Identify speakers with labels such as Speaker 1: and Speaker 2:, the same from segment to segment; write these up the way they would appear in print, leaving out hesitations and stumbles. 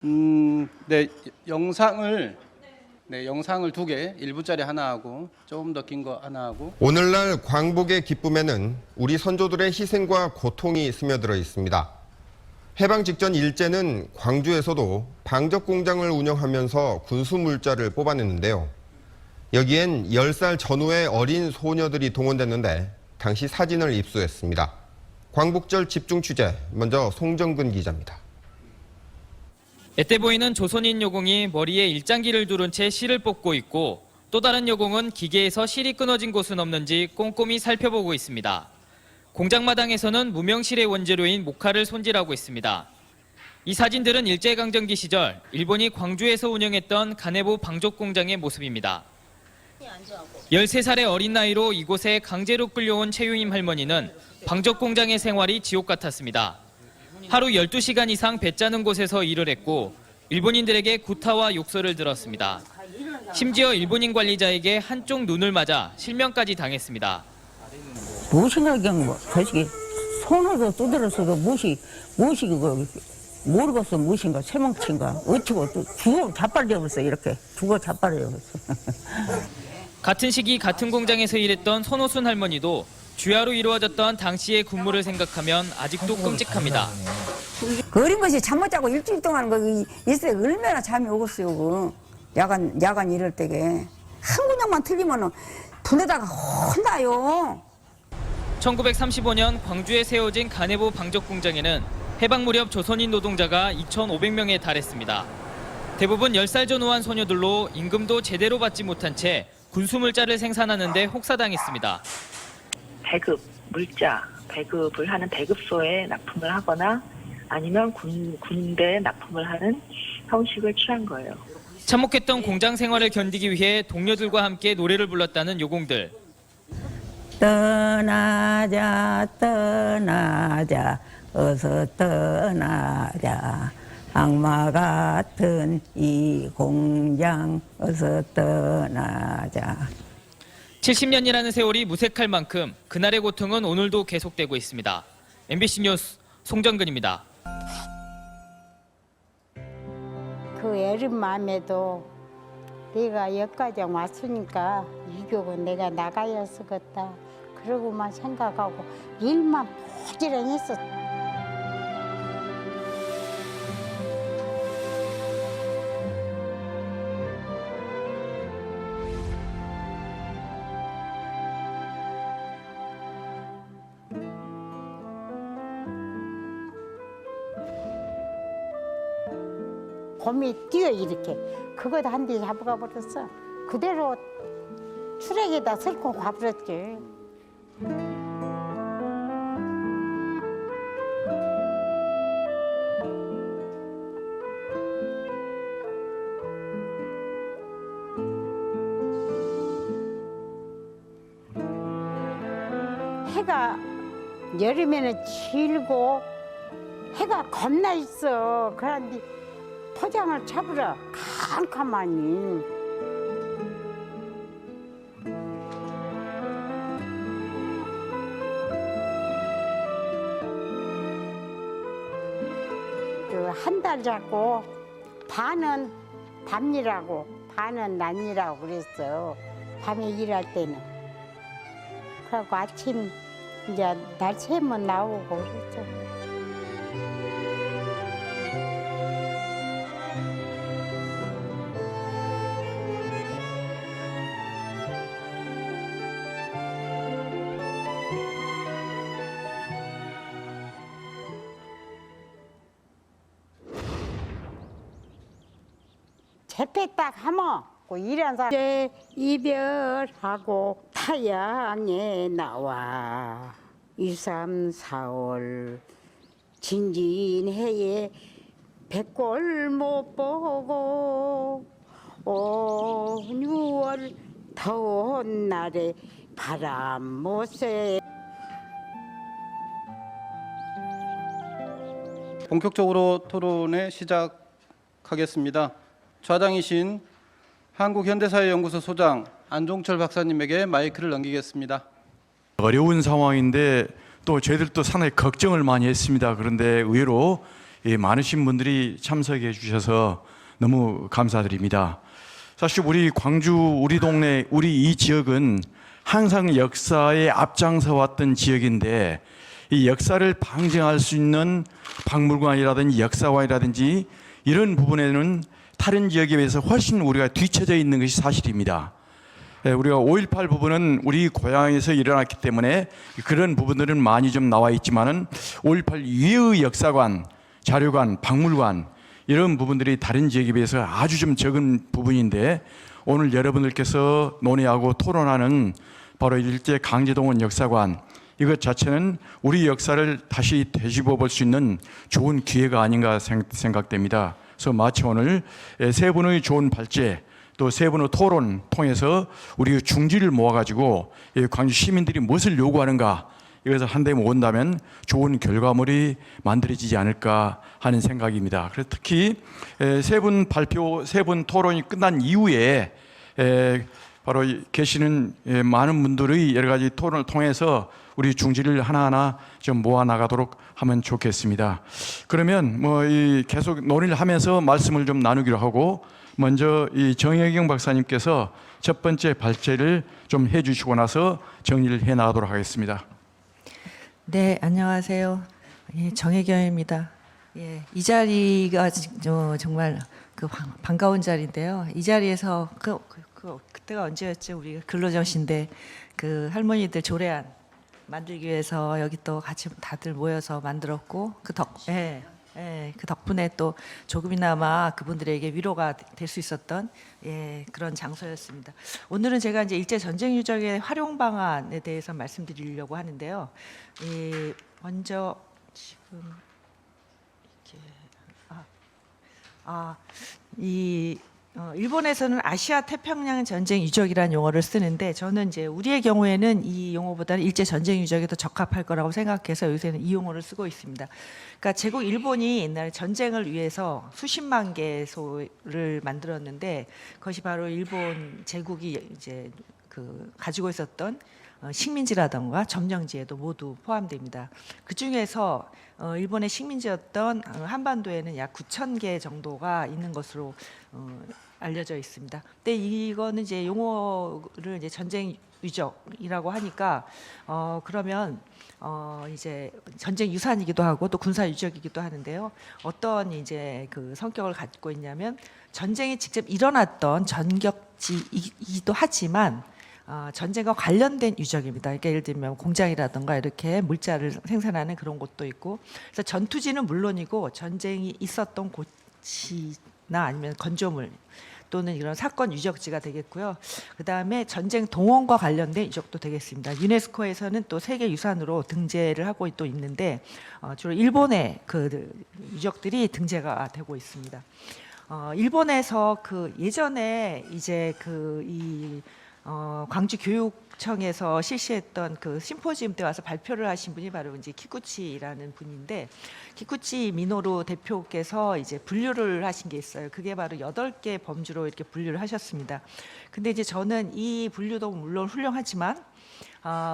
Speaker 1: 네, 영상을 2개, 1분짜리 하나 하고 조금 더 긴 거 하나 하고.
Speaker 2: 오늘날 광복의 기쁨에는 우리 선조들의 희생과 고통이 스며들어 있습니다. 해방 직전 일제는 광주에서도 방적 공장을 운영하면서 군수 물자를 뽑아냈는데요. 여기엔 10살 전후의 어린 소녀들이 동원됐는데 당시 사진을 입수했습니다. 광복절 집중 취재, 먼저 송정근 기자입니다.
Speaker 3: 애때 보이는 조선인 여공이 머리에 일장기를 두른 채 실을 뽑고 있고, 또 다른 여공은 기계에서 실이 끊어진 곳은 없는지 꼼꼼히 살펴보고 있습니다. 공장 마당에서는 무명실의 원재료인 목화를 손질하고 있습니다. 이 사진들은 일제강점기 시절 일본이 광주에서 운영했던 가네보 방적 공장의 모습입니다. 13살의 어린 나이로 이곳에 강제로 끌려온 최유임 할머니는 방적 공장의 생활이 지옥 같았습니다. 하루 12시간 이상 배 짜는 곳에서 일을 했고 일본인들에게 구타와 욕설을 들었습니다. 심지어 일본인 관리자에게 한쪽 눈을 맞아 실명까지 당했습니다.
Speaker 4: 무엇인가 그냥 뭐 솔직히 손으로 두드렸어도 무엇이 그거 모르겠어. 무엇인가 새멍친가 어찌고 또 죽어 자빨려버렸어. 이렇게 죽어 자빨려버렸어.
Speaker 3: 같은 시기 같은 공장에서 일했던 손호순 할머니도 주야로 이루어졌던 당시의 근무를 생각하면 아직도 끔찍합니다.
Speaker 4: 그 어린 것이 잠 못 자고 일주일 동안 거기 있어야 얼마나 잠이 오겠어요. 그 야간 이럴 때게 한 군데만 틀리면은 분에다가 혼나요.
Speaker 3: 1935년 광주에 세워진 가네보 방적 공장에는 해방 무렵 조선인 노동자가 2,500명에 달했습니다. 대부분 10살 전후한 소녀들로 임금도 제대로 받지 못한 채 군수물자를 생산하는 데 혹사당했습니다.
Speaker 5: 배급, 물자, 배급을 하는 배급소에 납품을 하거나 아니면 군대에 납품을 하는 형식을 취한 거예요.
Speaker 3: 참혹했던 공장 생활을 견디기 위해 동료들과 함께 노래를 불렀다는 요공들.
Speaker 4: 떠나자 떠나자 어서 떠나자 악마 같은 이 공장 어서 떠나자.
Speaker 3: 70년이라는 세월이 무색할 만큼 그날의 고통은 오늘도 계속되고 있습니다. MBC 뉴스 송정근입니다.
Speaker 6: 그 애른 마음에도 내가 여기까지 왔으니까 이교고 내가 나가야 쓰겠다. 그러고만 생각하고 일만 부지런히 했어. 곰이 뛰어 이렇게. 그거 한 대 잡아가 버렸어. 그대로 추레기에다 설고 가버렸지. 해가 여름에는 길고 해가 겁나 있어. 그런데 포장을 잡으라 캄캄하니. 한 달 잡고 반은 밤일하고 반은 낮일하고 그랬어. 밤에 일할 때는. 그래갖고 아침 이제 날 새면 나오고 그랬어. 재패 딱 하면 일한 사람 이제 이별하고 타양에 나와 2, 3, 4월 진진해에 백골 못 보고 5, 6월 더운 날에 바람 못 쐬.
Speaker 1: 본격적으로 토론회 시작하겠습니다. 좌장이신 한국현대사회연구소 소장 안종철 박사님에게 마이크를 넘기겠습니다.
Speaker 7: 어려운 상황인데 또 저희들도 상당히 걱정을 많이 했습니다. 그런데 의외로 많으신 분들이 참석해 주셔서 너무 감사드립니다. 사실 우리 광주, 우리 동네, 우리 이 지역은 항상 역사에 앞장서 왔던 지역인데 이 역사를 방증할 수 있는 박물관이라든지 역사관이라든지 이런 부분에는 다른 지역에 비해서 훨씬 우리가 뒤처져 있는 것이 사실입니다. 우리가 5.18 부분은 우리 고향에서 일어났기 때문에 그런 부분들은 많이 좀 나와 있지만은 5.18 이후의 역사관, 자료관, 박물관 이런 부분들이 다른 지역에 비해서 아주 좀 적은 부분인데 오늘 여러분들께서 논의하고 토론하는 바로 일제 강제동원 역사관 이것 자체는 우리 역사를 다시 되짚어 볼 수 있는 좋은 기회가 아닌가 생각됩니다. 그래서 마치 오늘 세 분의 좋은 발제 또 세 분의 토론 통해서 우리 중지를 모아가지고 광주 시민들이 무엇을 요구하는가 이것을 한데 모은다면 좋은 결과물이 만들어지지 않을까 하는 생각입니다. 그래서 특히 세 분 발표, 세 분 토론이 끝난 이후에 바로 계시는 많은 분들의 여러 가지 토론을 통해서 우리 중지를 하나하나 좀 모아 나가도록 하면 좋겠습니다. 그러면 계속 논의를 하면서 말씀을 좀 나누기로 하고 먼저 이 정혜경 박사님께서 첫 번째 발제를 좀 해주시고 나서 정리를 해 나가도록 하겠습니다.
Speaker 8: 네, 안녕하세요. 정혜경입니다. 이 자리가 정말 반가운 자리인데요. 이 자리에서 그때가 언제였죠? 우리 근로정시인데 그 할머니들 조례안 만들기 위해서 여기 또 같이 다들 모여서 만들었고 그 덕분에 또 조금이나마 그분들에게 위로가 될 수 있었던 그런 장소였습니다. 오늘은 제가 이제 일제 전쟁 유적의 활용 방안에 대해서 말씀드리려고 하는데요. 먼저 지금 일본에서는 아시아 태평양 전쟁 유적이라는 용어를 쓰는데 저는 이제 우리의 경우에는 이 용어보다는 일제 전쟁 유적에 더 적합할 거라고 생각해서 요새는 이 용어를 쓰고 있습니다. 그러니까 제국 일본이 옛날에 전쟁을 위해서 수십만 개소를 만들었는데 그것이 바로 일본 제국이 이제 가지고 있었던 식민지라던가 점령지에도 모두 포함됩니다. 그 중에서 일본의 식민지였던 한반도에는 약 9,000개 정도가 있는 것으로 알려져 있습니다. 근데 이거는 이제 용어를 이제 전쟁 유적이라고 하니까 그러면 이제 전쟁 유산이기도 하고 또 군사 유적이기도 하는데요. 어떤 이제 그 성격을 갖고 있냐면 전쟁이 직접 일어났던 전격지이기도 하지만 전쟁과 관련된 유적입니다. 그러니까 예를 들면 공장이라든가 이렇게 물자를 생산하는 그런 곳도 있고, 그래서 전투지는 물론이고 전쟁이 있었던 곳이나 아니면 건조물 또는 이런 사건 유적지가 되겠고요. 그 다음에 전쟁 동원과 관련된 유적도 되겠습니다. 유네스코에서는 또 세계 유산으로 등재를 하고 또 있는데 주로 일본의 그 유적들이 등재가 되고 있습니다. 일본에서 그 예전에 이제 광주교육청에서 실시했던 그 심포지움 때 와서 발표를 하신 분이 바로 이제 키쿠치라는 분인데, 키쿠치 미노루 대표께서 이제 분류를 하신 게 있어요. 그게 바로 8개 범주로 이렇게 분류를 하셨습니다. 근데 이제 저는 이 분류도 물론 훌륭하지만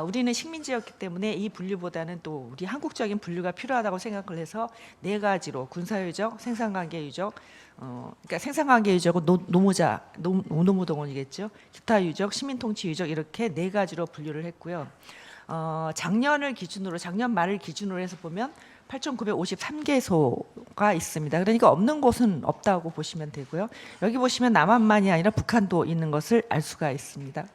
Speaker 8: 우리는 식민지였기 때문에 이 분류보다는 또 우리 한국적인 분류가 필요하다고 생각을 해서 4가지로 군사유적, 생산관계유적, 그러니까 생산관계 유적은 노무동원이겠죠. 기타 유적, 시민통치 유적 이렇게 4가지로 분류를 했고요. 작년 말을 기준으로 해서 보면 8,953개소가 있습니다. 그러니까 없는 곳은 없다고 보시면 되고요. 여기 보시면 남한만이 아니라 북한도 있는 것을 알 수가 있습니다.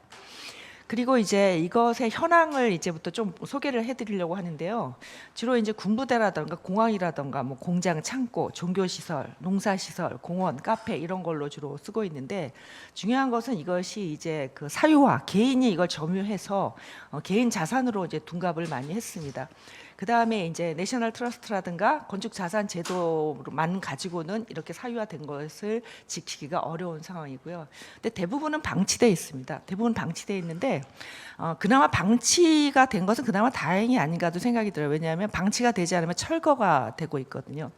Speaker 8: 그리고 이제 이것의 현황을 이제부터 좀 소개를 해드리려고 하는데요. 주로 이제 군부대라든가 공항이라든가 뭐 공장, 창고, 종교시설, 농사시설, 공원, 카페 이런 걸로 주로 쓰고 있는데, 중요한 것은 이것이 이제 그 사유화, 개인이 이걸 점유해서 개인 자산으로 이제 둔갑을 많이 했습니다. 그 다음에 이제 내셔널 트러스트라든가 건축자산 제도만 가지고는 이렇게 사유화된 것을 지키기가 어려운 상황이고요. 근데 대부분은 방치돼 있습니다. 대부분 방치돼 있는데 그나마 방치가 된 것은 그나마 다행이 아닌가도 생각이 들어요. 왜냐하면 방치가 되지 않으면 철거가 되고 있거든요.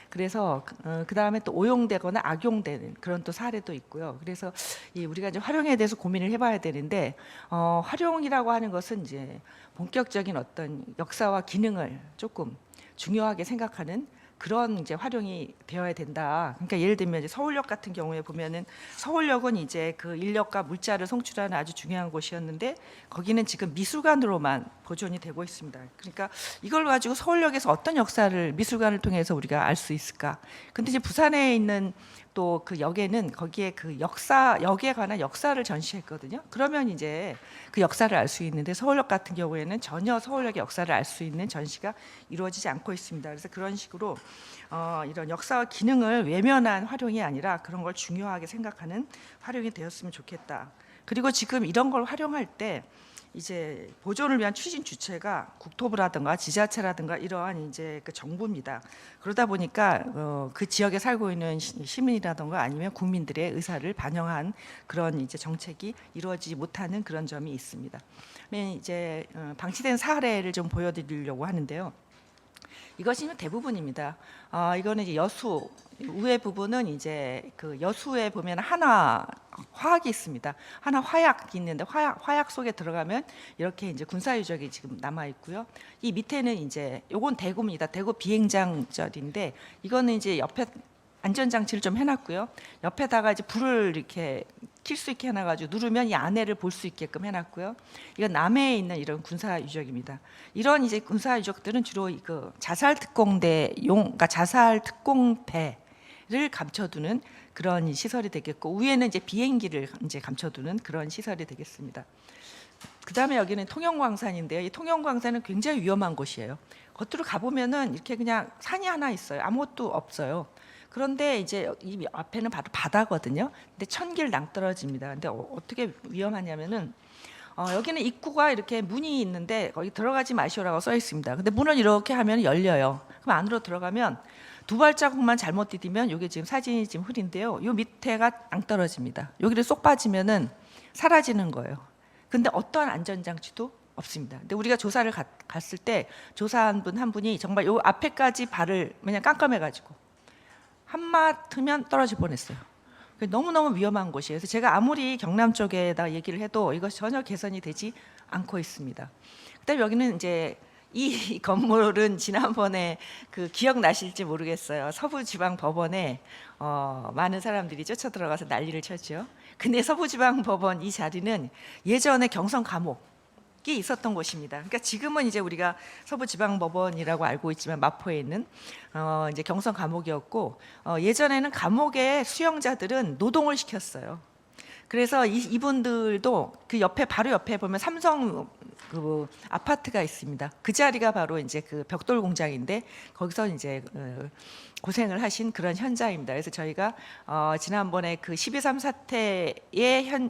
Speaker 8: 그래서 그 다음에 또 오용되거나 악용되는 그런 또 사례도 있고요. 그래서 우리가 이제 활용에 대해서 고민을 해봐야 되는데, 활용이라고 하는 것은 이제 본격적인 어떤 역사와 기능을 조금 중요하게 생각하는 그런 이제 활용이 되어야 된다. 그러니까 예를 들면 이제 서울역 같은 경우에 보면은 서울역은 이제 그 인력과 물자를 송출하는 아주 중요한 곳이었는데 거기는 지금 미술관으로만 보존이 되고 있습니다. 그러니까 이걸 가지고 서울역에서 어떤 역사를 미술관을 통해서 우리가 알 수 있을까? 근데 이제 부산에 있는 또 그 역에는 거기에 그 역에 관한 역사를 전시했거든요. 그러면 이제 그 역사를 알 수 있는데 서울역 같은 경우에는 전혀 서울역의 역사를 알 수 있는 전시가 이루어지지 않고 있습니다. 그래서 그런 식으로 이런 역사와 기능을 외면한 활용이 아니라 그런 걸 중요하게 생각하는 활용이 되었으면 좋겠다. 그리고 지금 이런 걸 활용할 때 이제 보존을 위한 추진 주체가 국토부라든가 지자체라든가 이러한 이제 그 정부입니다. 그러다 보니까 그 지역에 살고 있는 시민이라든가 아니면 국민들의 의사를 반영한 그런 이제 정책이 이루어지지 못하는 그런 점이 있습니다. 이제 방치된 사례를 좀 보여드리려고 하는데요. 이것이 대부분입니다. 이거는 이제 여수 우회 부분은 이제 그 여수에 보면 하나 화학이 있습니다. 하나 화약이 있는데 화약 속에 들어가면 이렇게 이제 군사 유적이 지금 남아 있고요. 이 밑에는 이제 요건 대구입니다. 대구 비행장절인데 이거는 이제 옆에 안전장치를 좀 해놨고요. 옆에다가 이제 불을 이렇게 킬 수 있게 해놔가지고 누르면 이 안에를 볼 수 있게끔 해놨고요. 이건 남해에 있는 이런 군사 유적입니다. 이런 이제 군사 유적들은 주로 그 자살 특공대용, 그러니까 자살 특공대를 감춰두는 그런 시설이 되겠고 위에는 이제 비행기를 이제 감춰두는 그런 시설이 되겠습니다. 그 다음에 여기는 통영광산인데요. 이 통영광산은 굉장히 위험한 곳이에요. 겉으로 가보면은 이렇게 그냥 산이 하나 있어요. 아무것도 없어요. 그런데 이제 이 앞에는 바로 바다거든요. 근데 천길 낭떠러집니다. 근데 어떻게 위험하냐면은 여기는 입구가 이렇게 문이 있는데 거기 들어가지 마시오라고 써 있습니다. 근데 문을 이렇게 하면 열려요. 그럼 안으로 들어가면 두 발자국만 잘못 디디면 이게 지금 사진이 지금 흐린데요. 요 밑에가 낭떠러집니다. 여기를 쏙 빠지면은 사라지는 거예요. 근데 어떠한 안전장치도 없습니다. 근데 우리가 조사를 갔을 때 조사한 분 한 분이 정말 요 앞에까지 발을 그냥 깜깜해가지고 한마 트면 떨어질 뻔했어요. 너무너무 위험한 곳이에요. 그래서 제가 아무리 경남 쪽에다 얘기를 해도 이것이 전혀 개선이 되지 않고 있습니다. 그다음에 여기는 이제 이 건물은 지난번에 그 기억나실지 모르겠어요. 서부지방법원에 많은 사람들이 쫓아 들어가서 난리를 쳤죠. 근데 서부지방법원 이 자리는 예전에 경성 감옥이 있었던 곳입니다. 그러니까 지금은 이제 우리가 서부지방법원이라고 알고 있지만 마포에 있는 이제 경성 감옥이었고 예전에는 감옥의 수용자들은 노동을 시켰어요. 그래서 이분들도 그 옆에 바로 옆에 보면 삼성 그 아파트가 있습니다. 그 자리가 바로 이제 그 벽돌 공장인데 거기서 이제 고생을 하신 그런 현장입니다. 그래서 저희가 지난번에 그 12.3 사태에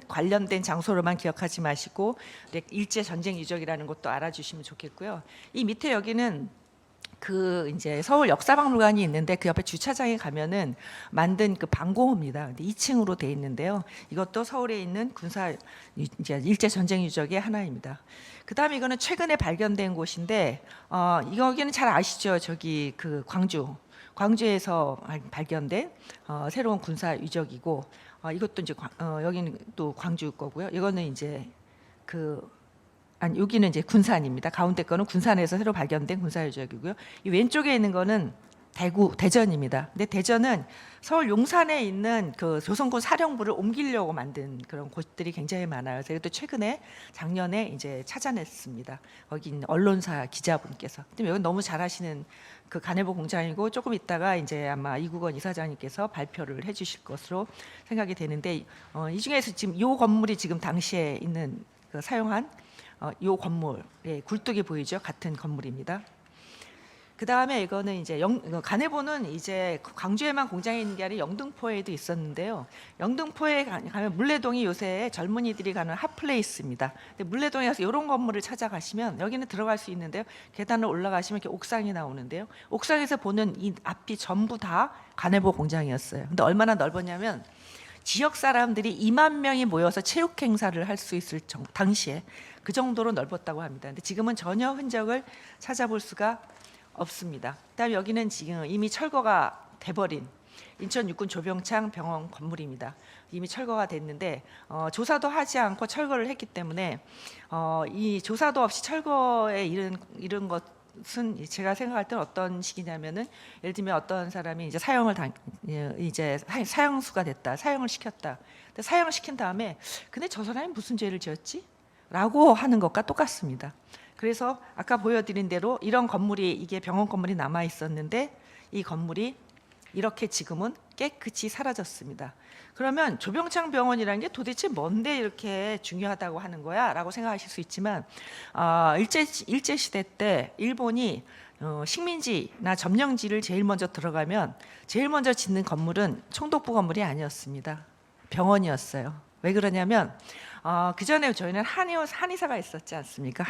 Speaker 8: 관련된 장소로만 기억하지 마시고 일제 전쟁 유적이라는 것도 알아주시면 좋겠고요. 이 밑에 여기는 그 이제 서울 역사박물관이 있는데 그 옆에 주차장에 가면은 만든 그 방공호입니다. 근데 2층으로 돼 있는데요. 이것도 서울에 있는 군사 이제 일제 전쟁 유적의 하나입니다. 그다음에 이거는 최근에 발견된 곳인데 여기는 잘 아시죠? 저기 그 광주에서 발견된 새로운 군사 유적이고 이것도 이제 여기는 또 광주 거고요. 이거는 이제 여기는 이제 군산입니다. 가운데 거는 군산에서 새로 발견된 군사 유적이고요. 이 왼쪽에 있는 거는 대전입니다. 근데 대전은 서울 용산에 있는 그 조선군 사령부를 옮기려고 만든 그런 곳들이 굉장히 많아요. 그래서 또 최근에 작년에 이제 찾아냈습니다. 거기 있는 언론사 기자분께서. 근데 여기 너무 잘하시는 그 가내보 공장이고 조금 있다가 이제 아마 이국원 이사장님께서 발표를 해주실 것으로 생각이 되는데 이 중에서 지금 이 건물이 지금 당시에 있는 그 사용한 이 건물의 굴뚝이 보이죠? 같은 건물입니다. 그 다음에 이거는 이제 가내보는 이제 광주에만 공장이 있는 게 아니라 영등포에도 있었는데요. 영등포에 가면 물레동이 요새 젊은이들이 가는 핫플레이스입니다. 근데 물레동에서 이런 건물을 찾아가시면 여기는 들어갈 수 있는데요. 계단을 올라가시면 이렇게 옥상이 나오는데요. 옥상에서 보는 이 앞이 전부 다 가내보 공장이었어요. 근데 얼마나 넓었냐면 지역 사람들이 2만 명이 모여서 체육 행사를 할 수 있을 당시에 그 정도로 넓었다고 합니다. 근데 지금은 전혀 흔적을 찾아볼 수가 없습니다. 그다음에 여기는 지금 이미 철거가 돼버린 인천 육군 조병창 병원 건물입니다. 이미 철거가 됐는데 조사도 하지 않고 철거를 했기 때문에 이 조사도 없이 철거에 이른 것 것은 제가 생각할 때는 어떤 식이냐면은 예를 들면 어떤 사람이 이제 사형수가 됐다, 사형을 시켰다. 근데 사형을 시킨 다음에 근데 저 사람이 무슨 죄를 지었지? 라고 하는 것과 똑같습니다. 그래서 아까 보여드린 대로 이런 건물이 이게 병원 건물이 남아 있었는데 이 건물이 이렇게 지금은 깨끗이 사라졌습니다. 그러면 조병창 병원이라는 게 도대체 뭔데 이렇게 중요하다고 하는 거야? 라고 생각하실 수 있지만 일제시대 때 일본이 식민지나 점령지를 제일 먼저 들어가면 제일 먼저 짓는 건물은 총독부 건물이 아니었습니다. 병원이었어요. 왜 그러냐면 그 전에 저희는 한의사가 있었지 않습니까?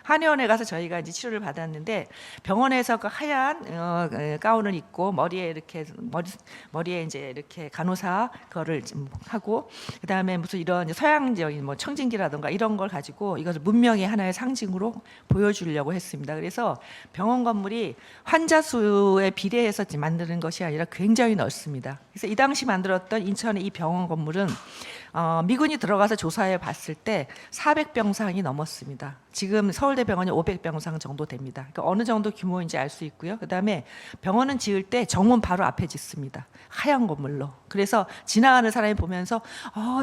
Speaker 8: 한의원에 가서 저희가 이제 치료를 받았는데 병원에서 그 하얀 가운을 입고 머리에 이제 이렇게 간호사 그거를 하고 그다음에 무슨 이런 서양적인 뭐 청진기라든가 이런 걸 가지고 이것을 문명의 하나의 상징으로 보여주려고 했습니다. 그래서 병원 건물이 환자 수에 비례해서 만드는 것이 아니라 굉장히 넓습니다. 그래서 이 당시 만들었던 인천의 이 병원 건물은 미군이 들어가서 조사해 봤을 때 400병상이 넘었습니다. 지금 서울대병원이 500병상 정도 됩니다. 그러니까 어느 정도 규모인지 알 수 있고요. 그다음에 병원은 지을 때 정문 바로 앞에 짓습니다. 하얀 건물로. 그래서 지나가는 사람이 보면서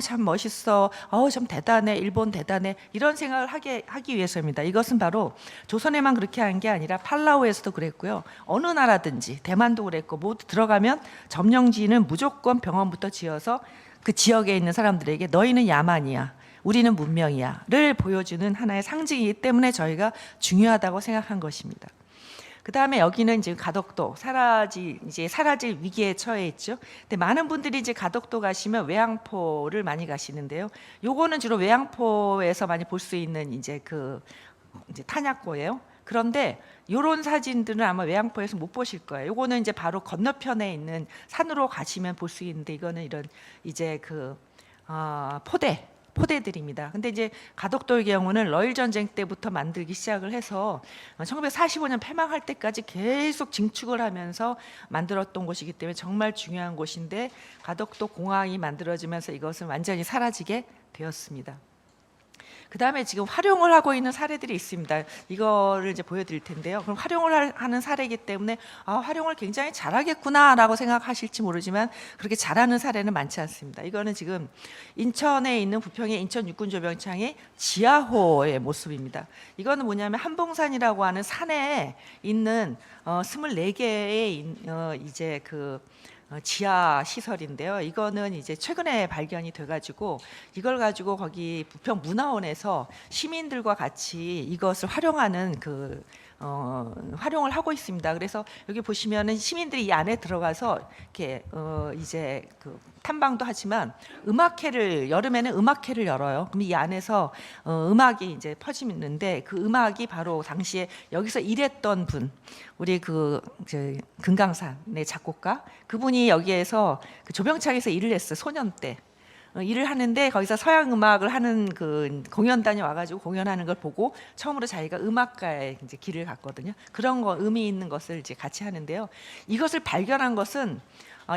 Speaker 8: 참 멋있어, 참 대단해, 일본 대단해 이런 생각을 하기 위해서입니다. 이것은 바로 조선에만 그렇게 한 게 아니라 팔라우에서도 그랬고요. 어느 나라든지 대만도 그랬고 모두 들어가면 점령지는 무조건 병원부터 지어서 그 지역에 있는 사람들에게 너희는 야만이야, 우리는 문명이야를 보여주는 하나의 상징이기 때문에 저희가 중요하다고 생각한 것입니다. 그 다음에 여기는 이제 가덕도 사라질 위기에 처해 있죠. 근데 많은 분들이 이제 가덕도 가시면 외항포를 많이 가시는데요. 요거는 주로 외항포에서 많이 볼 수 있는 이제 탄약고예요. 그런데 이런 사진들은 아마 외항포에서 못 보실 거예요. 요거는 이제 바로 건너편에 있는 산으로 가시면 볼 수 있는데 이거는 이런 이제 포대들입니다. 근데 이제 가덕도의 경우는 러일 전쟁 때부터 만들기 시작을 해서 1945년 폐망할 때까지 계속 증축을 하면서 만들었던 곳이기 때문에 정말 중요한 곳인데 가덕도 공항이 만들어지면서 이것은 완전히 사라지게 되었습니다. 그 다음에 지금 활용을 하고 있는 사례들이 있습니다. 이거를 이제 보여드릴 텐데요. 그럼 활용을 하는 사례이기 때문에 활용을 굉장히 잘하겠구나라고 생각하실지 모르지만 그렇게 잘하는 사례는 많지 않습니다. 이거는 지금 인천에 있는 부평의 인천 육군조병창의 지하호의 모습입니다. 이거는 뭐냐면 한봉산이라고 하는 산에 있는 24개의 이제 지하 시설인데요. 이거는 이제 최근에 발견이 돼가지고 이걸 가지고 거기 부평 문화원에서 시민들과 같이 이것을 활용하는 활용을 하고 있습니다. 그래서 여기 보시면은 시민들이 이 안에 들어가서 이렇게 이제 탐방도 하지만 여름에는 음악회를 열어요. 그럼 이 안에서 음악이 이제 퍼지는데 그 음악이 바로 당시에 여기서 일했던 분, 우리 금강산의 작곡가 그분이 여기에서 조병창에서 일을 했어요. 소년 때. 일을 하는데 거기서 서양 음악을 하는 공연단이 와가지고 공연하는 걸 보고 처음으로 자기가 음악가의 이제 길을 갔거든요. 그런 거 의미 있는 것을 이제 같이 하는데요. 이것을 발견한 것은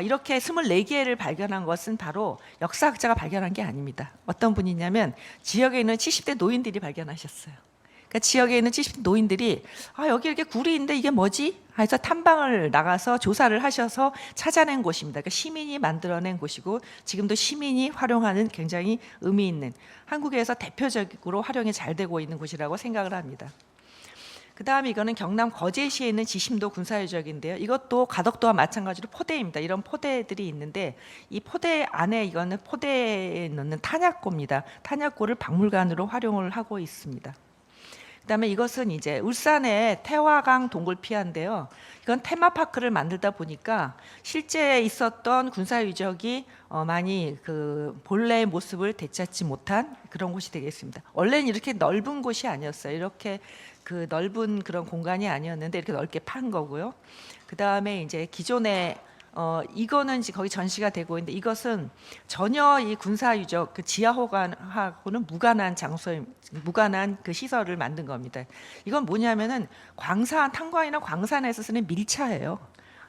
Speaker 8: 이렇게 24개를 발견한 것은 바로 역사학자가 발견한 게 아닙니다. 어떤 분이냐면 지역에 있는 70대 노인들이 발견하셨어요. 그러니까 지역에 있는 70대 노인들이 여기 이렇게 굴이 이게 뭐지? 해서 탐방을 나가서 조사를 하셔서 찾아낸 곳입니다. 그러니까 시민이 만들어낸 곳이고 지금도 시민이 활용하는 굉장히 의미 있는 한국에서 대표적으로 활용이 잘 되고 있는 곳이라고 생각을 합니다. 그 다음에 이거는 경남 거제시에 있는 지심도 군사유적인데요. 이것도 가덕도와 마찬가지로 포대입니다. 이런 포대들이 있는데 이 포대 안에 이거는 포대에 넣는 탄약고입니다. 탄약고를 박물관으로 활용을 하고 있습니다. 그다음에 이것은 이제 울산의 태화강 동굴피아인데요. 이건 테마파크를 만들다 보니까 실제 있었던 군사유적이 많이 본래의 모습을 되찾지 못한 그런 곳이 되겠습니다. 원래는 이렇게 넓은 곳이 아니었어요. 이렇게 넓은 그런 공간이 아니었는데 이렇게 넓게 판 거고요. 그다음에 이제 기존에 이거는 이제 거기 전시가 되고 있는데 이것은 전혀 이 군사유적 지하호관하고는 무관한 무관한 시설을 만든 겁니다. 이건 뭐냐면은 탄광이나 광산에서 쓰는 밀차예요.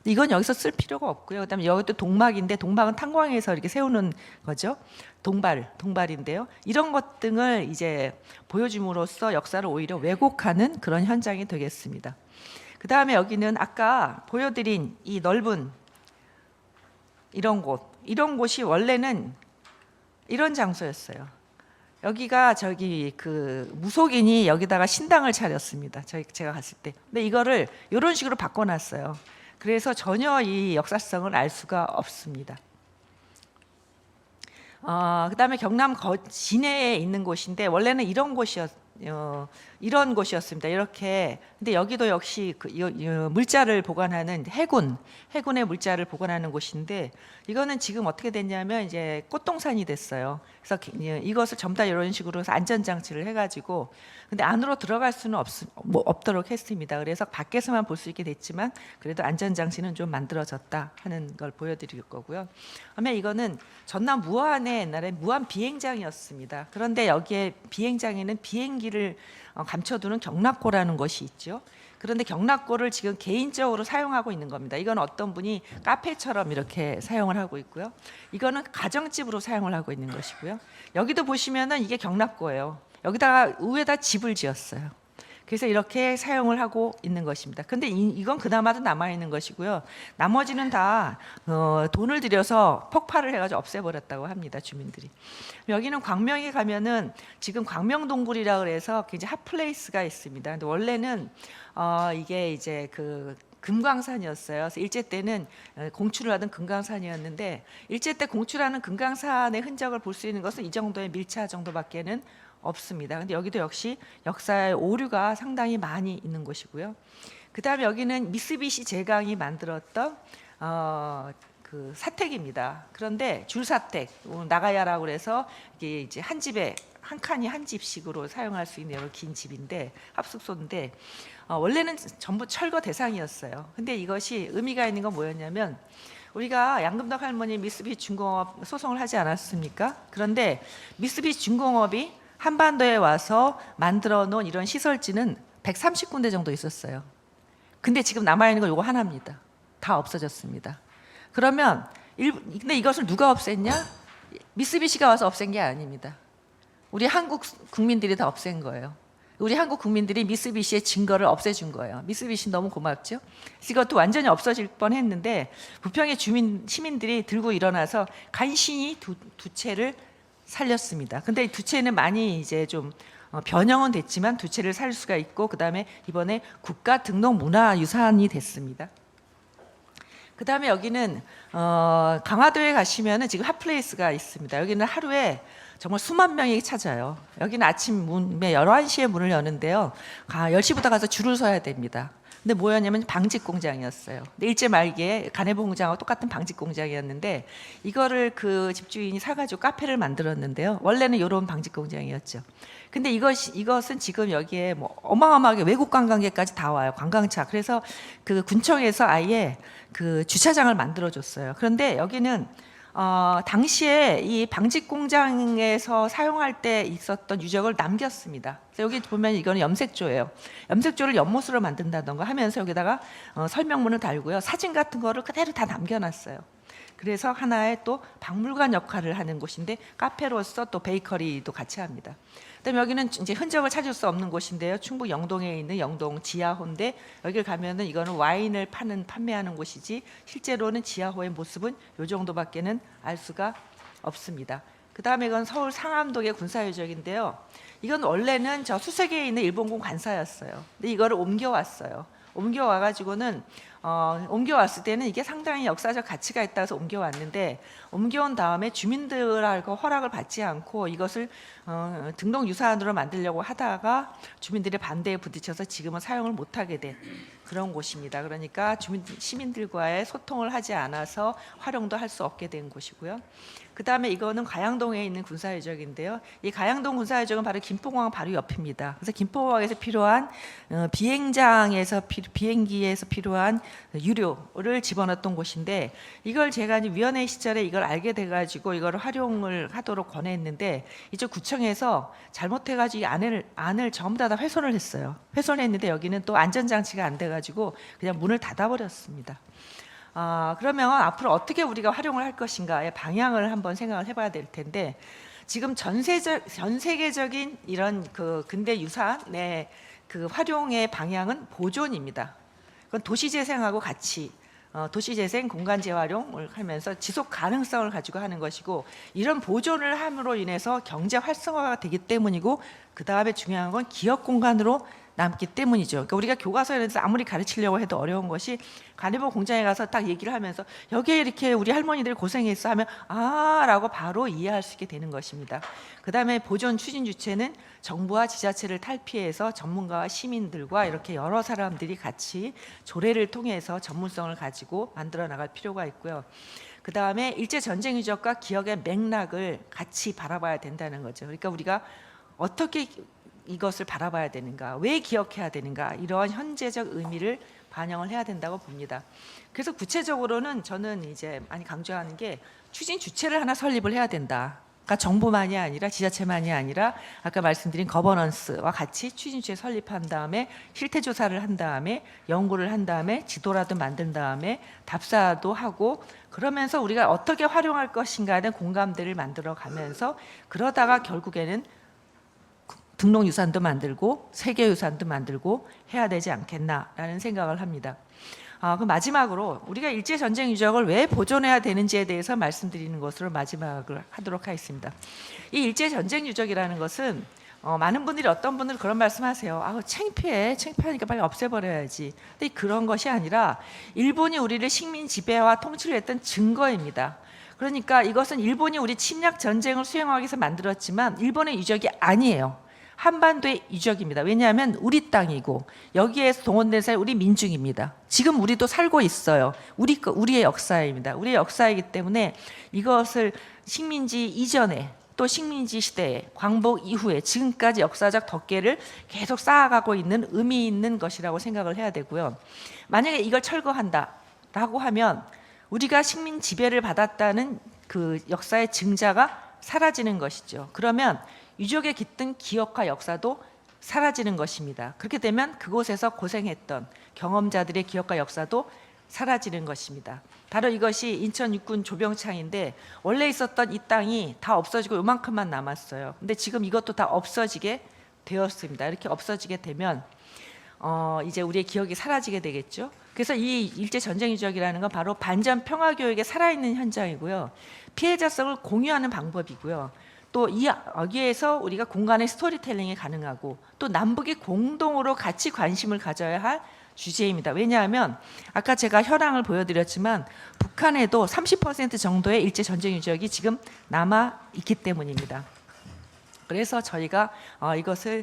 Speaker 8: 이건 여기서 쓸 필요가 없고요. 그다음에 여기도 동막인데 동막은 탄광에서 이렇게 세우는 거죠. 동발인데요. 이런 것 등을 이제 보여줌으로써 역사를 오히려 왜곡하는 그런 현장이 되겠습니다. 그 다음에 여기는 아까 보여드린 이 넓은 이런 곳이 원래는 이런 장소였어요. 여기가 저기 그 무속인이 여기다가 신당을 차렸습니다. 제가 갔을 때. 근데 이거를 이런 식으로 바꿔놨어요. 그래서 전혀 이 역사성을 알 수가 없습니다. 그다음에 경남 진해에 있는 곳인데 원래는 이런 곳이었습니다. 이렇게. 근데 여기도 역시 물자를 보관하는 해군의 물자를 보관하는 곳인데 이거는 지금 어떻게 됐냐면 이제 꽃동산이 됐어요. 그래서 이것을 전부 다 이런 식으로 해서 안전장치를 해가지고 근데 안으로 들어갈 수는 없도록 했습니다. 그래서 밖에서만 볼 수 있게 됐지만 그래도 안전장치는 좀 만들어졌다 하는 걸 보여드릴 거고요. 그다음에 이거는 전남 무안의 옛날에 무안 비행장이었습니다. 그런데 여기에 비행장에는 비행기를 감춰두는 경락고라는 것이 있죠. 그런데 경락고를 지금 개인적으로 사용하고 있는 겁니다. 이건 어떤 분이 카페처럼 이렇게 사용을 하고 있고요. 이거는 가정집으로 사용을 하고 있는 것이고요. 여기도 보시면은 이게 경락고예요. 여기다가 위에다 집을 지었어요. 그래서 이렇게 사용을 하고 있는 것입니다. 근데 이건 그나마도 남아있는 것이고요. 나머지는 다 돈을 들여서 폭발을 해가지고 없애버렸다고 합니다. 주민들이. 여기는 광명에 가면은 지금 광명동굴이라 그래서 굉장히 핫플레이스가 있습니다. 근데 원래는 이게 이제 그 금강산이었어요. 그래서 일제 때는 공출을 하던 금강산이었는데 일제 때 공출하는 금강산의 흔적을 볼 수 있는 것은 이 정도의 밀차 정도밖에는 없습니다. 근데 여기도 역시 역사의 오류가 상당히 많이 있는 곳이고요. 그다음에 여기는 미쓰비시 제강이 만들었던 그 사택입니다. 그런데 줄사택 나가야라고 그래서 이게 이제 한 집에 한 칸이 한 집씩으로 사용할 수 있는 이런 긴 집인데 합숙소인데 원래는 전부 철거 대상이었어요. 근데 이것이 의미가 있는 건 뭐였냐면 우리가 양금덕 할머니 미쓰비시 중공업 소송을 하지 않았습니까? 그런데 미쓰비시 중공업이 한반도에 와서 만들어 놓은 이런 시설지는 130군데 정도 있었어요. 근데 지금 남아있는 건 이거 하나입니다. 다 없어졌습니다. 그러면 근데 이것을 누가 없앴냐? 미쓰비시가 와서 없앤 게 아닙니다. 우리 한국 국민들이 다 없앤 거예요. 우리 한국 국민들이 미쓰비시의 증거를 없애준 거예요. 미쓰비시 너무 고맙죠? 이것도 완전히 없어질 뻔했는데 부평의 시민들이 들고 일어나서 간신히 두 채를 살렸습니다. 근데 두 채는 많이 이제 좀 변형은 됐지만 두 채를 살 수가 있고 그다음에 이번에 국가 등록 문화유산이 됐습니다. 그다음에 여기는 강화도에 가시면은 지금 핫플레이스가 있습니다. 여기는 하루에 정말 수만 명이 찾아요. 여기는 아침 11시에 문을 여는데요. 10시부터 가서 줄을 서야 됩니다. 근데 뭐였냐면 방직 공장이었어요. 근데 일제 말기에 가내부 공장하고 똑같은 방직 공장이었는데 이거를 그 집주인이 사가지고 카페를 만들었는데요. 원래는 이런 방직 공장이었죠. 근데 이것은 지금 여기에 뭐 어마어마하게 외국 관광객까지 다 와요. 관광차. 그래서 그 군청에서 아예 그 주차장을 만들어줬어요. 그런데 여기는 당시에 이 방직 공장에서 사용할 때 있었던 유적을 남겼습니다. 그래서 여기 보면 이거는 염색조예요. 염색조를 연못으로 만든다던가 하면서 여기다가 설명문을 달고요. 사진 같은 거를 그대로 다 남겨놨어요. 그래서 하나의 또 박물관 역할을 하는 곳인데 카페로서 또 베이커리도 같이 합니다. 그다음에 여기는 이제 흔적을 찾을 수 없는 곳인데요. 충북 영동에 있는 영동 지하호인데 여기를 가면은 이거는 와인을 판매하는 곳이지 실제로는 지하호의 모습은 이 정도밖에는 알 수가 없습니다. 그다음에 이건 서울 상암동의 군사유적인데요. 이건 원래는 저 수색에 있는 일본군 관사였어요. 근데 이거를 옮겨왔어요. 옮겨와가지고는 옮겨왔을 때는 이게 상당히 역사적 가치가 있다 해서 옮겨왔는데 옮겨온 다음에 주민들하고 허락을 받지 않고 이것을 등록유산으로 만들려고 하다가 주민들의 반대에 부딪혀서 지금은 사용을 못하게 된 그런 곳입니다. 그러니까 시민들과의 소통을 하지 않아서 활용도 할 수 없게 된 곳이고요. 그 다음에 이거는 가양동에 있는 군사유적인데요. 이 가양동 군사유적은 바로 김포공항 바로 옆입니다. 그래서 김포공항에서 필요한 비행장에서 비행기에서 필요한 유료를 집어넣었던 곳인데 이걸 제가 이제 위원회 시절에 이걸 알게 돼가지고 이걸 활용을 하도록 권했는데 이쪽 구청에서 잘못해가지고 이 안을 전부 다 훼손을 했어요. 훼손을 했는데 여기는 또 안전장치가 안 돼가지고 그냥 문을 닫아버렸습니다. 그러면 앞으로 어떻게 우리가 활용을 할 것인가의 방향을 한번 생각을 해봐야 될 텐데 지금 전 세계적인 이런 그 근대 유산의 그 활용의 방향은 보존입니다. 그건 도시재생하고 같이 도시재생, 공간 재활용을 하면서 지속 가능성을 가지고 하는 것이고, 이런 보존을 함으로 인해서 경제 활성화가 되기 때문이고, 그 다음에 중요한 건 기업 공간으로 남기 때문이죠. 그러니까 우리가 교과서에서 아무리 가르치려고 해도 어려운 것이, 가리보 공장에 가서 딱 얘기를 하면서 여기에 이렇게 우리 할머니들이 고생했어 하면 라고 바로 이해할 수 있게 되는 것입니다. 그 다음에 보존 추진 주체는 정부와 지자체를 탈피해서 전문가와 시민들과 이렇게 여러 사람들이 같이 조례를 통해서 전문성을 가지고 만들어 나갈 필요가 있고요. 그 다음에 일제 전쟁 유적과 기억의 맥락을 같이 바라봐야 된다는 거죠. 그러니까 우리가 어떻게 이것을 바라봐야 되는가, 왜 기억해야 되는가, 이러한 현재적 의미를 반영을 해야 된다고 봅니다. 그래서 구체적으로는 저는 이제 많이 강조하는 게 추진 주체를 하나 설립을 해야 된다. 그러니까 정부만이 아니라 지자체만이 아니라 아까 말씀드린 거버넌스와 같이 추진 주체 설립한 다음에 실태 조사를 한 다음에 연구를 한 다음에 지도라도 만든 다음에 답사도 하고, 그러면서 우리가 어떻게 활용할 것인가에 대한 공감대를 만들어 가면서, 그러다가 결국에는 등록유산도 만들고 세계유산도 만들고 해야 되지 않겠나라는 생각을 합니다. 그 마지막으로 우리가 일제전쟁 유적을 왜 보존해야 되는지에 대해서 말씀드리는 것으로 마지막을 하도록 하겠습니다. 이 일제전쟁 유적이라는 것은 많은 분들이, 어떤 분들은 그런 말씀하세요. 창피하니까 빨리 없애버려야지. 근데 그런 것이 아니라 일본이 우리를 식민 지배와 통치를 했던 증거입니다. 그러니까 이것은 일본이 우리 침략 전쟁을 수행하기 위해서 만들었지만 일본의 유적이 아니에요. 한반도의 유적입니다. 왜냐하면 우리 땅이고 여기에서 동원된 사람이 우리 민중입니다. 지금 우리도 살고 있어요. 우리의 역사입니다. 우리의 역사이기 때문에 이것을 식민지 이전에 또 식민지 시대에 광복 이후에 지금까지 역사적 덕계를 계속 쌓아가고 있는 의미 있는 것이라고 생각을 해야 되고요. 만약에 이걸 철거한다라고 하면 우리가 식민 지배를 받았다는 그 역사의 증자가 사라지는 것이죠. 그러면 유적에 깃든 기억과 역사도 사라지는 것입니다. 그렇게 되면 그곳에서 고생했던 경험자들의 기억과 역사도 사라지는 것입니다. 바로 이것이 인천 육군 조병창인데, 원래 있었던 이 땅이 다 없어지고 요만큼만 남았어요. 근데 지금 이것도 다 없어지게 되었습니다. 이렇게 없어지게 되면 이제 우리의 기억이 사라지게 되겠죠. 그래서 이 일제전쟁 유적이라는 건 바로 반전 평화교육의 살아있는 현장이고요. 피해자성을 공유하는 방법이고요. 또 여기에서 우리가 공간의 스토리텔링이 가능하고, 또 남북이 공동으로 같이 관심을 가져야 할 주제입니다. 왜냐하면 아까 제가 현황을 보여드렸지만 북한에도 30% 정도의 일제전쟁 유적이 지금 남아 있기 때문입니다. 그래서 저희가 이것을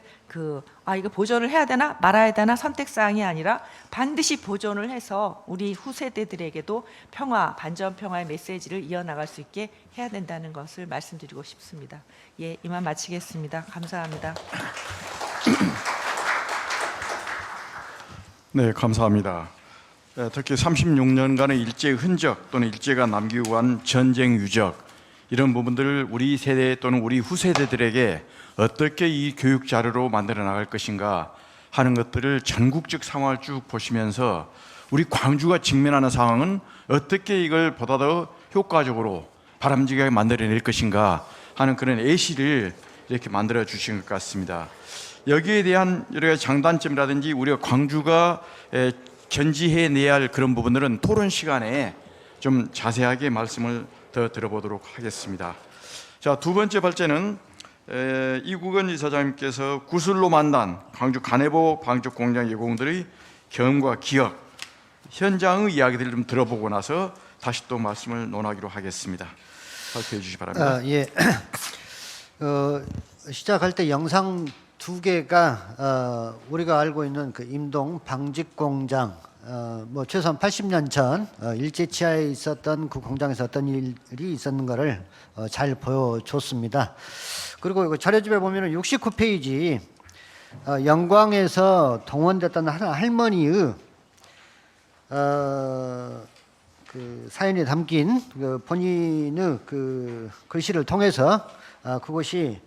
Speaker 8: 이거 보존을 해야 되나 말아야 되나 선택사항이 아니라 반드시 보존을 해서 우리 후세대들에게도 평화, 반전 평화의 메시지를 이어나갈 수 있게 해야 된다는 것을 말씀드리고 싶습니다. 예, 이만 마치겠습니다. 감사합니다.
Speaker 7: 네, 감사합니다. 특히 36년간의 일제의 흔적 또는 일제가 남기고 간 전쟁 유적, 이런 부분들을 우리 세대 또는 우리 후세대들에게 어떻게 이 교육 자료로 만들어 나갈 것인가 하는 것들을 전국적 상황을 쭉 보시면서 우리 광주가 직면하는 상황은 어떻게 이걸 보다 더 효과적으로 바람직하게 만들어낼 것인가 하는 그런 예시를 이렇게 만들어 주신 것 같습니다. 여기에 대한 여러 가지 장단점이라든지 우리가 광주가 견지해내야 할 그런 부분들은 토론 시간에 좀 자세하게 말씀을 더 들어보도록 하겠습니다. 자, 두 번째 발제는 이국원 이사장님께서 구슬로 만난 광주 가내보 방적 공장 예공들의 경험과 기억, 현장의 이야기들을 좀 들어보고 나서 다시 또 말씀을 논하기로 하겠습니다. 발표해 주시기 바랍니다.
Speaker 9: 예. 시작할 때 영상 두 개가 우리가 알고 있는 그 임동 방직 공장, 뭐 최소한 80년 전 일제 치하에 있었던 그 공장에서 어떤 일이 있었는 것을 잘 보여줬습니다. 그리고 자료집에 보면은 69페이지 영광에서 동원됐던 할머니의 그 사연이 담긴 그 본인의 그 글씨를 통해서 그것이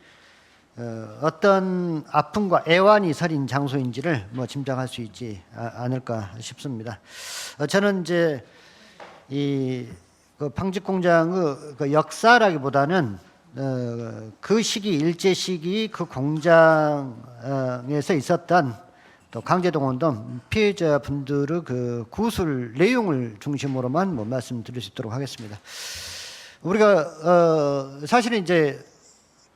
Speaker 9: 어떤 아픔과 애환이 서린 장소인지를 뭐 짐작할 수 있지 않을까 싶습니다. 저는 이제 그 방직 공장의 그 역사라기보다는 그 시기 일제 시기 그 공장에서 있었던 또 강제동원도 피해자분들의 그 구술 내용을 중심으로만 뭐 말씀드릴 수 있도록 하겠습니다. 우리가 사실은 이제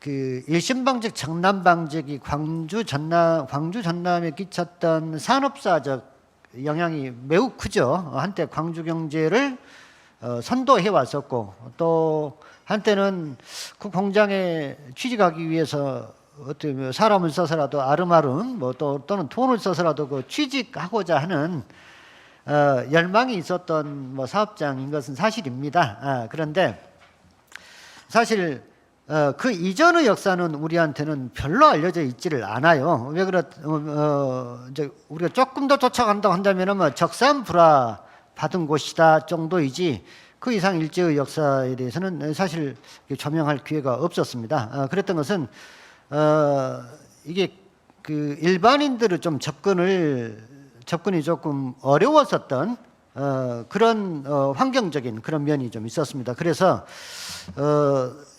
Speaker 9: 그 1심 방직, 정남 방직이 광주 전남에 끼쳤던 산업사적 영향이 매우 크죠. 한때 광주 경제를 선도해 왔었고, 또 한때는 그 공장에 취직하기 위해서 어떻게 사람을 써서라도 아름아름 또는 돈을 써서라도 그 취직하고자 하는 열망이 있었던 뭐 사업장인 것은 사실입니다. 그런데 사실 그 이전의 역사는 우리한테는 별로 알려져 있지를 않아요. 왜 이제 우리가 조금 더 쫓아간다고 한다면은 뭐 적산불화 받은 곳이다 정도이지 그 이상 일제의 역사에 대해서는 사실 조명할 기회가 없었습니다. 그랬던 것은 이게 그 일반인들의 좀 접근이 조금 어려웠었던 그런 환경적인 그런 면이 좀 있었습니다. 그래서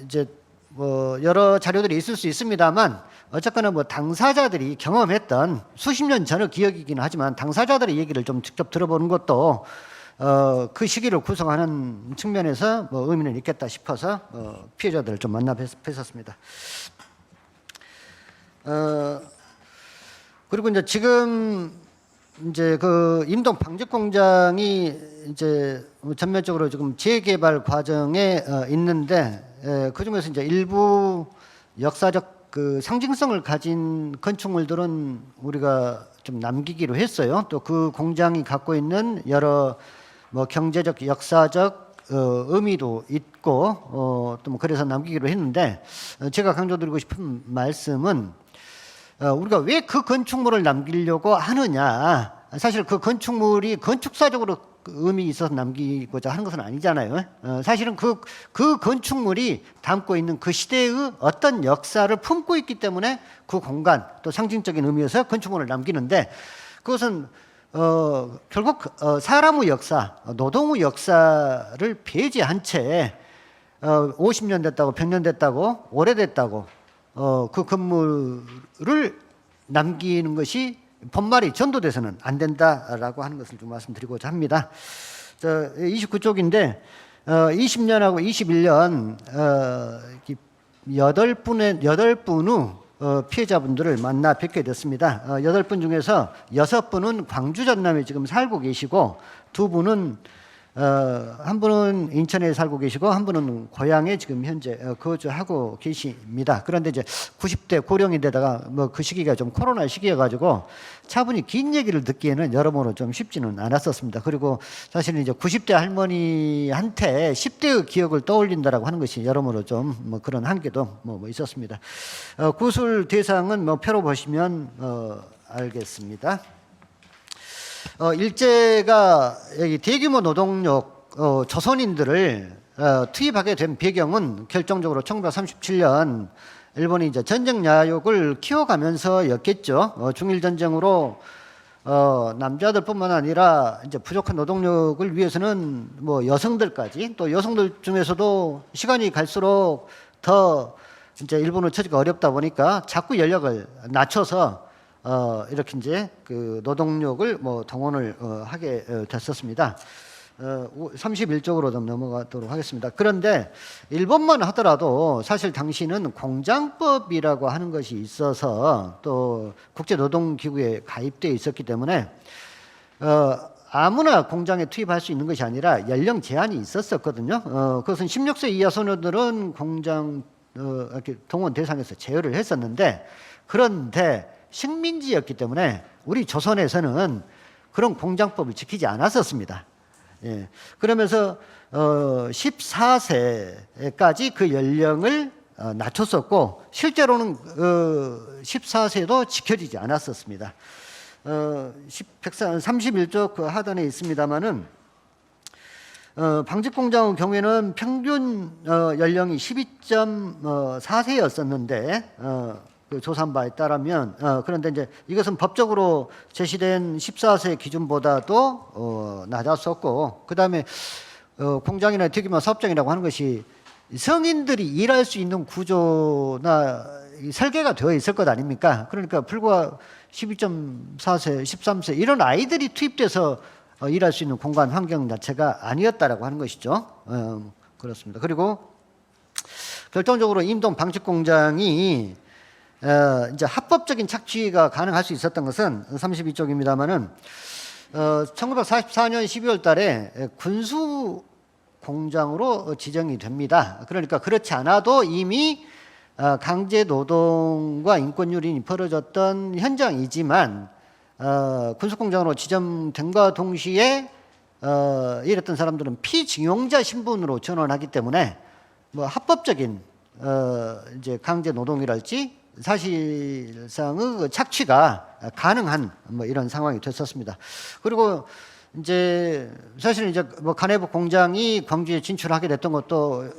Speaker 9: 이제 뭐 여러 자료들이 있을 수 있습니다만 어쨌거나 뭐 당사자들이 경험했던 수십 년 전의 기억이기는 하지만 당사자들의 얘기를 좀 직접 들어보는 것도 그 시기를 구성하는 측면에서 뭐 의미는 있겠다 싶어서 피해자들을 좀 만나 뵀었습니다. 그리고 이제 지금 이제 그 임동 방직 공장이 이제 전면적으로 지금 재개발 과정에 있는데 그 중에서 이제 일부 역사적 그 상징성을 가진 건축물들은 우리가 좀 남기기로 했어요. 또 그 공장이 갖고 있는 여러 뭐 경제적, 역사적 의미도 있고 또 뭐 그래서 남기기로 했는데 제가 강조드리고 싶은 말씀은 우리가 왜 그 건축물을 남기려고 하느냐. 사실 그 건축물이 건축사적으로 의미 있어서 남기고자 하는 것은 아니잖아요. 사실은 그 건축물이 담고 있는 그 시대의 어떤 역사를 품고 있기 때문에 그 공간 또 상징적인 의미에서 건축물을 남기는데 그것은 결국 사람의 역사, 노동의 역사를 배제한 채 50년 됐다고 100년 됐다고 오래됐다고 그 건물을 남기는 것이 본말이 전도돼서는 안 된다라고 하는 것을 좀 말씀드리고자 합니다. 29쪽인데 20년하고 21년 8분의 피해자분들을 만나 뵙게 됐습니다. 8분 중에서 6분은 광주 전남에 지금 살고 계시고 2분은 한 분은 인천에 살고 계시고 한 분은 고향에 지금 현재 거주하고 계십니다. 그런데 이제 90대 고령인데다가 뭐 그 시기가 좀 코로나 시기여가지고 차분히 긴 얘기를 듣기에는 여러모로 좀 쉽지는 않았었습니다. 그리고 사실은 이제 90대 할머니한테 10대의 기억을 떠올린다라고 하는 것이 여러모로 좀 뭐 그런 한계도 뭐 있었습니다. 구술 대상은 뭐 표로 보시면 알겠습니다. 일제가 여기 대규모 노동력 조선인들을 투입하게 된 배경은 결정적으로 1937년 일본이 이제 전쟁 야욕을 키워가면서였겠죠. 중일 전쟁으로 남자들뿐만 아니라 이제 부족한 노동력을 위해서는 뭐 여성들까지 또 여성들 중에서도 시간이 갈수록 더 이제 일본의 처지가 어렵다 보니까 자꾸 연력을 낮춰서 이렇게 이제 그 노동력을 뭐 동원을 하게 됐었습니다. 31쪽으로 좀 넘어가도록 하겠습니다. 그런데 일본만 하더라도 사실 당시는 공장법이라고 하는 것이 있어서 또 국제노동기구에 가입되어 있었기 때문에 아무나 공장에 투입할 수 있는 것이 아니라 연령 제한이 있었거든요. 그것은 16세 이하 소녀들은 공장 이렇게 동원 대상에서 제외를 했었는데 그런데 식민지였기 때문에 우리 조선에서는 그런 공장법을 지키지 않았었습니다. 예. 그러면서 14세까지 그 연령을 낮췄었고 실제로는 14세도 지켜지지 않았었습니다. 31쪽 그 하단에 있습니다마는 방직공장의 경우에는 평균 연령이 12.4세였었는데 그 조사한 바에 따르면 그런데 이제 이것은 법적으로 제시된 14세 기준보다도 낮았었고 그 다음에 공장이나 대규모 사업장이라고 하는 것이 성인들이 일할 수 있는 구조나 이 설계가 되어 있을 것 아닙니까? 그러니까 불과 12.4세, 13세 이런 아이들이 투입돼서 일할 수 있는 공간 환경 자체가 아니었다라고 하는 것이죠. 그렇습니다. 그리고 결정적으로 임동 방직 공장이 이제 합법적인 착취가 가능할 수 있었던 것은 32쪽입니다만은 1944년 12월 달에 군수 공장으로 지정이 됩니다. 그러니까 그렇지 않아도 이미 강제 노동과 인권 유린이 벌어졌던 현장이지만 군수 공장으로 지정된과 동시에 이랬던 사람들은 피징용자 신분으로 전환하기 때문에 뭐 합법적인 이제 강제 노동이랄지 사실상의 착취가 가능한 뭐 이런 상황이 됐었습니다. 그리고 이제 사실은 이제 뭐 간해복 공장이 광주에 진출하게 됐던 것도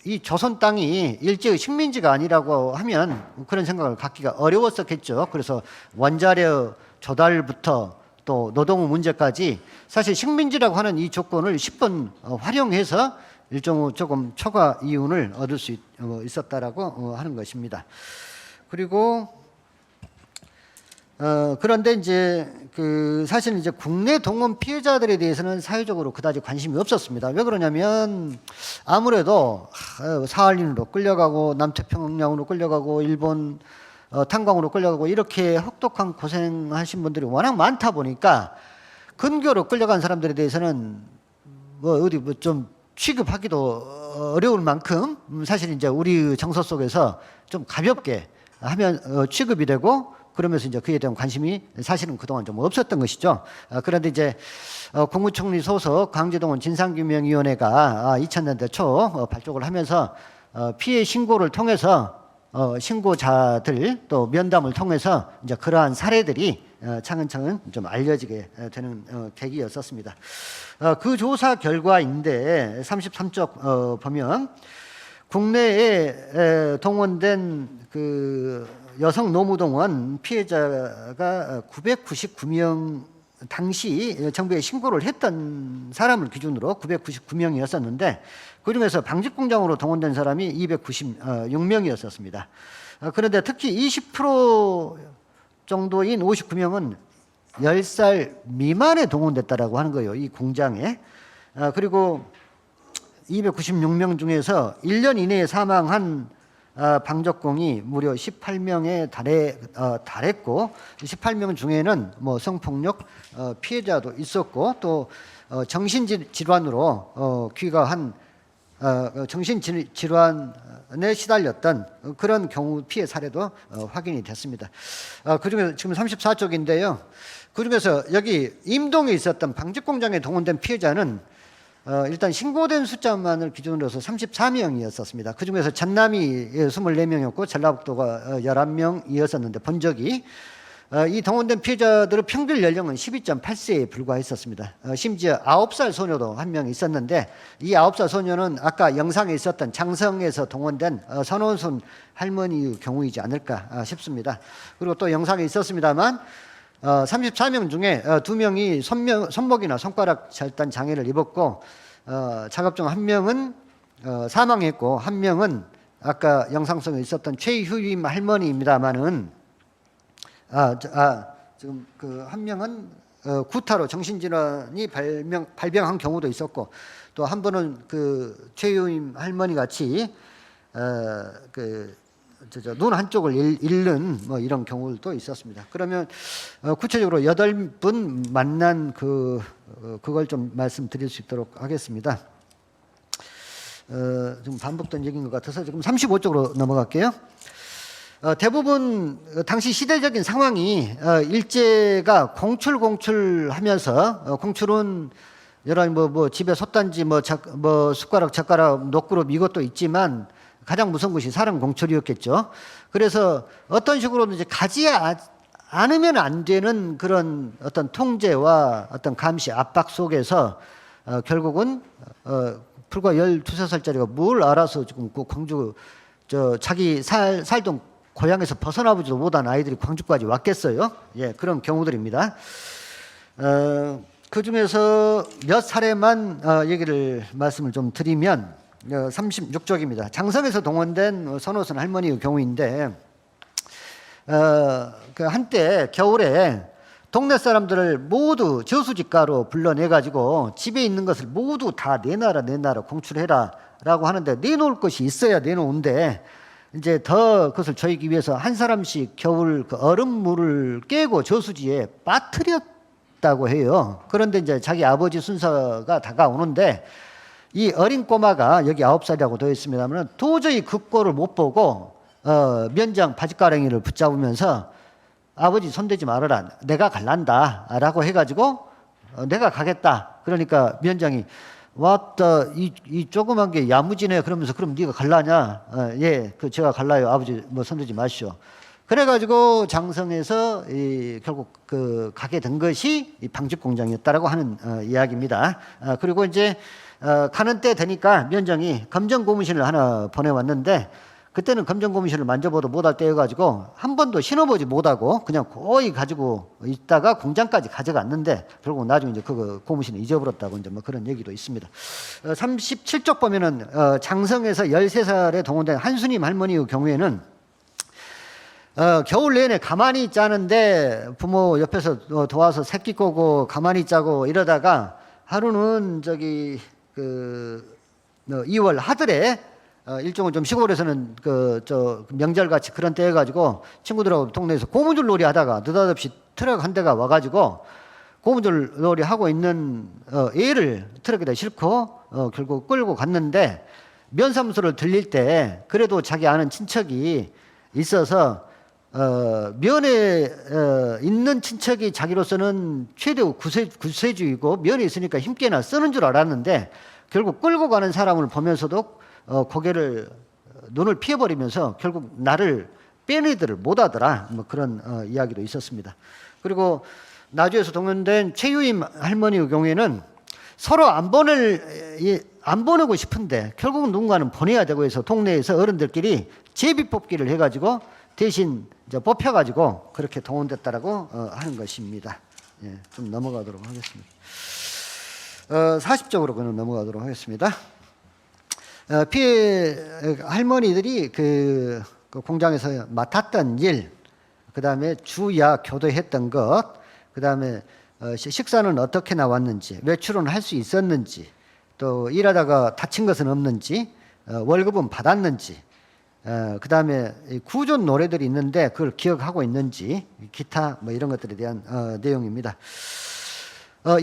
Speaker 9: 이 조선 땅이 일제의 식민지가 아니라고 하면 그런 생각을 갖기가 어려웠었겠죠. 그래서 원자력 조달부터 또 노동 문제까지 사실 식민지라고 하는 이 조건을 10번 활용해서 일종의 조금 초과 이윤을 얻을 수 있었다라고 하는 것입니다. 그리고 그런데 이제 그 사실은 이제 국내 동원 피해자들에 대해서는 사회적으로 그다지 관심이 없었습니다. 왜 그러냐면 아무래도 사할린으로 끌려가고 남태평양으로 끌려가고 일본 탄광으로 끌려가고 이렇게 혹독한 고생하신 분들이 워낙 많다 보니까 근교로 끌려간 사람들에 대해서는 뭐 어디 뭐 좀 취급하기도 어려울 만큼 사실 이제 우리 정서 속에서 좀 가볍게 하면 취급이 되고 그러면서 이제 그에 대한 관심이 사실은 그동안 좀 없었던 것이죠. 그런데 이제 국무총리 소속 강제동원 진상규명위원회가 2000년대 초 발족을 하면서 피해 신고를 통해서 신고자들 또 면담을 통해서 이제 그러한 사례들이 차근차근 좀 알려지게 되는 계기였었습니다. 그 조사 결과인데 33쪽 보면 국내에 동원된 그 여성 노무동원 피해자가 999명 당시 정부에 신고를 했던 사람을 기준으로 999명이었었는데 그중에서 방직공장으로 동원된 사람이 296명이었었습니다. 그런데 특히 20% 정도인 59명은 10살 미만에 동원됐다라고 하는 거예요. 이 공장에. 그리고 296명 중에서 1년 이내에 사망한 방적공이 무려 18명에 달했고 18명 중에는 뭐 성폭력 피해자도 있었고 또 정신질환으로 귀가한 정신질환에 시달렸던 그런 경우 피해 사례도 확인이 됐습니다. 그중에서 지금 34쪽인데요. 그중에서 여기 임동에 있었던 방직공장에 동원된 피해자는 일단 신고된 숫자만을 기준으로 해서 34명이었었습니다. 그중에서 전남이 24명이었고 전라북도가 11명이었었는데 본적이 이 동원된 피해자들의 평균 연령은 12.8세에 불과했었습니다. 심지어 9살 소녀도 한 명 있었는데 이 9살 소녀는 아까 영상에 있었던 장성에서 동원된 선원순 할머니의 경우이지 않을까 싶습니다. 그리고 또 영상에 있었습니다만 34명 중에 2명이 손목이나 손가락 절단 장애를 입었고 작업 중 1명은 사망했고 1명은 아까 영상 속에 있었던 최휴임 할머니입니다만은 지금 그 1명은 구타로 정신질환이 발병한 경우도 있었고 또 한 분은 그 최휴임 할머니 같이 눈 한쪽을 잃는 뭐 이런 경우도 있었습니다. 그러면 구체적으로 8분 만난 그걸 좀 말씀드릴 수 있도록 하겠습니다. 좀 반복된 얘기인 것 같아서 지금 35쪽으로 넘어갈게요. 대부분 당시 시대적인 상황이 일제가 공출하면서 공출은 여러 뭐 집에 솥단지 뭐 숟가락 젓가락 녹그룹 이것도 있지만 가장 무서운 것이 사람 공출이었겠죠. 그래서 어떤 식으로든 이제 가지 않으면 안 되는 그런 어떤 통제와 어떤 감시 압박 속에서 결국은 불과 12살짜리가 뭘 알아서 지금 그 광주 자기 살던 고향에서 벗어나보지도 못한 아이들이 광주까지 왔겠어요. 예, 그런 경우들입니다. 그 중에서 몇 사례만 말씀을 좀 드리면 36쪽입니다. 장성에서 동원된 선호선 할머니의 경우인데 그 한때 겨울에 동네 사람들을 모두 저수지가로 불러내가지고 집에 있는 것을 모두 다 내놔라 공출해라 라고 하는데 내놓을 것이 있어야 내놓은데 이제 더 그것을 조이기 위해서 한 사람씩 겨울 그 얼음물을 깨고 저수지에 빠뜨렸다고 해요. 그런데 이제 자기 아버지 순서가 다가오는데 이 어린 꼬마가 여기 9살이라고 되어 있습니다만 도저히 그 꼴을 못 보고 면장 바짓가랑이를 붙잡으면서 아버지 손대지 말아라 내가 갈란다 라고 해가지고 내가 가겠다. 그러니까 면장이 왔다 이 조그만 게 야무지네 그러면서 그럼 네가 갈라냐? 예, 그 제가 갈라요. 아버지 뭐 손대지 마시오. 그래가지고 장성에서 결국 그 가게 된 것이 이 방직공장이었다라고 하는 이야기입니다. 그리고 이제 가는 때 되니까 면장이 검정고무신을 하나 보내왔는데 그때는 검정고무신을 만져봐도 못할 때여가지고 한 번도 신어보지 못하고 그냥 거의 가지고 있다가 공장까지 가져갔는데 결국 나중에 이제 그 고무신을 잊어버렸다고 이제 뭐 그런 얘기도 있습니다. 37쪽 보면은 장성에서 13살에 동원된 한수님 할머니의 경우에는 겨울 내내 가만히 있자는데 부모 옆에서 도와서 새끼 꼬고 가만히 있자고 이러다가 하루는 저기 그 2월 하들에 일종은 좀 시골에서는 저 명절 같이 그런 때 해가지고 친구들하고 동네에서 고무줄 놀이 하다가 느닷없이 트럭 한 대가 와가지고 고무줄 놀이 하고 있는 애를 트럭에다 싣고 결국 끌고 갔는데 면사무소를 들릴 때 그래도 자기 아는 친척이 있어서 면에 있는 친척이 자기로서는 최대 구세주이고 면에 있으니까 힘께나 쓰는 줄 알았는데 결국 끌고 가는 사람을 보면서도 고개를 눈을 피해버리면서 결국 나를 빼내들을 못하더라 뭐 그런 이야기도 있었습니다. 그리고 나주에서 동원된 최유임 할머니의 경우에는 서로 안 보내고 싶은데 결국은 누군가는 보내야 되고 해서 동네에서 어른들끼리 제비 뽑기를 해가지고 대신 이제 뽑혀가지고 그렇게 동원됐다라고 하는 것입니다. 예, 좀 넘어가도록 하겠습니다. 40쪽으로 그는 넘어가도록 하겠습니다. 피해 할머니들이 그 공장에서 맡았던 일, 그 다음에 주야 교도했던 것, 그 다음에 식사는 어떻게 나왔는지, 외출은 할 수 있었는지, 또 일하다가 다친 것은 없는지, 월급은 받았는지, 그 다음에 구존 노래들이 있는데 그걸 기억하고 있는지, 기타 뭐 이런 것들에 대한 내용입니다.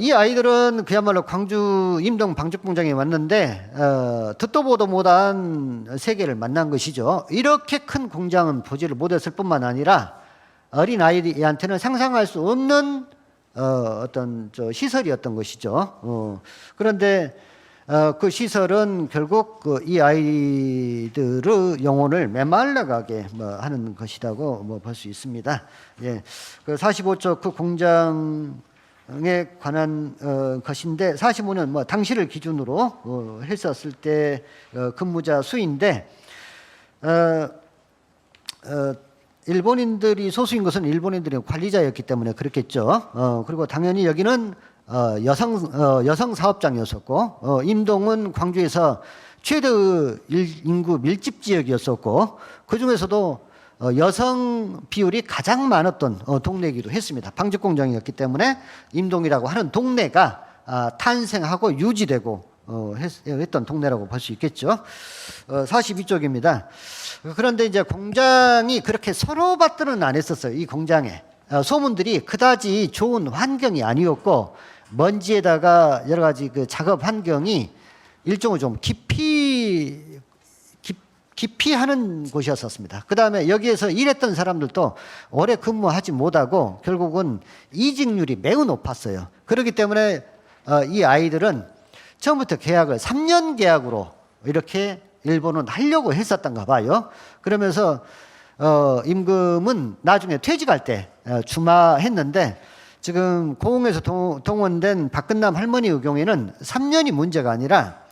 Speaker 9: 이 아이들은 그야말로 광주 임동 방직공장에 왔는데 듣도 보도 못한 세계를 만난 것이죠. 이렇게 큰 공장은 보지를 못했을 뿐만 아니라 어린 아이한테는 상상할 수 없는 어떤 시설이었던 것이죠. 그런데 그 시설은 결국 이 아이들의 영혼을 메말라가게 하는 것이라고 볼 수 있습니다. 예, 그 45쪽 그 공장 에 관한 것인데 45년 당시를 기준으로 했었을 때 근무자 수인데 일본인들이 소수인 것은 일본인들이 관리자였기 때문에 그렇겠죠. 그리고 당연히 여기는 여성 사업장이었었고 임동은 광주에서 최대 인구 밀집 지역이었었고 그 중에서도 여성 비율이 가장 많았던 동네이기도 했습니다. 방직공장이었기 때문에 임동이라고 하는 동네가 탄생하고 유지되고 했던 동네라고 볼 수 있겠죠. 42쪽입니다. 그런데 이제 공장이 그렇게 서러웠더는 안 했었어요. 이 공장에 소문들이 그다지 좋은 환경이 아니었고 먼지에다가 여러 가지 그 작업 환경이 일종의 좀 깊이 하는 곳이었습니다. 그 다음에 여기에서 일했던 사람들도 오래 근무하지 못하고 결국은 이직률이 매우 높았어요. 그렇기 때문에 이 아이들은 처음부터 계약을 3년 계약으로 이렇게 일본은 하려고 했었던가 봐요. 그러면서 임금은 나중에 퇴직할 때 주마했는데 지금 고흥에서 동원된 박근남 할머니의 경우에는 3년이 문제가 아니라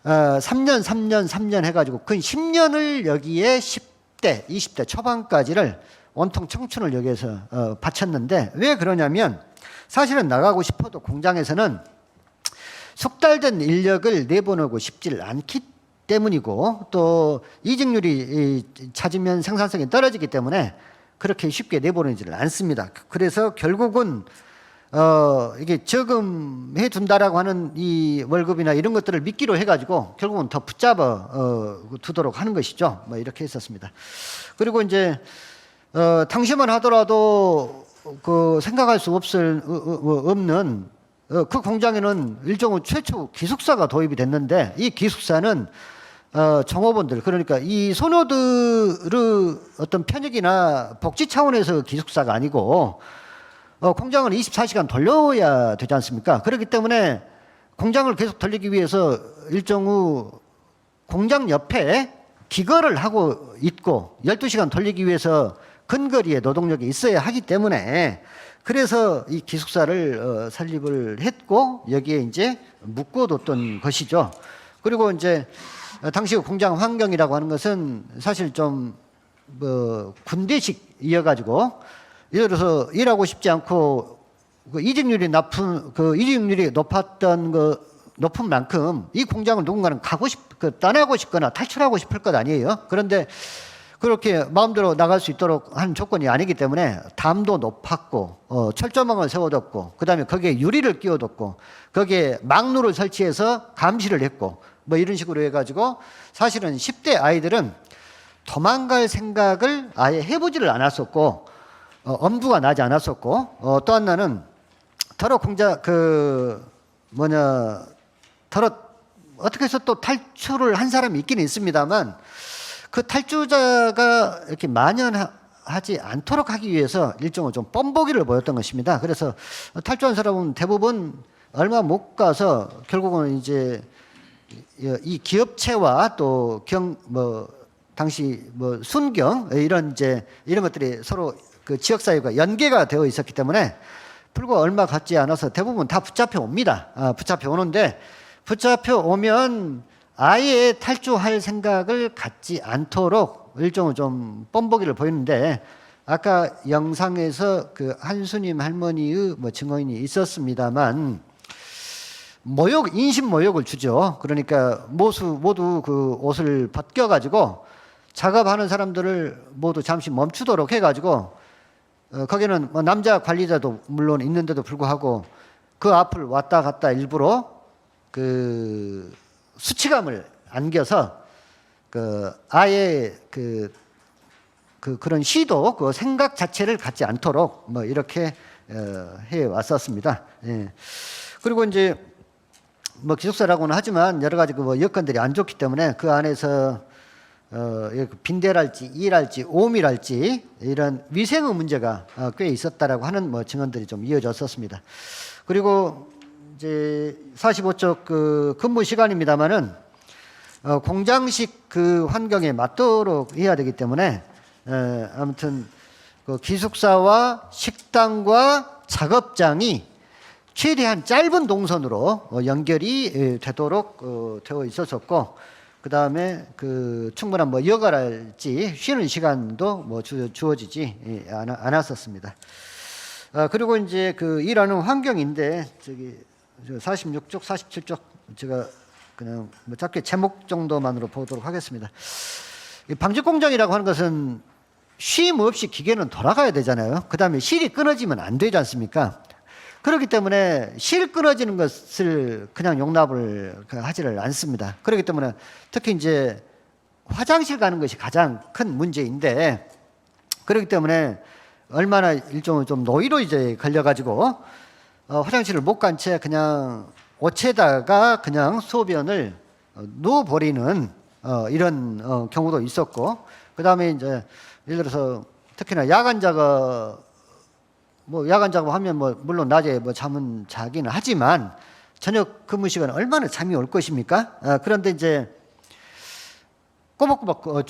Speaker 9: 3년 해가지고 그 10년을 여기에 10대, 20대 초반까지를 온통 청춘을 여기에서 바쳤는데 왜 그러냐면 사실은 나가고 싶어도 공장에서는 숙달된 인력을 내보내고 싶지를 않기 때문이고 또 이직률이 찾으면 생산성이 떨어지기 때문에 그렇게 쉽게 내보내지를 않습니다. 그래서 결국은 이게 저금해 둔다라고 하는 이 월급이나 이런 것들을 미끼로 해가지고 결국은 더 붙잡아 두도록 하는 것이죠. 뭐 이렇게 했었습니다. 그리고 이제 당시만 하더라도 그 생각할 수 없는 그 공장에는 일종의 최초 기숙사가 도입이 됐는데 이 기숙사는 종업원들 그러니까 이 소녀들의 어떤 편익이나 복지 차원에서 기숙사가 아니고 공장은 24시간 돌려야 되지 않습니까? 그렇기 때문에 공장을 계속 돌리기 위해서 일종의 공장 옆에 기거를 하고 있고 12시간 돌리기 위해서 근거리에 노동력이 있어야 하기 때문에 그래서 이 기숙사를 설립을 했고 여기에 이제 묶어뒀던 것이죠. 그리고 이제 당시 공장 환경이라고 하는 것은 사실 좀 군대식이어가지고 예를 들어서 일하고 싶지 않고 이직률이 높았던 높은 만큼 이 공장을 누군가는 떠나고 싶거나 탈출하고 싶을 것 아니에요. 그런데 그렇게 마음대로 나갈 수 있도록 한 조건이 아니기 때문에 담도 높았고 철조망을 세워뒀고 그다음에 거기에 유리를 끼워뒀고 거기에 망루를 설치해서 감시를 했고 뭐 이런 식으로 해가지고 사실은 10대 아이들은 도망갈 생각을 아예 해보지를 않았었고 엄두가 나지 않았었고 또 하나는 어떻게 해서 또 탈출을 한 사람이 있긴 있습니다만 그 탈주자가 이렇게 만연하지 않도록 하기 위해서 일종의 좀 뻔보기를 보였던 것입니다. 그래서 탈주한 사람은 대부분 얼마 못 가서 결국은 이제 이 기업체와 또 당시 순경 이런 것들이 서로 그 지역사회가 연계가 되어 있었기 때문에 불과 얼마 갔지 않아서 대부분 다 붙잡혀 옵니다. 붙잡혀 오는데 붙잡혀 오면 아예 탈주할 생각을 갖지 않도록 일종의 좀 뻔보기를 보이는데 아까 영상에서 그 한수님 할머니의 증언이 있었습니다만 인신 모욕을 주죠. 그러니까 모두 그 옷을 벗겨가지고 작업하는 사람들을 모두 잠시 멈추도록 해가지고 거기는 남자 관리자도 물론 있는데도 불구하고 그 앞을 왔다 갔다 일부러 그 수치감을 안겨서 아예 그런 시도 그 생각 자체를 갖지 않도록 이렇게 해 왔었습니다. 예. 그리고 이제 기숙사라고는 하지만 여러 가지 여건들이 안 좋기 때문에 그 안에서 빈대랄지 이랄지 오미랄지 이런 위생의 문제가 꽤 있었다라고 하는 증언들이 좀 이어졌었습니다. 그리고 이제 45쪽 그 근무 시간입니다만은 공장식 그 환경에 맞도록 해야 되기 때문에 아무튼 그 기숙사와 식당과 작업장이 최대한 짧은 동선으로 연결이 되도록 되어 있었었고 그 다음에 그 충분한 여가랄지 쉬는 시간도 주어지지 않았었습니다. 그리고 이제 그 일하는 환경인데 46쪽, 47쪽 제가 그냥 짧게 제목 정도만으로 보도록 하겠습니다. 방직 공장이라고 하는 것은 쉼 없이 기계는 돌아가야 되잖아요. 그 다음에 실이 끊어지면 안 되지 않습니까? 그렇기 때문에 실 끊어지는 것을 그냥 용납을 하지를 않습니다. 그렇기 때문에 특히 이제 화장실 가는 것이 가장 큰 문제인데 그렇기 때문에 얼마나 일종의 좀 노이로 이제 걸려가지고 화장실을 못 간 채 그냥 옷에다가 그냥 소변을 누워버리는 이런 경우도 있었고 그 다음에 이제 예를 들어서 특히나 야간 작업하면 물론 낮에 잠은 자기는 하지만 저녁 근무 시간에 얼마나 잠이 올 것입니까? 그런데 이제 꼬박꼬박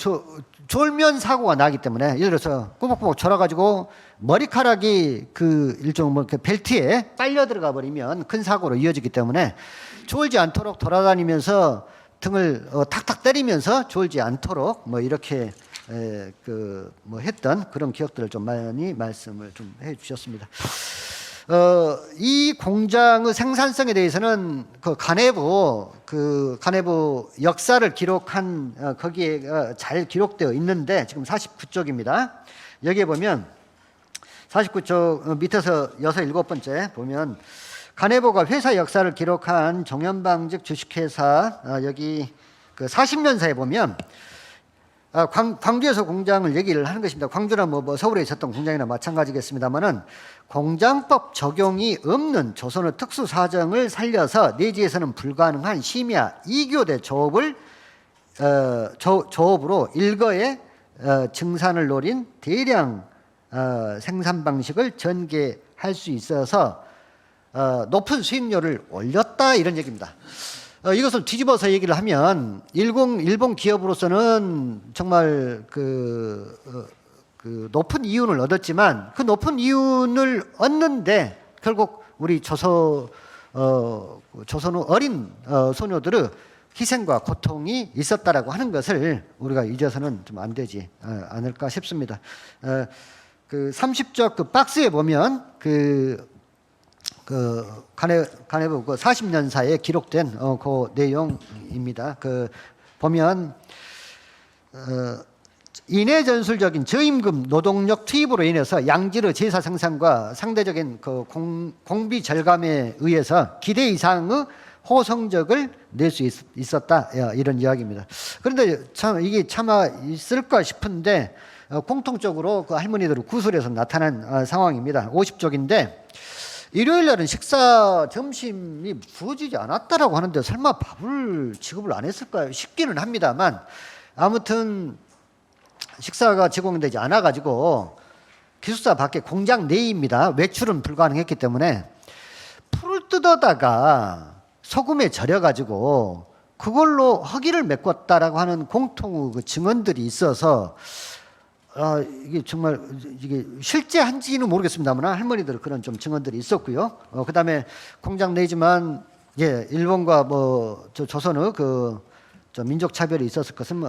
Speaker 9: 졸면 사고가 나기 때문에 예를 들어서 꼬박꼬박 졸아가지고 머리카락이 그 일종 벨트에 빨려 들어가 버리면 큰 사고로 이어지기 때문에 졸지 않도록 돌아다니면서 등을 탁탁 때리면서 졸지 않도록 이렇게 했던 그런 기억들을 좀 많이 말씀을 좀 해주셨습니다. 이 공장의 생산성에 대해서는 그 가내부 역사를 기록한 거기에 잘 기록되어 있는데 지금 49쪽입니다. 여기에 보면 49쪽 밑에서 6, 7번째 보면 가내부가 회사 역사를 기록한 정연방직 주식회사 여기 그 40년사에 보면 광주에서 공장을 얘기를 하는 것입니다. 광주나 뭐 서울에 있었던 공장이나 마찬가지겠습니다만은 공장법 적용이 없는 조선의 특수 사정을 살려서 내지에서는 불가능한 심야 2교대 조업으로 일거에 증산을 노린 대량 생산 방식을 전개할 수 있어서 높은 수익률을 올렸다 이런 얘기입니다. 이것을 뒤집어서 얘기를 하면 일본 기업으로서는 정말 그 높은 이윤을 얻었지만 그 높은 이윤을 얻는데 결국 우리 조선의 어린 소녀들의 희생과 고통이 있었다라고 하는 것을 우리가 잊어서는 좀 안 되지 않을까 싶습니다. 그 30쪽 그 박스에 보면 가내부 그 40년사에 기록된 그 내용입니다. 그 보면 인해 전술적인 저임금 노동력 투입으로 인해서 양질의 제사 생산과 상대적인 그 공비 절감에 의해서 기대 이상의 호성적을 낼 수 있었다 이런 이야기입니다. 그런데 참 이게 참아 있을까 싶은데 공통적으로 그 할머니들을 구술해서 나타난 상황입니다. 50쪽인데 일요일 날은 식사 점심이 부어지지 않았다라고 하는데 설마 밥을 지급을 안 했을까요? 싶기는 합니다만 아무튼 식사가 제공되지 않아 가지고 기숙사 밖에 공장 내입니다. 외출은 불가능했기 때문에 풀을 뜯어다가 소금에 절여 가지고 그걸로 허기를 메꿨다라고 하는 공통의 그 증언들이 있어서 이게 정말 이게 실제 한지는 모르겠습니다만 할머니들 그런 좀 증언들이 있었고요. 그다음에 공장 내지만 일본과 조선의 그 민족 차별이 있었을 것은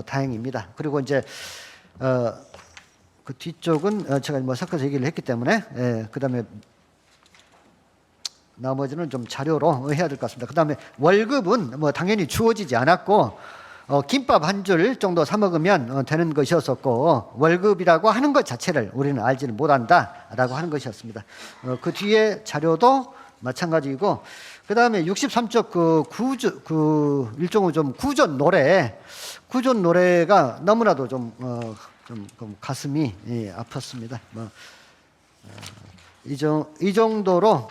Speaker 9: 다행입니다. 그리고 이제 그 뒤쪽은 제가 섞어서 얘기를 했기 때문에 그다음에 나머지는 좀 자료로 해야 될 것 같습니다. 그다음에 월급은 당연히 주어지지 않았고 김밥 한 줄 정도 사 먹으면 되는 것이었었고 월급이라고 하는 것 자체를 우리는 알지는 못한다라고 하는 것이었습니다. 그 뒤에 자료도 마찬가지이고 그다음에 63쪽 그 일종의 좀 구전 노래가 너무나도 좀 가슴이 아팠습니다. 이 정도로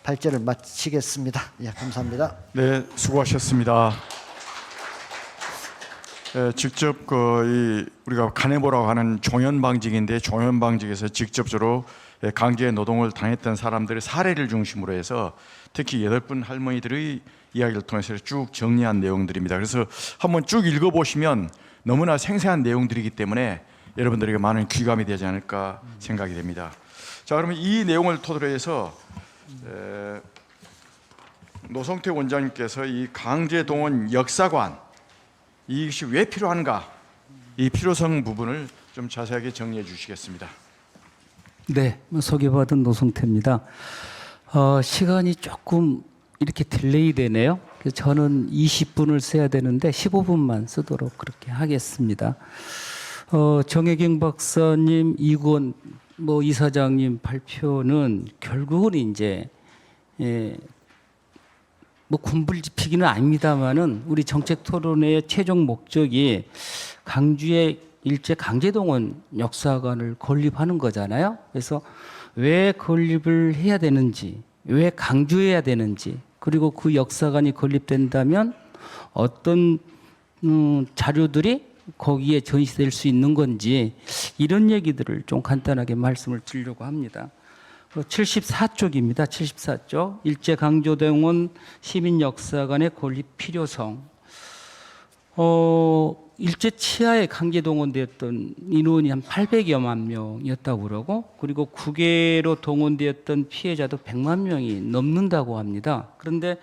Speaker 9: 발제를 마치겠습니다. 감사합니다.
Speaker 7: 네, 수고하셨습니다. 직접 우리가 가내부라고 하는 종연방직인데 종연방직에서 직접적으로 강제 노동을 당했던 사람들의 사례를 중심으로 해서 특히 8분 할머니들의 이야기를 통해서 쭉 정리한 내용들입니다. 그래서 한번 쭉 읽어보시면 너무나 생생한 내용들이기 때문에 여러분들에게 많은 귀감이 되지 않을까 생각이 됩니다. 자, 그러면 이 내용을 토대로 해서 노성태 원장님께서 이 강제동원 역사관 이것이 왜 필요한가 이 필요성 부분을 좀 자세하게 정리해 주시겠습니다.
Speaker 10: 네, 소개받은 노성태입니다. 시간이 조금 이렇게 딜레이 되네요. 저는 20분을 써야 되는데 15분만 쓰도록 그렇게 하겠습니다. 정혜경 박사님, 이권 이사장님 발표는 결국은 이제 군불지피기는 아닙니다만은 우리 정책 토론회의 최종 목적이 강주의 일제 강제동원 역사관을 건립하는 거잖아요. 그래서 왜 건립을 해야 되는지, 왜 강조해야 되는지, 그리고 그 역사관이 건립된다면 어떤 자료들이 거기에 전시될 수 있는 건지 이런 얘기들을 좀 간단하게 말씀을 드리려고 합니다. 74쪽입니다. 74쪽. 일제강제동원 시민역사관의 건립 필요성. 일제 치하에 강제 동원되었던 인원이 한 800여만 명이었다고 그러고, 그리고 국외로 동원되었던 피해자도 100만 명이 넘는다고 합니다. 그런데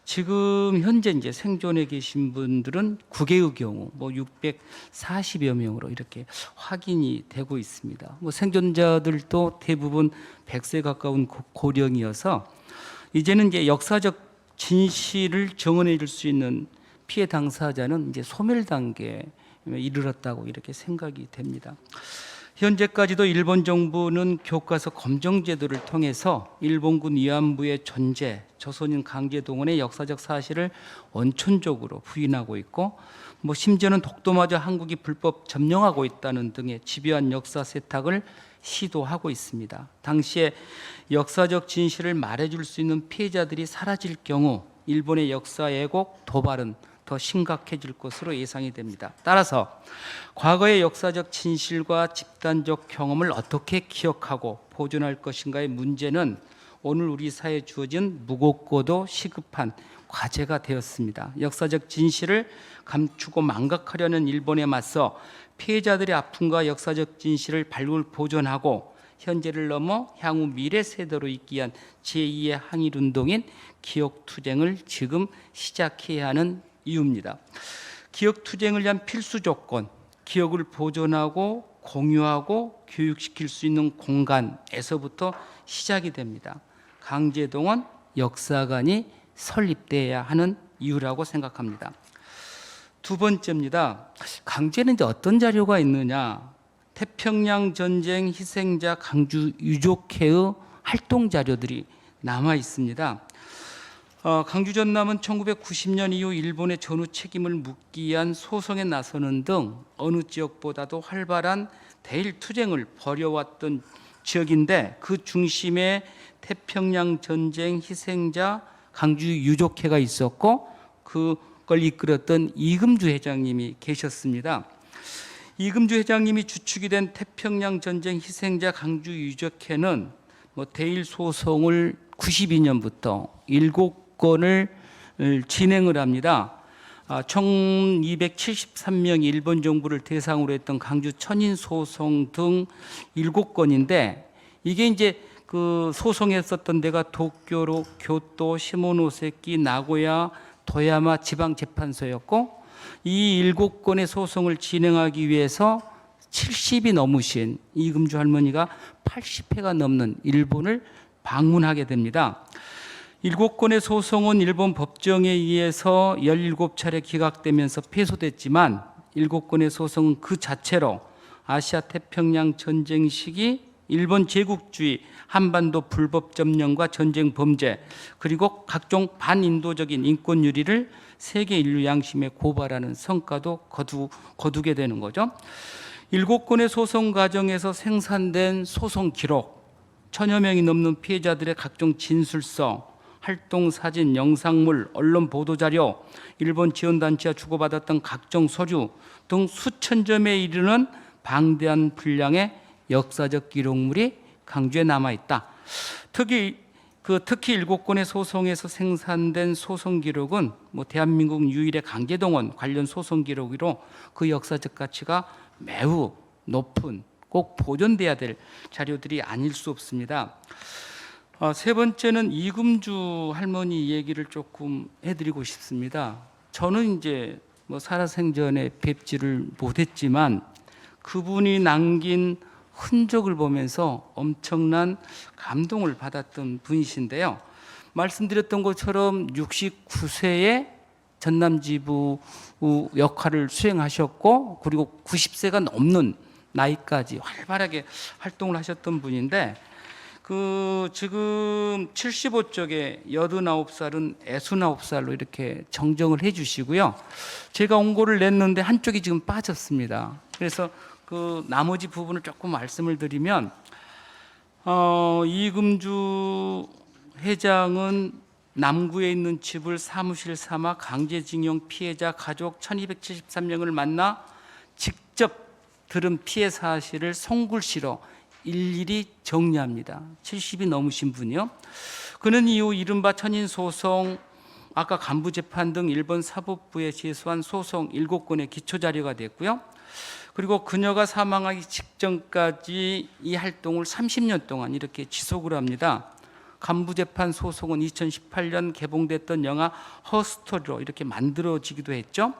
Speaker 10: 지금 현재 이제 생존해 계신 분들은 국외의 경우 뭐 640여 명으로 이렇게 확인이 되고 있습니다. 뭐 생존자들도 대부분 100세 가까운 고령이어서 이제는 이제 역사적 진실을 정언해 줄 수 있는 피해 당사자는 이제 소멸 단계에 이르렀다고 이렇게 생각이 됩니다. 현재까지도 일본 정부는 교과서 검정 제도를 통해서 일본군 위안부의 존재, 조선인 강제 동원의 역사적 사실을 원천적으로 부인하고 있고, 뭐 심지어는 독도마저 한국이 불법 점령하고 있다는 등의 집요한 역사 세탁을 시도하고 있습니다. 당시에 역사적 진실을 말해줄 수 있는 피해자들이 사라질 경우 일본의 역사 왜곡, 도발은 더 심각해질 것으로 예상이 됩니다. 따라서 과거의 역사적 진실과 집단적 경험을 어떻게 기억하고 보존할 것인가의 문제는 오늘 우리 사회에 주어진 무겁고도 시급한 과제가 되었습니다. 역사적 진실을 감추고 망각하려는 일본에 맞서 피해자들의 아픔과 역사적 진실을 발굴 보존하고 현재를 넘어 향후 미래 세대로 있기 위한 제2의 항일운동인 기억투쟁을 지금 시작해야 하는 이유입니다. 기억투쟁을 위한 필수 조건, 기억을 보존하고 공유하고 교육시킬 수 있는 공간에서부터 시작이 됩니다. 강제동원 역사관이 설립돼야 하는 이유라고 생각합니다. 두 번째입니다. 강제는 이제 어떤 자료가 있느냐? 태평양 전쟁 희생자 강주 유족회의 활동 자료들이 남아 있습니다. 강주 전남은 1990년 이후 일본의 전후 책임을 묻기 위한 소송에 나서는 등 어느 지역보다도 활발한 대일 투쟁을 벌여왔던 지역인데, 그 중심에 태평양 전쟁 희생자 강주 유족회가 있었고 그걸 이끌었던 이금주 회장님이 계셨습니다. 이금주 회장님이 주축이 된 태평양 전쟁 희생자 강주 유족회는 뭐 대일 소송을 92년부터 7건을 진행을 합니다. 1273명이 일본 정부를 대상으로 했던 강주 천인 소송 등 7건인데, 이게 이제 그 소송했었던 데가 도쿄로, 교토, 시모노세키, 나고야, 도야마 지방재판소였고, 이 7건의 소송을 진행하기 위해서 70이 넘으신 이금주 할머니가 80회가 넘는 일본을 방문하게 됩니다. 7건의 소송은 일본 법정에 의해서 17차례 기각되면서 패소됐지만 7건의 소송은 그 자체로 아시아 태평양 전쟁 시기 일본 제국주의, 한반도 불법 점령과 전쟁 범죄, 그리고 각종 반인도적인 인권 유리를 세계 인류 양심에 고발하는 성과도 거두게 되는 거죠. 7건의 소송 과정에서 생산된 소송 기록, 1000여 명이 넘는 피해자들의 각종 진술서, 활동 사진, 영상물, 언론 보도자료, 일본 지원단체와 주고받았던 각종 서류 등 수천 점에 이르는 방대한 분량의 역사적 기록물이 강주에 남아있다. 특히 7건의 소송에서 생산된 소송 기록은 뭐 대한민국 유일의 강제동원 관련 소송 기록으로 그 역사적 가치가 매우 높은, 꼭 보존돼야 될 자료들이 아닐 수 없습니다. 세 번째는 이금주 할머니 얘기를 조금 해드리고 싶습니다. 저는 이제 뭐 살아생전에 뵙지를 못했지만 그분이 남긴 흔적을 보면서 엄청난 감동을 받았던 분이신데요. 말씀드렸던 것처럼 69세에 전남지부 역할을 수행하셨고, 그리고 90세가 넘는 나이까지 활발하게 활동을 하셨던 분인데, 지금 75쪽에 89살은 69살로 이렇게 정정을 해 주시고요. 제가 원고를 냈는데 한쪽이 지금 빠졌습니다. 그래서 그 나머지 부분을 조금 말씀을 드리면, 이금주 회장은 남구에 있는 집을 사무실 삼아 강제징용 피해자 가족 1273명을 만나 직접 들은 피해 사실을 손글씨로 일일이 정리합니다. 70이 넘으신 분이요. 그는 이후 이른바 천인 소송 아까 간부재판 등 일본 사법부에 제소한 소송 7건의 기초자료가 됐고요. 그리고 그녀가 사망하기 직전까지 이 활동을 30년 동안 이렇게 지속을 합니다. 간부재판 소송은 2018년 개봉됐던 영화 허스토리로 이렇게 만들어지기도 했죠.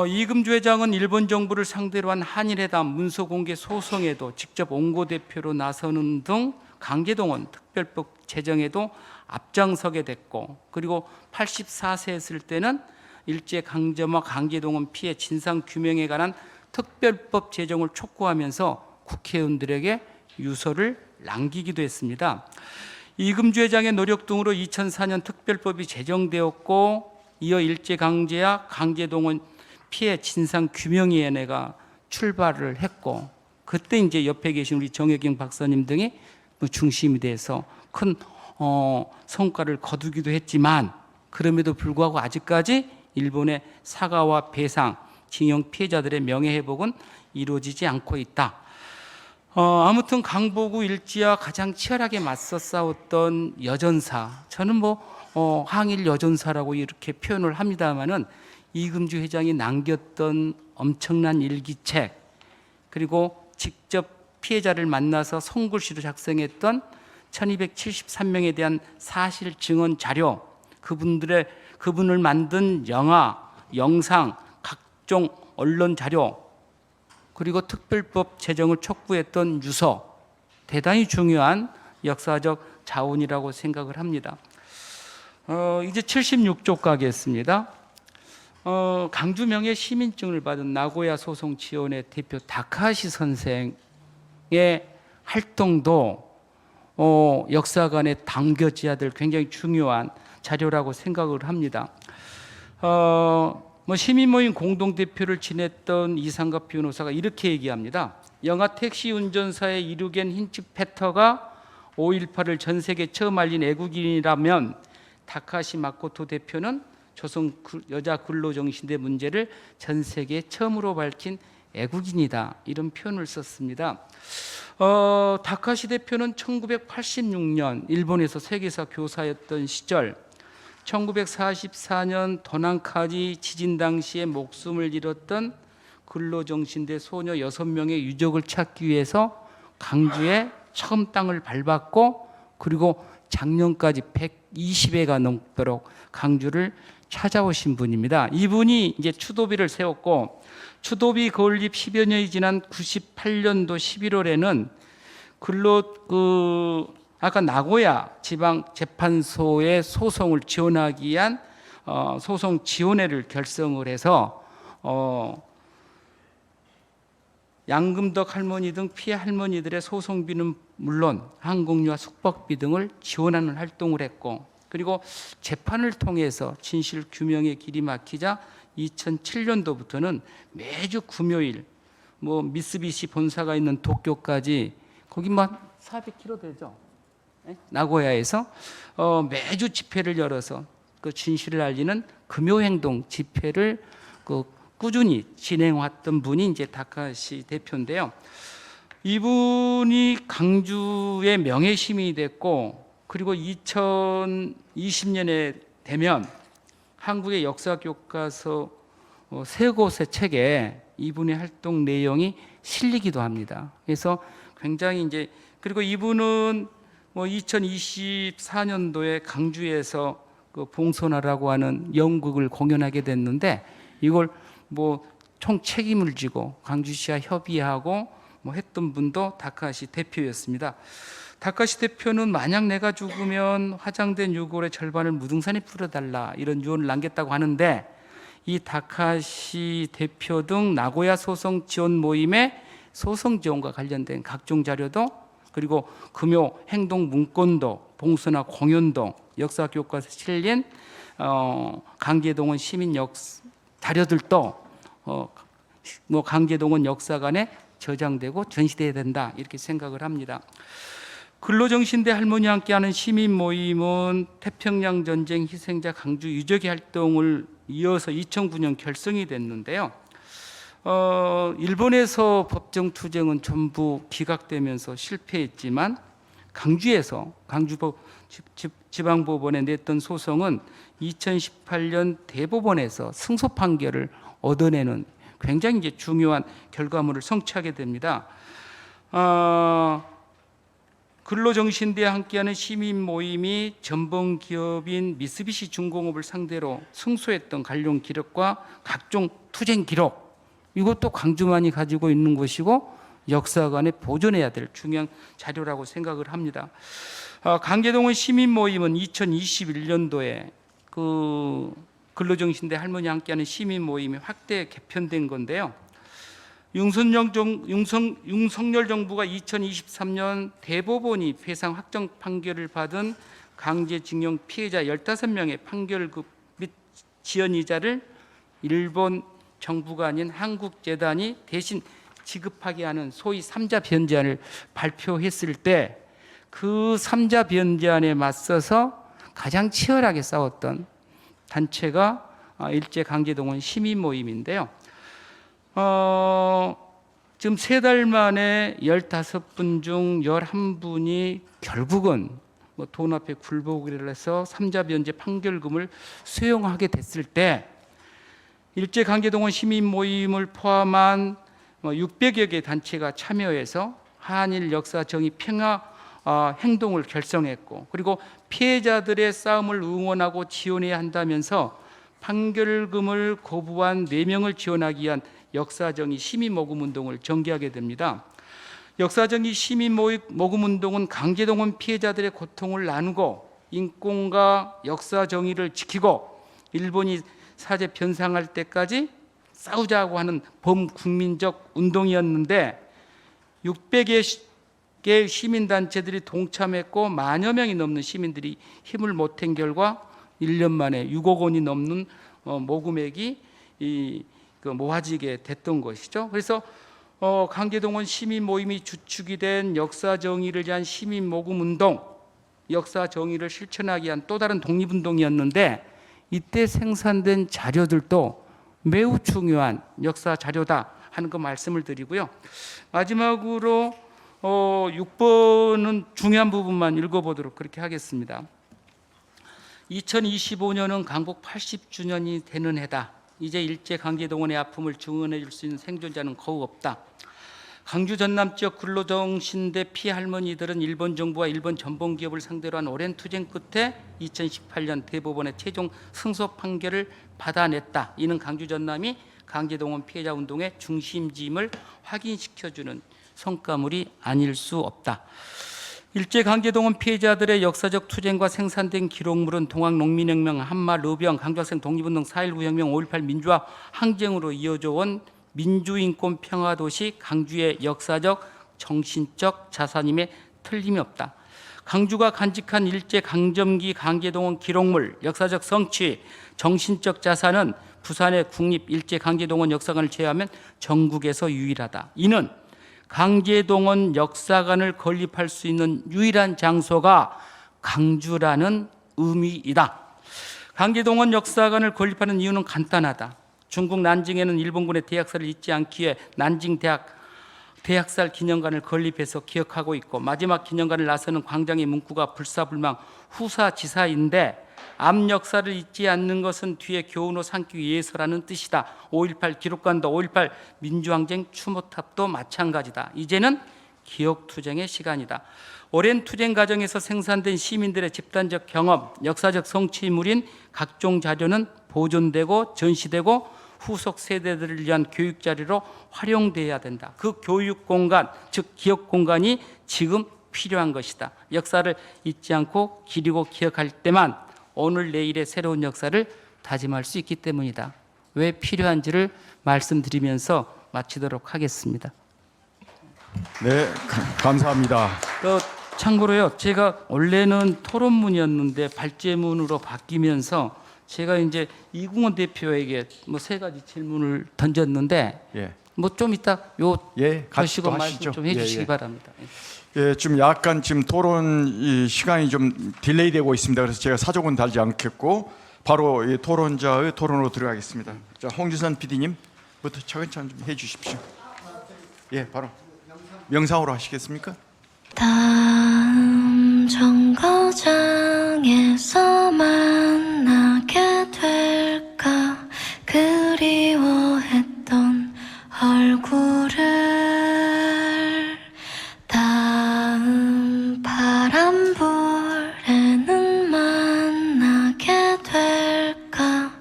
Speaker 10: 이금주 회장은 일본 정부를 상대로 한 한일회담 문서 공개 소송에도 직접 원고대표로 나서는 등 강제동원 특별법 제정에도 앞장서게 됐고, 그리고 84세였을 때는 일제강점과 강제동원 피해 진상규명에 관한 특별법 제정을 촉구하면서 국회의원들에게 유서를 남기기도 했습니다. 이금주 회장의 노력 등으로 2004년 특별법이 제정되었고, 이어 일제강제와 강제동원 피해 진상규명위원회가 출발을 했고, 그때 이제 옆에 계신 우리 정혜경 박사님 등이 중심이 돼서 큰 성과를 거두기도 했지만, 그럼에도 불구하고 아직까지 일본의 사과와 배상, 징용 피해자들의 명예회복은 이루어지지 않고 있다. 아무튼 강보구 일지와 가장 치열하게 맞서 싸웠던 여전사, 저는 항일 여전사라고 이렇게 표현을 합니다마는 이금주 회장이 남겼던 엄청난 일기책, 그리고 직접 피해자를 만나서 손글씨로 작성했던 1273명에 대한 사실 증언 자료, 그분을 만든 영화, 영상, 각종 언론 자료, 그리고 특별법 제정을 촉구했던 유서, 대단히 중요한 역사적 자원이라고 생각을 합니다. 이제 76쪽 가겠습니다. 강주 명예 시민증을 받은 나고야 소송 지원의 대표 다카시 선생의 활동도 역사관에 담겨져야 될 굉장히 중요한 자료라고 생각을 합니다. 시민모임 공동대표를 지냈던 이상갑 변호사가 이렇게 얘기합니다. 영화 택시 운전사의 이루겐 힌츠페터가 5.18을 전 세계에 처음 알린 애국인이라면 다카시 마코토 대표는 조선 여자 근로정신대 문제를 전 세계에 처음으로 밝힌 애국인이다, 이런 표현을 썼습니다. 다카시 대표는 1986년 일본에서 세계사 교사였던 시절, 1944년 도난카지 지진 당시에 목숨을 잃었던 근로정신대 소녀 6명의 유족을 찾기 위해서 강주에 처음 땅을 밟았고, 그리고 작년까지 120회가 넘도록 강주를 찾아오신 분입니다. 이분이 이제 추도비를 세웠고, 추도비 건립 10여 년이 지난 98년도 11월에는 아까 나고야 지방재판소의 소송을 지원하기 위한 소송 지원회를 결성을 해서 양금덕 할머니 등 피해 할머니들의 소송비는 물론 항공료와 숙박비 등을 지원하는 활동을 했고, 그리고 재판을 통해서 진실 규명의 길이 막히자 2007년도부터는 매주 금요일 미쓰비시 본사가 있는 도쿄까지, 거기 400km 되죠, 나고야에서 매주 집회를 열어서 그 진실을 알리는 금요행동 집회를 꾸준히 진행했던 분이 이제 다카시 대표인데요. 이분이 강주의 명예시민이 됐고, 그리고 2020년에 되면 한국의 역사 교과서 3곳의 책에 이분의 활동 내용이 실리기도 합니다. 그래서 굉장히 그리고 이분은 2024년도에 강주에서 봉선화라고 하는 연극을 공연하게 됐는데, 이걸 총 책임을 지고 강주시와 협의하고 했던 분도 다카시 대표였습니다. 다카시 대표는 만약 내가 죽으면 화장된 유골의 절반을 무등산에 뿌려달라, 이런 유언을 남겼다고 하는데, 이 다카시 대표 등 나고야 소송 지원 모임의 소송 지원과 관련된 각종 자료도, 그리고 금요 행동 문건도, 봉선화 공연도, 역사 교과서에 실린 강제동원 시민 자료들도 강제동원 역사관에 저장되고 전시돼야 된다, 이렇게 생각을 합니다. 근로정신대 할머니와 함께하는 시민 모임은 태평양 전쟁 희생자 강주 유적의 활동을 이어서 2009년 결성이 됐는데요. 일본에서 법정 투쟁은 전부 기각되면서 실패했지만, 강주에서 지방법원에 냈던 소송은 2018년 대법원에서 승소 판결을 얻어내는 굉장히 이제 중요한 결과물을 성취하게 됩니다. 근로정신대와 함께하는 시민 모임이 전범 기업인 미쓰비시 중공업을 상대로 승소했던 관련 기록과 각종 투쟁 기록, 이것도 광주만이 가지고 있는 것이고 역사관에 보존해야 될 중요한 자료라고 생각을 합니다. 강제동원 시민 모임은 2021년도에 그 근로정신대 할머니 함께하는 시민 모임이 확대 개편된 건데요. 윤석열 정부가 2023년 대법원이 배상 확정 판결을 받은 강제징용 피해자 15명의 판결급 및 지연이자를 일본 정부가 아닌 한국재단이 대신 지급하게 하는 소위 3자 변제안을 발표했을 때 그 3자 변제안에 맞서서 가장 치열하게 싸웠던 단체가 일제강제동원 시민 모임인데요. 지금 3달 만에 15분 중 11분이 결국은 돈 앞에 굴복을 해서 3자 변제 판결금을 수용하게 됐을 때 일제강제동원 시민 모임을 포함한 600여 개 단체가 참여해서 한일 역사 정의 평화 행동을 결성했고, 그리고 피해자들의 싸움을 응원하고 지원해야 한다면서 판결금을 거부한 4명을 지원하기 위한 역사정의 시민모금운동을 전개하게 됩니다. 역사정의 시민모금운동은 강제동원 피해자들의 고통을 나누고 인권과 역사정의를 지키고 일본이 사제 변상할 때까지 싸우자고 하는 범국민적 운동이었는데 600여 개 시민단체들이 동참했고 만여 명이 넘는 시민들이 힘을 모은 결과 1년 만에 6억 원이 넘는 모금액이 모아지게 됐던 것이죠. 그래서 강제동원 시민 모임이 주축이 된 역사정의를 위한 시민 모금운동, 역사정의를 실천하기 위한 또 다른 독립운동이었는데 이때 생산된 자료들도 매우 중요한 역사 자료다 하는 거 말씀을 드리고요. 마지막으로 6번은 중요한 부분만 읽어보도록 그렇게 하겠습니다. 2025년은 강복 80주년이 되는 해다. 이제 일제강제동원의 아픔을 증언해 줄 수 있는 생존자는 거의 없다. 강주 전남 지역 근로정신대 피해 할머니들은 일본 정부와 일본 전범기업을 상대로 한 오랜 투쟁 끝에 2018년 대법원의 최종 승소 판결을 받아냈다. 이는 강주 전남이 강제동원 피해자 운동의 중심지임을 확인시켜주는 성과물이 아닐 수 없다. 일제강제동원 피해자들의 역사적 투쟁과 생산된 기록물은 동학농민혁명, 한마르병, 강조학생 독립운동, 4.19 혁명, 5.18 민주화 항쟁으로 이어져 온 민주인권 평화도시 강주의 역사적 정신적 자산임에 틀림이 없다. 강주가 간직한 일제강점기 강제동원 기록물, 역사적 성취, 정신적 자산은 부산의 국립 일제강제동원 역사관을 제외하면 전국에서 유일하다. 이는 강제동원 역사관을 건립할 수 있는 유일한 장소가 강주라는 의미이다. 강제동원 역사관을 건립하는 이유는 간단하다. 중국 난징에는 일본군의 대학살을 잊지 않기 위해 난징 대학살 기념관을 건립해서 기억하고 있고, 마지막 기념관을 나서는 광장의 문구가 불사불망 후사지사인데 앞 역사를 잊지 않는 것은 뒤에 교훈을 삼기 위해서라는 뜻이다. 5.18 기록관도 5.18 민주항쟁 추모탑도 마찬가지다. 이제는 기억투쟁의 시간이다. 오랜 투쟁 과정에서 생산된 시민들의 집단적 경험, 역사적 성취물인 각종 자료는 보존되고 전시되고 후속 세대들을 위한 교육 자료로 활용돼야 된다. 그 교육 공간, 즉 기억 공간이 지금 필요한 것이다. 역사를 잊지 않고 기리고 기억할 때만 오늘 내일의 새로운 역사를 다짐할 수 있기 때문이다. 왜 필요한지를 말씀드리면서 마치도록 하겠습니다.
Speaker 7: 네, 감사합니다.
Speaker 10: 참고로요, 제가 원래는 토론문이었는데 발제문으로 바뀌면서 제가 이제 이궁원 대표에게 3가지 질문을 던졌는데 좀 이따 하시고 말씀 좀 해주시기 바랍니다.
Speaker 7: 예, 좀 약간 지금 토론 시간이 좀 딜레이되고 있습니다. 그래서 제가 사족은 달지 않겠고 바로 이 토론자의 토론으로 들어가겠습니다. 자, 홍준선 PD님부터 차근차근 좀 해주십시오. 예, 바로 명상으로 하시겠습니까?
Speaker 11: 다 정거장에서 만나게 될까 그리워했던 얼굴을 다음 바람불에는 만나게 될까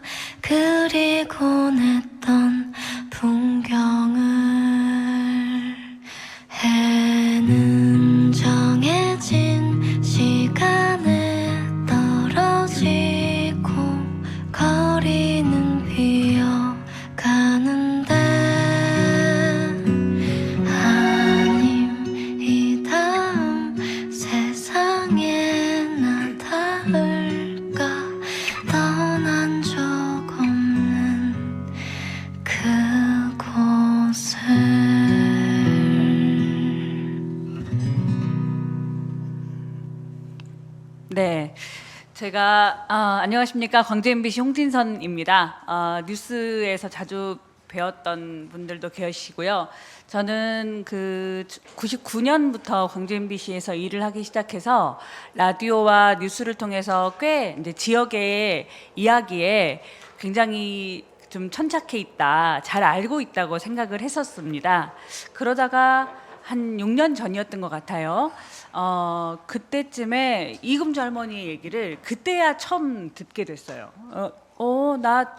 Speaker 11: 그리고 냈던 풍경을 해는 정해진 시간에 떨어지고 거리는 비어가는데 아님 이 다음 세상에 나 닿을까 떠난 적 없는 그곳을.
Speaker 12: 네, 제가 안녕하십니까, 광주 MBC 홍진선입니다. 뉴스에서 자주 배웠던 분들도 계시고요. 저는 그 99년부터 광주 MBC에서 일을 하기 시작해서 라디오와 뉴스를 통해서 꽤 이제 지역의 이야기에 굉장히 좀 천착해 있다, 잘 알고 있다고 생각을 했었습니다. 그러다가 한 6년 전이었던 것 같아요. 그때쯤에 이금주 할머니의 얘기를 그때야 처음 듣게 됐어요. 나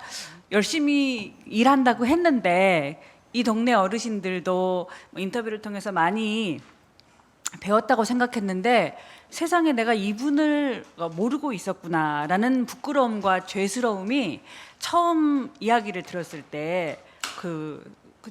Speaker 12: 열심히 일한다고 했는데 이 동네 어르신들도 인터뷰를 통해서 많이 배웠다고 생각했는데 세상에 내가 이분을 모르고 있었구나라는 부끄러움과 죄스러움이 처음 이야기를 들었을 때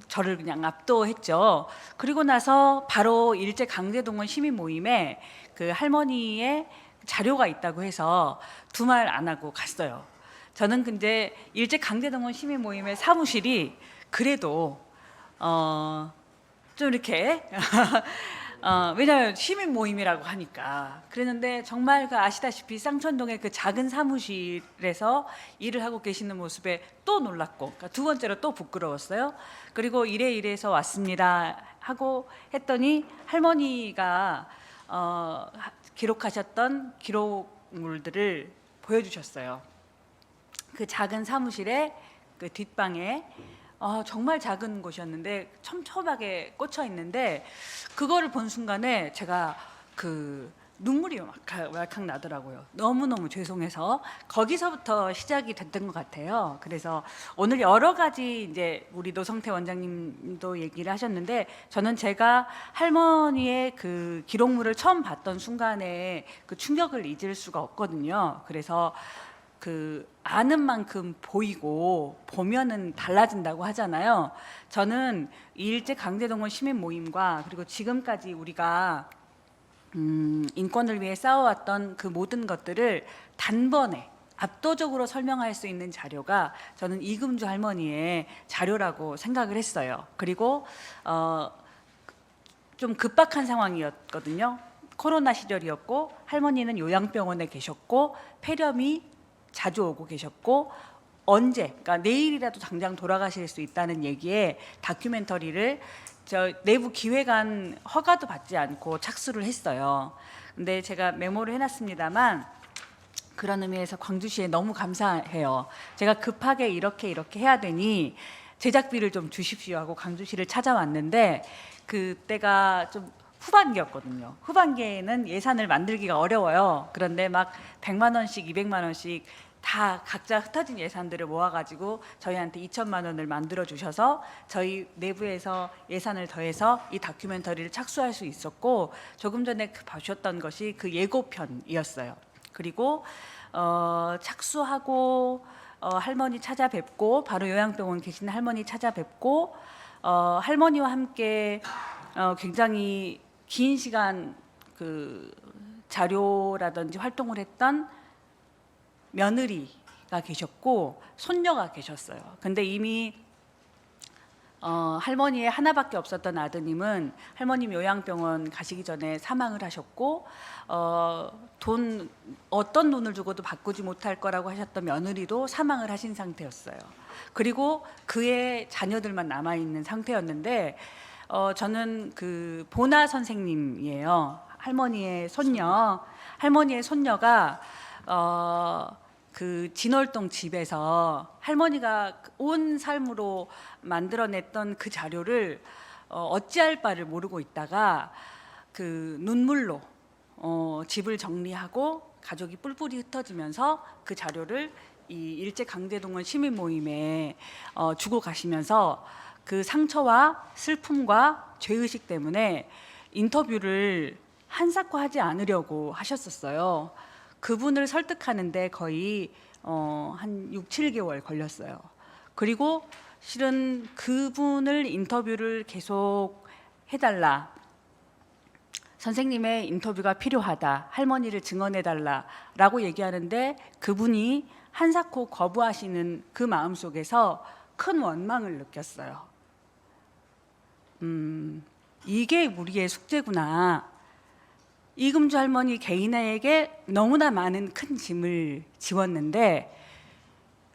Speaker 12: 저를 그냥 압도했죠. 그리고 나서 바로 일제 강제동원 시민 모임에 그 할머니의 자료가 있다고 해서 두말 안 하고 갔어요. 저는 근데 일제 강제동원 시민 모임의 사무실이 그래도 좀 이렇게 왜냐하면 시민 모임이라고 하니까 그랬는데 정말 아시다시피 쌍천동의 그 작은 사무실에서 일을 하고 계시는 모습에 또 놀랐고, 그러니까 두 번째로 또 부끄러웠어요. 그리고 이래서 왔습니다 하고 했더니 할머니가 기록하셨던 기록물들을 보여주셨어요. 그 작은 사무실의 그 뒷방에 정말 작은 곳이었는데 촘촘하게 꽂혀 있는데 그거를 본 순간에 제가 눈물이 왈칵 나더라고요. 너무너무 죄송해서 거기서부터 시작이 됐던 것 같아요. 그래서 오늘 여러 가지 이제 우리 노성태 원장님도 얘기를 하셨는데 저는 제가 할머니의 그 기록물을 처음 봤던 순간에 그 충격을 잊을 수가 없거든요. 그래서 아는 만큼 보이고 보면은 달라진다고 하잖아요. 저는 일제 강제동원 시민 모임과 그리고 지금까지 우리가 인권을 위해 싸워왔던 그 모든 것들을 단번에 압도적으로 설명할 수 있는 자료가 저는 이금주 할머니의 자료라고 생각을 했어요. 그리고 좀 급박한 상황이었거든요. 코로나 시절이었고 할머니는 요양병원에 계셨고 폐렴이 자주 오고 계셨고 그러니까 내일이라도 당장 돌아가실 수 있다는 얘기에 다큐멘터리를 저 내부 기획안 허가도 받지 않고 착수를 했어요. 근데 제가 메모를 해놨습니다만 그런 의미에서 광주시에 너무 감사해요. 제가 급하게 이렇게 해야 되니 제작비를 좀 주십시오 하고 광주시를 찾아왔는데 그때가 좀 후반기였거든요. 후반기에는 예산을 만들기가 어려워요. 그런데 막 100만 원씩 200만 원씩 다 각자 흩어진 예산들을 모아가지고 저희한테 2천만 원을 만들어 주셔서 저희 내부에서 예산을 더해서 이 다큐멘터리를 착수할 수 있었고 조금 전에 보셨던 것이 그 예고편이었어요. 그리고 착수하고 할머니 찾아뵙고 바로 요양병원 계신 할머니 찾아뵙고 할머니와 함께 굉장히 긴 시간 그 자료라든지 활동을 했던 며느리가 계셨고 손녀가 계셨어요. 근데 이미 할머니의 하나밖에 없었던 아드님은 할머님 요양병원 가시기 전에 사망을 하셨고 어떤 돈을 주고도 바꾸지 못할 거라고 하셨던 며느리도 사망을 하신 상태였어요. 그리고 그의 자녀들만 남아있는 상태였는데 저는 그 보나 선생님이에요. 할머니의 손녀가 그 진월동 집에서 할머니가 온 삶으로 만들어냈던 그 자료를 어찌할 바를 모르고 있다가 그 눈물로 집을 정리하고 가족이 뿔뿔이 흩어지면서 그 자료를 이 일제 강제동원 시민 모임에 주고 가시면서 그 상처와 슬픔과 죄의식 때문에 인터뷰를 한사코하지 않으려고 하셨었어요. 그분을 설득하는데 거의 한 6, 7개월 걸렸어요. 그리고 실은 그분을 인터뷰를 계속 해달라, 선생님의 인터뷰가 필요하다, 할머니를 증언해달라라고 얘기하는데 그분이 한사코 거부하시는 그 마음속에서 큰 원망을 느꼈어요. 이게 우리의 숙제구나. 이금주 할머니 개인에게 너무나 많은 큰 짐을 지웠는데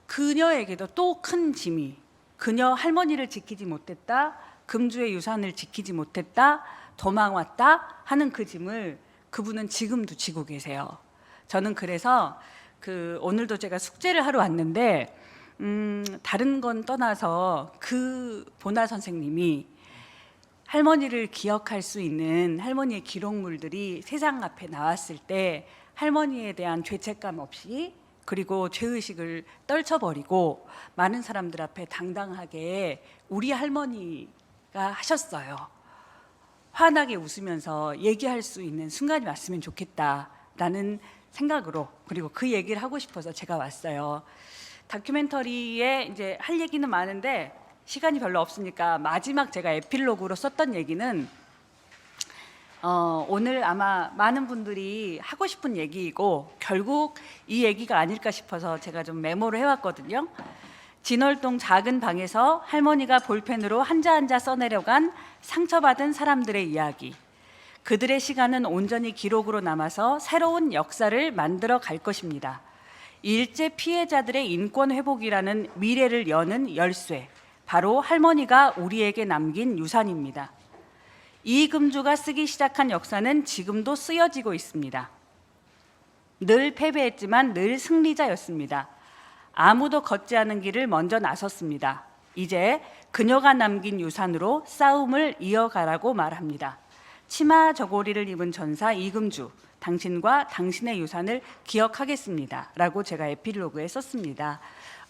Speaker 12: 그녀에게도 또 큰 짐이, 그녀 할머니를 지키지 못했다, 금주의 유산을 지키지 못했다, 도망왔다 하는 그 짐을 그분은 지금도 지고 계세요. 저는 그래서 오늘도 제가 숙제를 하러 왔는데 다른 건 떠나서 그 보나 선생님이 할머니를 기억할 수 있는 할머니의 기록물들이 세상 앞에 나왔을 때 할머니에 대한 죄책감 없이, 그리고 죄의식을 떨쳐버리고 많은 사람들 앞에 당당하게 우리 할머니가 하셨어요, 환하게 웃으면서 얘기할 수 있는 순간이 왔으면 좋겠다라는 생각으로, 그리고 그 얘기를 하고 싶어서 제가 왔어요. 다큐멘터리에 이제 할 얘기는 많은데 시간이 별로 없으니까 마지막 제가 에필로그로 썼던 얘기는 오늘 아마 많은 분들이 하고 싶은 얘기이고 결국 이 얘기가 아닐까 싶어서 제가 좀 메모를 해왔거든요. 진월동 작은 방에서 할머니가 볼펜으로 한자 한자 써내려간 상처받은 사람들의 이야기. 그들의 시간은 온전히 기록으로 남아서 새로운 역사를 만들어 갈 것입니다. 일제 피해자들의 인권 회복이라는 미래를 여는 열쇠, 바로 할머니가 우리에게 남긴 유산입니다. 이금주가 쓰기 시작한 역사는 지금도 쓰여지고 있습니다. 늘 패배했지만 늘 승리자였습니다. 아무도 걷지 않은 길을 먼저 나섰습니다. 이제 그녀가 남긴 유산으로 싸움을 이어가라고 말합니다. 치마 저고리를 입은 전사 이금주, 당신과 당신의 유산을 기억하겠습니다 라고 제가 에필로그에 썼습니다.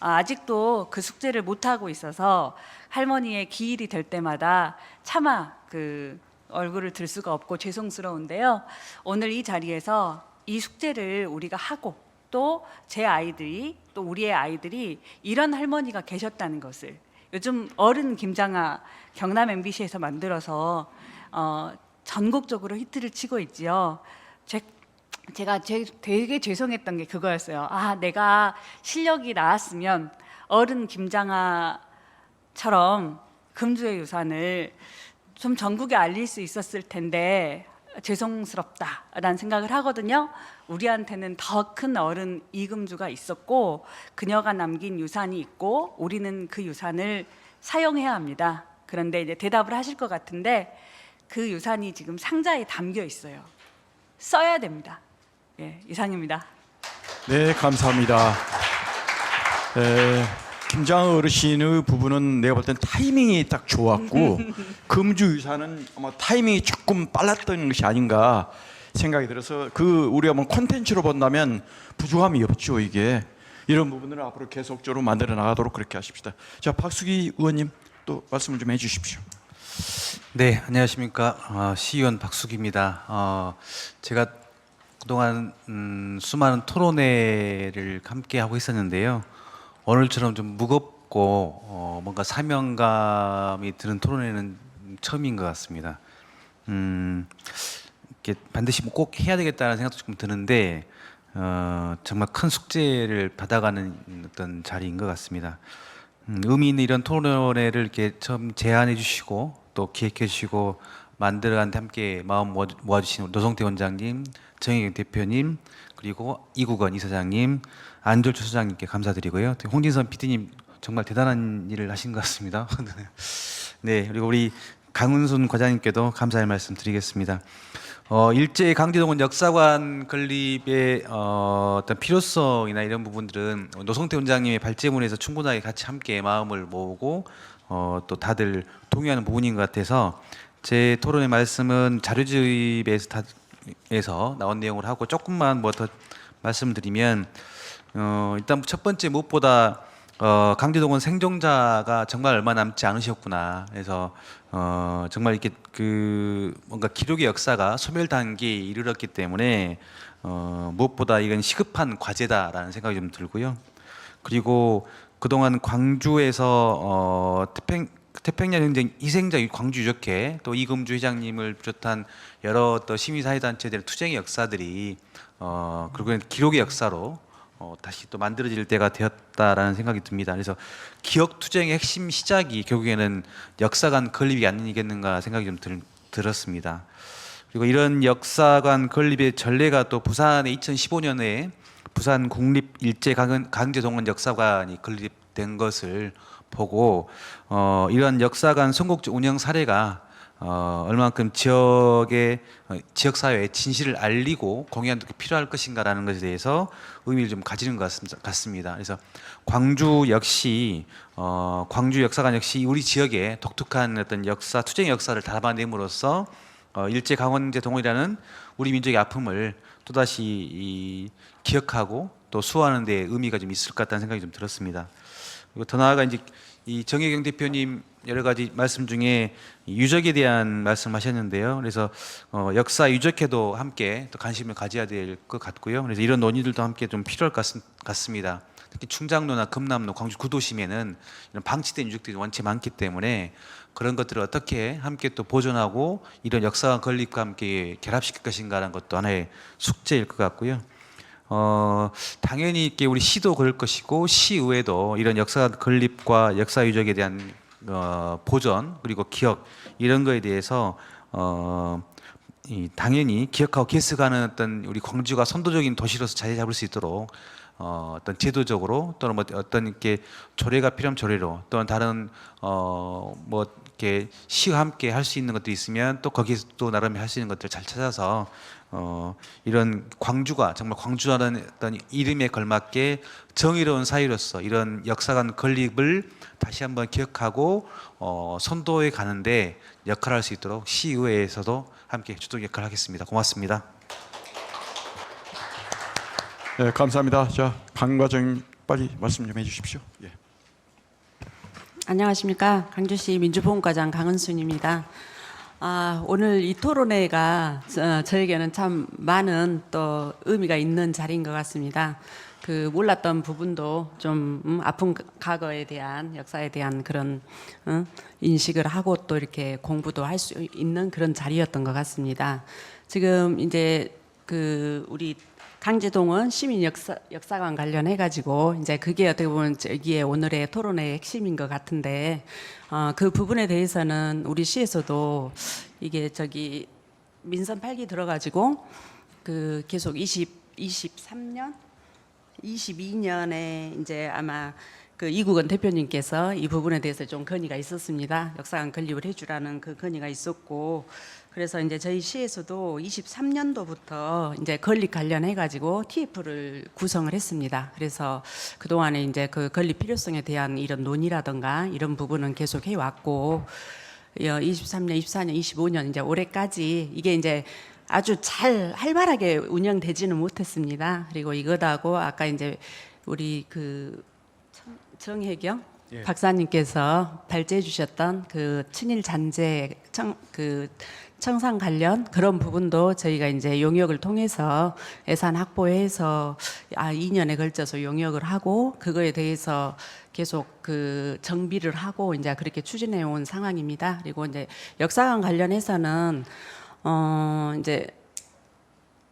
Speaker 12: 아직도 그 숙제를 못하고 있어서 할머니의 기일이 될 때마다 차마 그 얼굴을 들 수가 없고 죄송스러운데요. 오늘 이 자리에서 이 숙제를 우리가 하고 또 제 아이들이, 또 우리의 아이들이 이런 할머니가 계셨다는 것을, 요즘 어른 김장아 경남 MBC에서 만들어서 전국적으로 히트를 치고 있지요. 제가 되게 죄송했던 게 그거였어요. 내가 실력이 나았으면 어른 김장아처럼 금주의 유산을 좀 전국에 알릴 수 있었을 텐데 죄송스럽다라는 생각을 하거든요. 우리한테는 더 큰 어른 이금주가 있었고 그녀가 남긴 유산이 있고 우리는 그 유산을 사용해야 합니다. 그런데 이제 대답을 하실 것 같은데 그 유산이 지금 상자에 담겨 있어요. 써야 됩니다. 예, 이상입니다.
Speaker 7: 네, 감사합니다. 김장하 어르신의 부분은 내가 볼 땐 타이밍이 딱 좋았고 금주 유산은 아마 타이밍이 조금 빨랐던 것이 아닌가 생각이 들어서 우리가 뭐 콘텐츠로 본다면 부족함이 없죠. 이게 이런 부분을 앞으로 계속적으로 만들어 나가도록 그렇게 하십시다. 자, 박수기 의원님 또 말씀을 좀 해주십시오.
Speaker 13: 네, 안녕하십니까. 시의원 박수기입니다. 제가 그동안 수많은 토론회를 함께 하고 있었는데요. 오늘처럼 좀 무겁고 뭔가 사명감이 드는 토론회는 처음인 것 같습니다. 이렇게 반드시 꼭 해야 되겠다는 생각도 조금 드는데 정말 큰 숙제를 받아가는 어떤 자리인 것 같습니다. 의미 있는 이런 토론회를 이렇게 처음 제안해 주시고 또 기획해 주시고 만들어가는데 함께 마음 모아주신 노성태 원장님, 정혜경 대표님, 그리고 이국원 이사장님, 안졸주 소장님께 감사드리고요. 홍진선 PD님 정말 대단한 일을 하신 것 같습니다. 네, 그리고 우리 강은순 과장님께도 감사의 말씀 드리겠습니다. 일제 강제동원 역사관 건립의 어떤 필요성이나 이런 부분들은 노성태 원장님의 발제문에서 충분하게 같이 함께 마음을 모으고 또 다들 동의하는 부분인 것 같아서 제 토론의 말씀은 자료집에서 나온 내용을 하고 조금만 뭐 더 말씀드리면 일단 첫 번째 무엇보다 강제동원 생존자가 정말 얼마 남지 않으셨구나. 그래서 정말 이렇게 그 뭔가 기록의 역사가 소멸 단계에 이르렀기 때문에 무엇보다 이건 시급한 과제다라는 생각이 좀 들고요. 그리고 그동안 광주에서 태평양 전쟁 희생자 광주 유적회 또 이금주 회장님을 비롯한 여러 또 시민사회단체들의 투쟁의 역사들이 결국엔 기록의 역사로 다시 또 만들어질 때가 되었다라는 생각이 듭니다. 그래서 기억 투쟁의 핵심 시작이 결국에는 역사관 건립이 아니겠는가 생각이 좀 들었습니다. 그리고 이런 역사관 건립의 전례가 또 부산에 2015년에 부산 국립일제강제동원 역사관이 건립된 것을 보고 이런 역사관 선곡적 운영 사례가 얼마만큼 지역 사회에 진실을 알리고 공유하는 데 필요할 것인가라는 것에 대해서 의미를 좀 가지는 것 같습니다. 그래서 광주 역사관 역시 우리 지역의 독특한 어떤 역사 투쟁의 역사를 담아냄으로써 일제 강원제 동원이라는 우리 민족의 아픔을 또다시 기억하고 또 수호하는 데 의미가 좀 있을 것 같다는 생각이 좀 들었습니다. 그리고 더 나아가 이제 이 정혜경 대표님 여러 가지 말씀 중에 유적에 대한 말씀하셨는데요. 그래서 역사 유적회도 함께 또 관심을 가져야 될 것 같고요. 그래서 이런 논의들도 함께 좀 필요할 것 같습니다. 특히 충장로나 금남로, 광주 구도심에는 이런 방치된 유적들이 원체 많기 때문에 그런 것들을 어떻게 함께 또 보존하고 이런 역사관 건립과 함께 결합시킬 것인가라는 것도 하나의 숙제일 것 같고요. 당연히 이렇게 우리 시도 그럴 것이고 시의회도 이런 역사 건립과 역사 유적에 대한 보존 그리고 기억 이런 거에 대해서 당연히 기억하고 계승하는 어떤 우리 광주가 선도적인 도시로서 자리 잡을 수 있도록 어떤 제도적으로 또는 뭐 어떤 이렇게 조례가 필요하면 조례로 또는 다른 뭐 이렇게 시와 함께 할 수 있는 것들이 있으면 또 거기서 또 나름의 할 수 있는 것들을 잘 찾아서 이런 광주가 정말 광주라는 어떤 이름에 걸맞게 정의로운 사회로서 이런 역사관 건립을 다시 한번 기억하고 선도해 가는데 역할을 할 수 있도록 시의회에서도 함께 주도적 역할을 하겠습니다. 고맙습니다.
Speaker 7: 네, 감사합니다. 자, 강 과장 빨리 말씀 좀 해주십시오. 예.
Speaker 14: 안녕하십니까. 광주시 민주보훈과장 강은순입니다. 오늘 이 토론회가 저에게는 참 많은 또 의미가 있는 자리인 것 같습니다. 그 몰랐던 부분도 좀 아픈 과거에 대한 역사에 대한 그런 인식을 하고 또 이렇게 공부도 할 수 있는 그런 자리였던 것 같습니다. 지금 이제 그 우리 강제동원 시민 역사관 관련해 가지고 이제 그게 어떻게 보면 여기에 오늘의 토론의 핵심인 것 같은데 그 부분에 대해서는 우리 시에서도 이게 저기 민선 8기 들어가지고 그 계속 23년 22년에 이제 아마 그 이국은 대표님께서 이 부분에 대해서 좀 건의가 있었습니다. 역사관 건립을 해주라는 그 건의가 있었고, 그래서 이제 저희 시에서도 23년도부터 이제 건립 관련해 가지고 TF를 구성을 했습니다. 그래서 그 동안에 이제 그 건립 필요성에 대한 이런 논의라든가 이런 부분은 계속 해왔고, 23년, 24년, 25년 이제 올해까지 이게 이제 아주 잘 활발하게 운영되지는 못했습니다. 그리고 이거하고 아까 이제 우리 그 정혜경 박사님께서 발제해 주셨던 그 친일 잔재 청산 관련 그런 부분도 저희가 이제 용역을 통해서 예산 확보해서 2년에 걸쳐서 용역을 하고 그거에 대해서 계속 그 정비를 하고 이제 그렇게 추진해 온 상황입니다. 그리고 이제 역사관 관련해서는 이제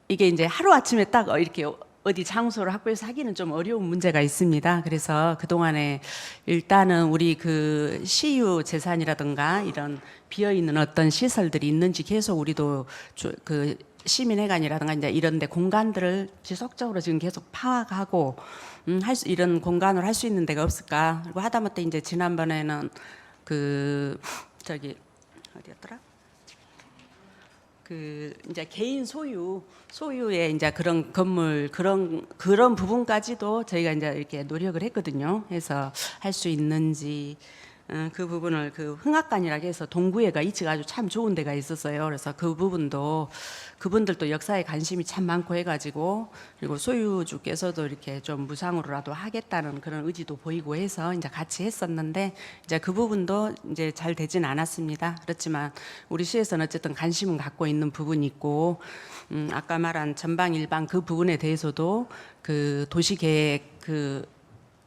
Speaker 14: 이게 이제 하루 아침에 딱 이렇게 어디 장소를 확보해서 하기는 좀 어려운 문제가 있습니다. 그래서 그동안에 일단은 우리 그 시유 재산이라든가 이런 비어 있는 어떤 시설들이 있는지 계속 우리도 그 시민회관이라든가 이제 이런 데 공간들을 지속적으로 지금 계속 파악하고 이런 공간을 할 수 있는 데가 없을까? 그리고 하다못해 이제 지난번에는 그 저기 어디였더라? 그 이제 개인 소유의 이제 그런 건물 그런 부분까지도 저희가 이제 이렇게 노력을 했거든요. 해서 할 수 있는지 그 부분을 그 흥학관이라고 해서 동구에가 위치가 아주 참 좋은 데가 있었어요. 그래서 그 부분도 그분들도 역사에 관심이 참 많고 해가지고 그리고 소유주께서도 이렇게 좀 무상으로라도 하겠다는 그런 의지도 보이고 해서 이제 같이 했었는데 이제 그 부분도 이제 잘 되진 않았습니다. 그렇지만 우리 시에서는 어쨌든 관심은 갖고 있는 부분이 있고 아까 말한 전방 일방 그 부분에 대해서도 그 도시계획 그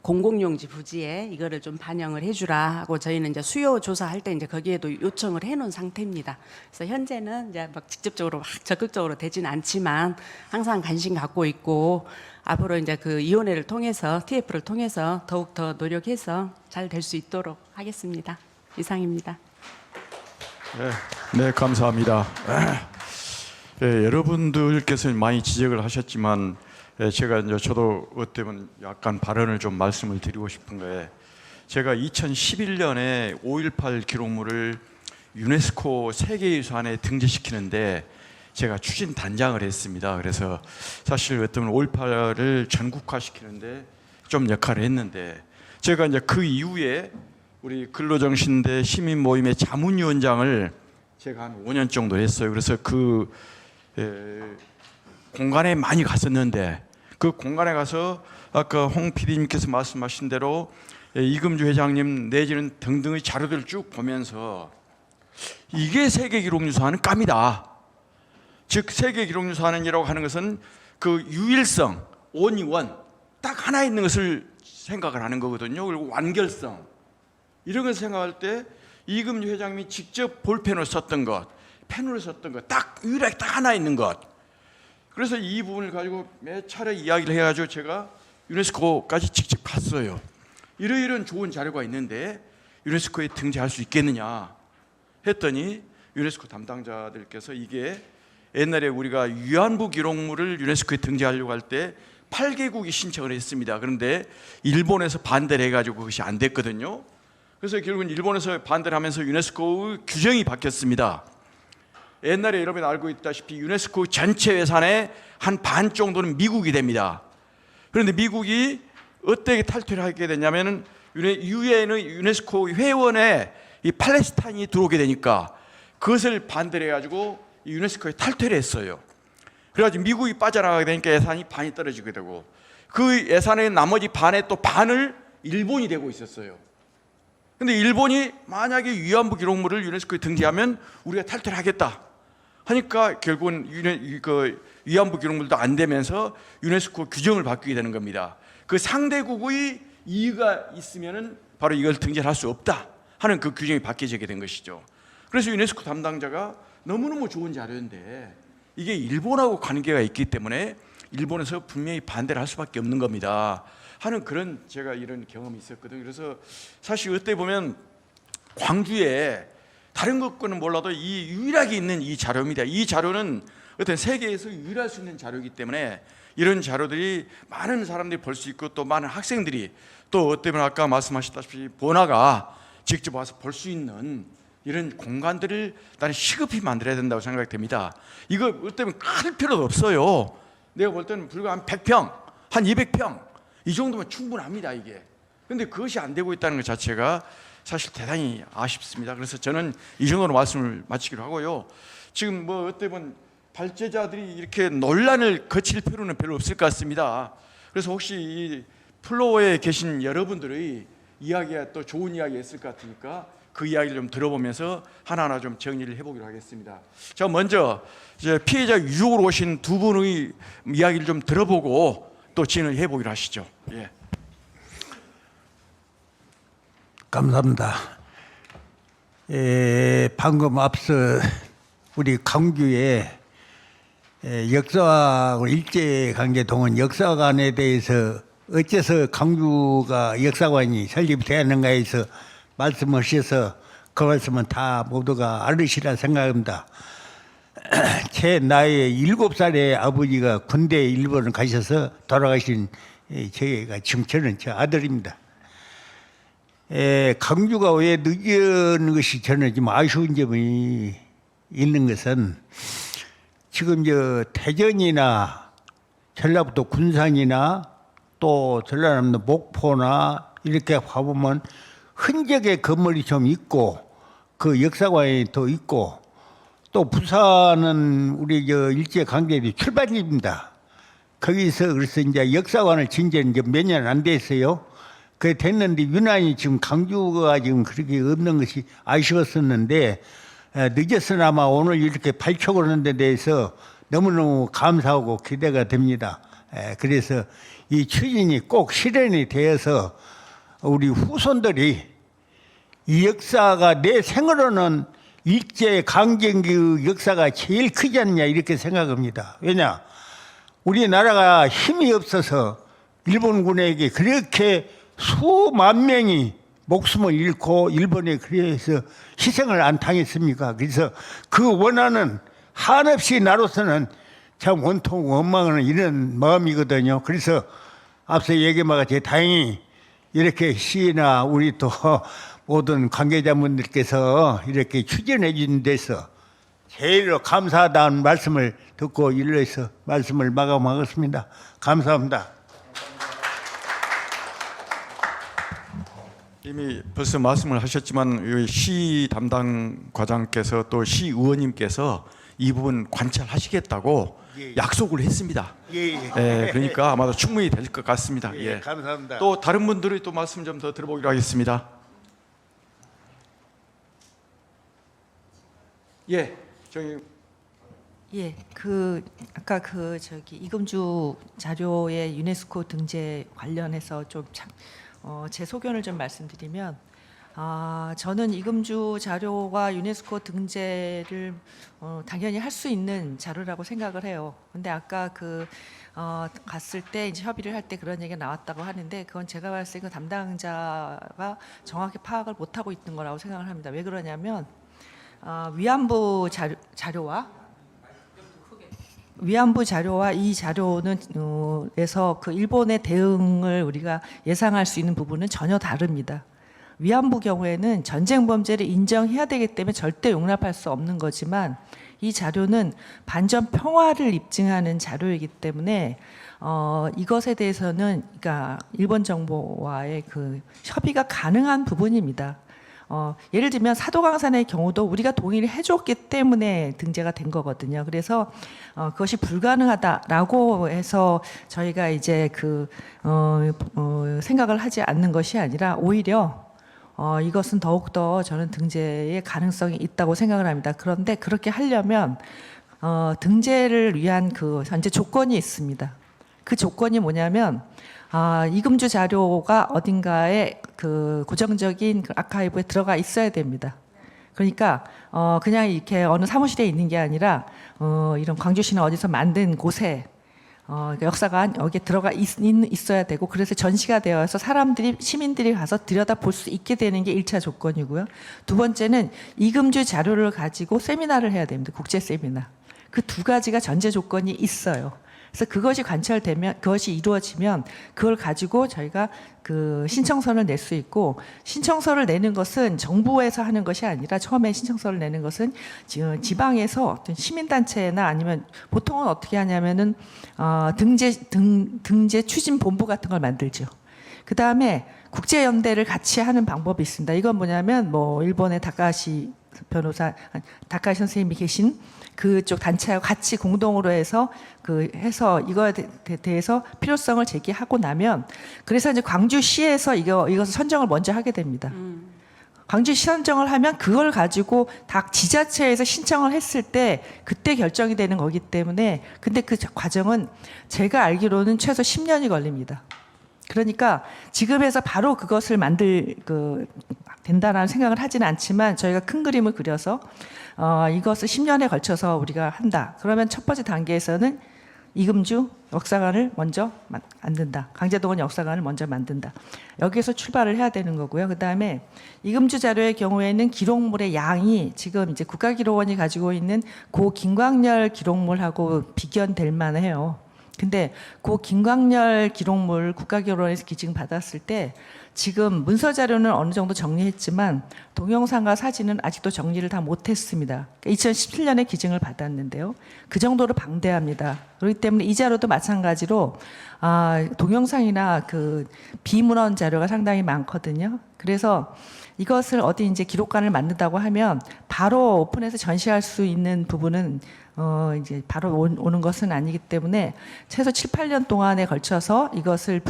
Speaker 14: 공공용지 부지에 이거를 좀 반영을 해주라 하고 저희는 이제 수요 조사할 때 이제 거기에도 요청을 해놓은 상태입니다. 그래서 현재는 이제 막 직접적으로 막 적극적으로 되진 않지만 항상 관심 갖고 있고 앞으로 이제 그 위원회를 통해서 TF를 통해서 더욱 더 노력해서 잘 될 수 있도록 하겠습니다. 이상입니다.
Speaker 7: 네, 감사합니다. 여러분들께서 많이 지적을 하셨지만 제가 이제 저도 어때면 약간 발언을 좀 말씀을 드리고 싶은 거예요. 제가 2011년에 5.18 기록물을 유네스코 세계유산에 등재시키는데 제가 추진 단장을 했습니다. 그래서 사실 어쩌면 5.18을 전국화시키는데 좀 역할을 했는데 제가 이제 그 이후에 우리 근로정신대 시민모임의 자문위원장을 제가 한 5년 정도 했어요. 그래서 그 공간에 많이 갔었는데 그 공간에 가서 아까 홍 PD님께서 말씀하신 대로 이금주 회장님 내지는 등등의 자료들을 쭉 보면서 이게 세계기록유산은 깜이다. 즉 세계기록유산이라고 하는 것은 그 유일성, 온이원 딱 하나 있는 것을 생각을 하는 거거든요. 그리고 완결성 이런 것을 생각할 때 이금주 회장님이 직접 볼펜을 썼던 것, 펜으로 썼던 것 딱 유일하게 딱 하나 있는 것. 그래서 이 부분을 가지고 몇 차례 이야기를 해가지고 제가 유네스코까지 직접 갔어요. 이런 좋은 자료가 있는데 유네스코에 등재할 수 있겠느냐 했더니 유네스코 담당자들께서 이게 옛날에 우리가 위안부 기록물을 유네스코에 등재하려고 할 때 8개국이 신청을 했습니다. 그런데 일본에서 반대를 해가지고 그것이 안 됐거든요. 그래서 결국은 일본에서 반대를 하면서 유네스코의 규정이 바뀌었습니다. 옛날에 여러분이 알고 있다시피 유네스코 전체 예산의 한 반 정도는 미국이 됩니다. 그런데 미국이 어떻게 탈퇴를 하게 됐냐면은 유엔의 유네스코 회원에 이 팔레스타인이 들어오게 되니까 그것을 반대를 해가지고 유네스코에 탈퇴를 했어요. 그래가지고 미국이 빠져나가게 되니까 예산이 반이 떨어지게 되고 그 예산의 나머지 반의 또 반을 일본이 되고 있었어요. 근데 일본이 만약에 위안부 기록물을 유네스코에 등재하면 우리가 탈퇴를 하겠다 하니까 결국은 위안부 기록물도 안 되면서 유네스코 규정을 바뀌게 되는 겁니다. 그 상대국의 이의가 있으면은 바로 이걸 등재를 할 수 없다 하는 그 규정이 바뀌어지게 된 것이죠. 그래서 유네스코 담당자가 너무너무 좋은 자료인데 이게 일본하고 관계가 있기 때문에 일본에서 분명히 반대를 할 수밖에 없는 겁니다 하는 그런 제가 이런 경험이 있었거든요. 그래서 사실 그때 보면 광주에 다른 것과는 몰라도 이 유일하게 있는 이 자료입니다. 이 자료는 어떤 세계에서 유일할 수 있는 자료이기 때문에 이런 자료들이 많은 사람들이 볼 수 있고 또 많은 학생들이 또 어때면 아까 말씀하셨다시피 번화가 직접 와서 볼 수 있는 이런 공간들을 나는 시급히 만들어야 된다고 생각이 됩니다. 이거 어때면 클 필요도 없어요. 내가 볼 때는 불과 한 100평, 한 200평 이 정도면 충분합니다 이게. 그런데 그것이 안 되고 있다는 것 자체가 사실 대단히 아쉽습니다. 그래서 저는 이 정도로 말씀을 마치기로 하고요. 지금 뭐 어때면 발제자들이 이렇게 논란을 거칠 필요는 별로 없을 것 같습니다. 그래서 혹시 이 플로어에 계신 여러분들의 이야기가 또 좋은 이야기가 있을 것 같으니까 그 이야기를 좀 들어보면서 하나하나 좀 정리를 해보기로 하겠습니다. 자, 먼저 이제 피해자 유족으로 오신 두 분의 이야기를 좀 들어보고 또 진행을 해보기로 하시죠. 예.
Speaker 15: 감사합니다. 방금 앞서 우리 광주에 역사하고 일제강제 동원 역사관에 대해서 어째서 광주가 역사관이 설립되었는가에 해서 말씀하셔서 그 말씀은 다 모두가 알으시라 생각합니다. 제 나이에 7살의 아버지가 군대 일본을 가셔서 돌아가신 제가 지금 저는 제 아들입니다. 광주가 왜 늦은 것이 저는 좀 아쉬운 점이 있는 것은 지금 저 대전이나 전라북도 군산이나 또 전라남도 목포나 이렇게 가보면 흔적의 건물이 좀 있고 그 역사관이 더 있고 또 부산은 우리 저 일제 강점기 출발지입니다. 거기서 그래서 이제 역사관을 진지한 이제 몇 년 안 됐어요. 그게 됐는데 유난히 지금 강주가 지금 그렇게 없는 것이 아쉬웠었는데 늦었으나마 오늘 이렇게 발표하는 데 대해서 너무너무 감사하고 기대가 됩니다. 그래서 이 추진이 꼭 실현이 되어서 우리 후손들이 이 역사가 내 생으로는 일제 강점기 역사가 제일 크지 않냐 이렇게 생각합니다. 왜냐? 우리나라가 힘이 없어서 일본군에게 그렇게 수만 명이 목숨을 잃고 일본에 그래서 희생을 안 당했습니까? 그래서 그 원한은 한없이 나로서는 참 원통 원망하는 이런 마음이거든요. 그래서 앞서 얘기한 바와 같이 다행히 이렇게 시나 우리 또 모든 관계자분들께서 이렇게 추진해 주는 데서 제일로 감사하다는 말씀을 듣고 일러서 말씀을 마감하겠습니다. 감사합니다.
Speaker 7: 이미 벌써 말씀을 하셨지만 시 담당 과장께서 또 시 의원님께서 이 부분 관찰하시겠다고 약속을 했습니다. 그러니까 아마도 충분히 될 것 같습니다.
Speaker 15: 감사합니다.
Speaker 7: 또 다른 분들이 또 말씀 좀 더 들어보기로 하겠습니다.
Speaker 8: 아까 이금주 자료의 유네스코 등재 관련해서 좀 제 소견을 좀 말씀드리면, 저는 이금주 자료와 유네스코 등재를 당연히 할 수 있는 자료라고 생각을 해요. 근데 아까 갔을 때 이제 협의를 할 때 그런 얘기가 나왔다고 하는데 그건 제가 봤을 때 그 담당자가 정확히 파악을 못하고 있는 거라고 생각을 합니다. 왜 그러냐면 위안부 자료와 이 자료는 에서 그 일본의 대응을 우리가 예상할 수 있는 부분은 전혀 다릅니다. 위안부 경우에는 전쟁 범죄를 인정해야 되기 때문에 절대 용납할 수 없는 거지만 이 자료는 반전 평화를 입증하는 자료이기 때문에 이것에 대해서는 그러니까 일본 정부와의 그 협의가 가능한 부분입니다. 예를 들면 사도강산의 경우도 우리가 동의를 해줬기 때문에 등재가 된 거거든요. 그래서 그것이 불가능하다라고 해서 저희가 이제 생각을 하지 않는 것이 아니라 오히려 이것은 더욱더 저는 등재의 가능성이 있다고 생각을 합니다. 그런데 그렇게 하려면 등재를 위한 현재 조건이 있습니다. 그 조건이 뭐냐면 이금주 자료가 어딘가에 고정적인 아카이브에 들어가 있어야 됩니다. 그러니까 그냥 이렇게 어느 사무실에 있는 게 아니라 이런 광주시나 어디서 만든 곳에 역사관 여기에 들어가 있어야 되고 그래서 전시가 되어서 시민들이 가서 들여다 볼 수 있게 되는 게 1차 조건이고요. 두 번째는 이금주 자료를 가지고 세미나를 해야 됩니다. 국제 세미나. 그 두 가지가 전제 조건이 있어요. 그래서 그것이 이루어지면 그걸 가지고 저희가 신청서를 낼 수 있고, 신청서를 내는 것은 정부에서 하는 것이 아니라 처음에 신청서를 내는 것은 지방에서 어떤 시민단체나 아니면 보통은 어떻게 하냐면은 등재 추진 본부 같은 걸 만들죠. 그 다음에 국제연대를 같이 하는 방법이 있습니다. 이건 뭐냐면 일본의 다카하시 선생님이 계신 그쪽 단체하고 같이 공동으로 해서 이거에 대해서 필요성을 제기하고 나면 그래서 이제 광주시에서 이것을 선정을 먼저 하게 됩니다. 광주시 선정을 하면 그걸 가지고 각 지자체에서 신청을 했을 때 그때 결정이 되는 거기 때문에 근데 그 과정은 제가 알기로는 최소 10년이 걸립니다. 그러니까 지금에서 바로 그것을 된다라는 생각을 하지는 않지만 저희가 큰 그림을 그려서 이것을 10년에 걸쳐서 우리가 한다. 그러면 첫 번째 단계에서는 이금주 역사관을 먼저 만든다. 강제동원 역사관을 먼저 만든다. 여기에서 출발을 해야 되는 거고요. 그 다음에 이금주 자료의 경우에는 기록물의 양이 지금 이제 국가기록원이 가지고 있는 고 김광렬 기록물하고 비견될 만해요. 근데 그 김광렬 기록물 국가기록원에서 기증 받았을 때 지금 문서 자료는 어느 정도 정리했지만 동영상과 사진은 아직도 정리를 다 못했습니다. 2017년에 기증을 받았는데요. 그 정도로 방대합니다. 그렇기 때문에 이 자료도 마찬가지로 동영상이나 그 비문헌 자료가 상당히 많거든요. 그래서 이것을 어디 이제 기록관을 만든다고 하면 바로 오픈해서 전시할 수 있는 부분은 이제 바로 오는 것은 아니기 때문에 최소 7, 8년 동안에 걸쳐서 이것을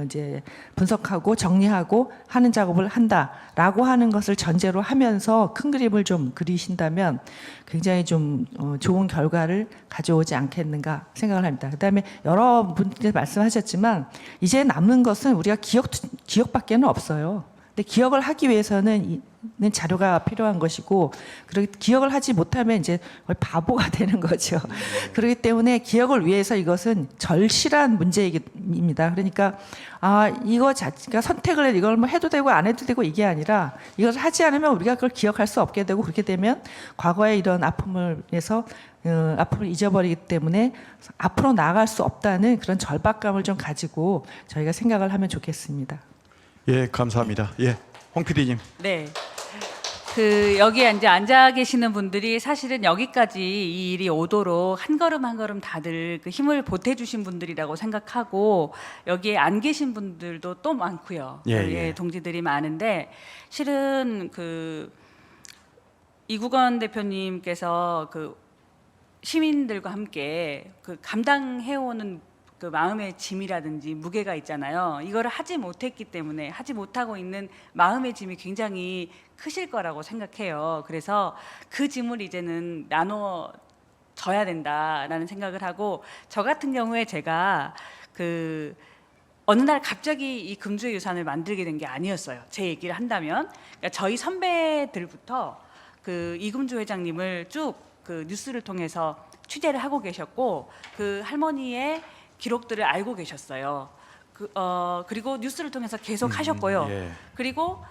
Speaker 8: 이제 분석하고 정리하고 하는 작업을 한다라고 하는 것을 전제로 하면서 큰 그림을 좀 그리신다면 굉장히 좀 좋은 결과를 가져오지 않겠는가 생각을 합니다. 그다음에 여러 분들께서 말씀하셨지만 이제 남는 것은 우리가 기억밖에는 없어요. 근데 기억을 하기 위해서는 자료가 필요한 것이고, 그리고 기억을 하지 못하면 이제 거의 바보가 되는 거죠. 그렇기 때문에 기억을 위해서 이것은 절실한 문제입니다. 그러니까 이거 자체가 선택을 해, 이걸 뭐 해도 되고 안 해도 되고 이게 아니라 이것을 하지 않으면 우리가 그걸 기억할 수 없게 되고, 그렇게 되면 과거의 이런 아픔을 해서 아픔을 잊어버리기 때문에 앞으로 나아갈 수 없다는 그런 절박감을 좀 가지고 저희가 생각을 하면 좋겠습니다.
Speaker 7: 예, 감사합니다. 예, 홍 PD님.
Speaker 12: 네. 여기에 이제 앉아 계시는 분들이 사실은 여기까지 이 일이 오도록 한 걸음 한 걸음 다들 그 힘을 보태주신 분들이라고 생각하고, 여기에 안 계신 분들도 또 많고요.
Speaker 7: 예.
Speaker 12: 동지들이 많은데, 실은 이국원 대표님께서 시민들과 함께 감당해오는 그 마음의 짐이라든지 무게가 있잖아요. 이거를 하지 못했기 때문에, 하지 못하고 있는 마음의 짐이 굉장히 크실 거라고 생각해요. 그래서 그 짐을 이제는 나눠져야 된다라는 생각을 하고, 저 같은 경우에 제가 어느 날 갑자기 이 금주의 유산을 만들게 된 게 아니었어요. 제 얘기를 한다면, 그러니까 저희 선배들부터 이금주 회장님을 쭉 뉴스를 통해서 취재를 하고 계셨고, 할머니의 기록들을 알고 계셨어요. 그리고 뉴스를 통해서 계속 하셨고요.
Speaker 7: 예.
Speaker 12: 그리고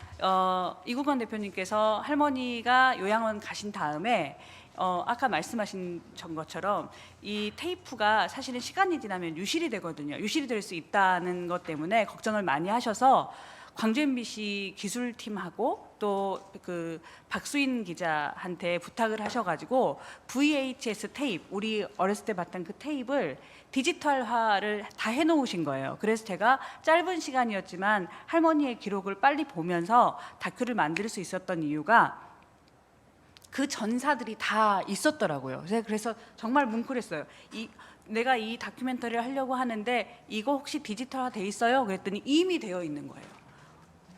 Speaker 12: 이국원 대표님께서 할머니가 요양원 가신 다음에 아까 말씀하신 것처럼 이 테이프가 사실은 시간이 지나면 유실이 되거든요. 유실이 될 수 있다는 것 때문에 걱정을 많이 하셔서 광주 MBC 기술팀하고 또 박수인 기자한테 부탁을 하셔가지고 VHS 테이프, 우리 어렸을 때 봤던 그 테이프를 디지털화를 다 해놓으신 거예요. 그래서 제가 짧은 시간이었지만 할머니의 기록을 빨리 보면서 다큐를 만들 수 있었던 이유가 그 전사들이 다 있었더라고요. 그래서 정말 뭉클했어요. 내가 이 다큐멘터리를 하려고 하는데 이거 혹시 디지털화 돼 있어요? 그랬더니 이미 되어 있는 거예요.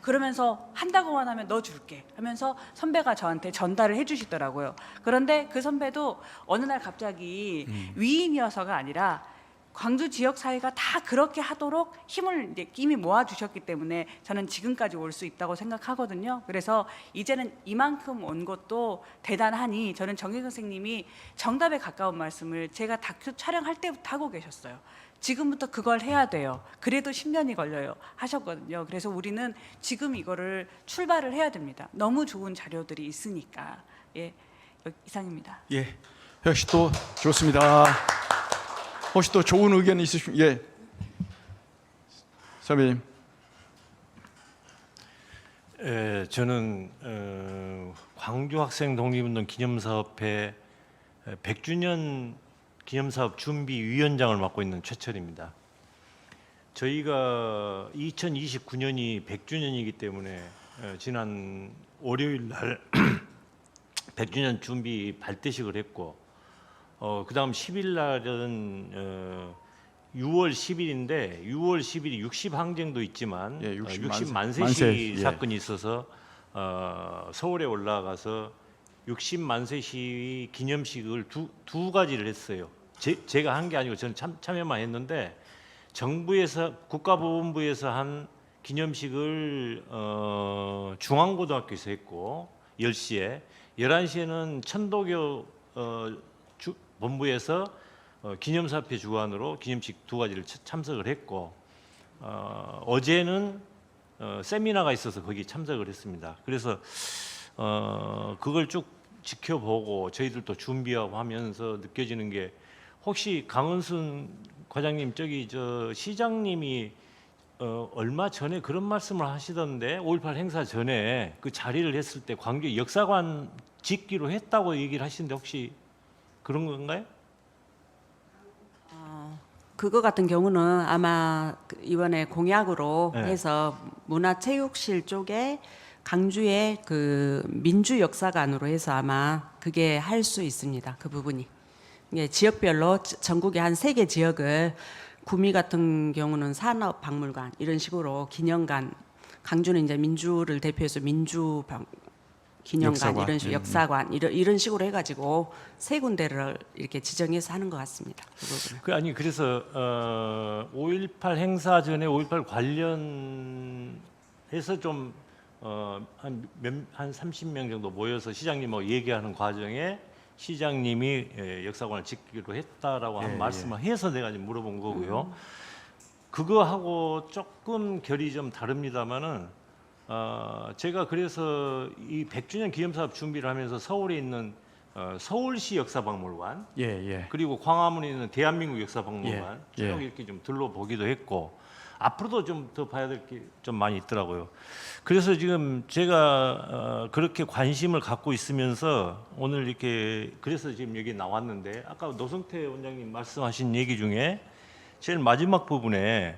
Speaker 12: 그러면서 한다고만 하면 넣어줄게 하면서 선배가 저한테 전달을 해주시더라고요. 그런데 그 선배도 어느 날 갑자기 위인이어서가 아니라 광주 지역 사회가 다 그렇게 하도록 힘을 이제 이미 모아주셨기 때문에 저는 지금까지 올 수 있다고 생각하거든요. 그래서 이제는 이만큼 온 것도 대단하니, 저는 정혜경 선생님이 정답에 가까운 말씀을 제가 다큐 촬영할 때부터 하고 계셨어요. 지금부터 그걸 해야 돼요. 그래도 10년이 걸려요. 하셨거든요. 그래서 우리는 지금 이거를 출발을 해야 됩니다. 너무 좋은 자료들이 있으니까. 예, 이상입니다.
Speaker 7: 예, 역시 또 좋습니다. 혹시 또 좋은 의견 있으시면, 예, 선배님.
Speaker 16: 저는 광주 학생 독립운동 기념사업회 100주년 기념사업 준비위원장을 맡고 있는 최철입니다. 저희가 2029년이 100주년이기 때문에 지난 월요일 날 100주년 준비 발대식을 했고, 그다음 10일 날은 6월 10일인데 6월 10일이 60항쟁도 있지만 60만세시 사건이 있어서 서울에 올라가서 60만세 시위 기념식을 두 가지를 했어요. 제가 한 게 아니고 저는 참여만 했는데, 정부에서 국가보훈부에서 한 기념식을 중앙고등학교에서 했고 10시에, 11시에는 천도교 본부에서 기념사업회 주관으로 기념식 두 가지를 참석을 했고, 어제는 세미나가 있어서 거기 참석을 했습니다. 그래서 그걸 쭉 지켜보고 저희들도 준비하고 하면서 느껴지는 게, 혹시 강은순 과장님 저기 시장님이 얼마 전에 그런 말씀을 하시던데 5.18 행사 전에 그 자리를 했을 때 광주에 역사관 짓기로 했다고 얘기를 하시는데 혹시 그런 건가요?
Speaker 14: 그거 같은 경우는 아마 이번에 공약으로
Speaker 16: 네.
Speaker 14: 해서 문화체육실 쪽에 강주의 그 민주역사관으로 해서 아마 그게 할 수 있습니다. 그 부분이. 예, 지역별로 전국의 한 3개 지역을 구미 같은 경우는 산업박물관 이런 식으로 기념관, 강주는 이제 민주를 대표해서 기념관
Speaker 7: 역사관.
Speaker 14: 이런 식으로 역사관 이런 식으로 해가지고 3군데를 이렇게 지정해서 하는 것 같습니다. 그 부분은.
Speaker 16: 그래서 5.18 행사 전에 5.18 관련해서 좀 한 30명 정도 모여서 시장님하고 얘기하는 과정에 시장님이 역사관을 짓기로 했다라고 한 말씀을 해서 내가 지금 물어본 거고요. 그거하고 조금 결이 좀 다릅니다만은 제가 그래서 이 100주년 기념사업 준비를 하면서 서울에 있는 서울시 역사박물관 그리고 광화문에 있는 대한민국 역사박물관 쭉 이렇게 좀 둘러보기도 했고 앞으로도 좀 더 봐야 될 게 좀 많이 있더라고요. 그래서 지금 제가 그렇게 관심을 갖고 있으면서 오늘 이렇게 그래서 지금 여기 나왔는데 아까 노성태 원장님 말씀하신 얘기 중에 제일 마지막 부분에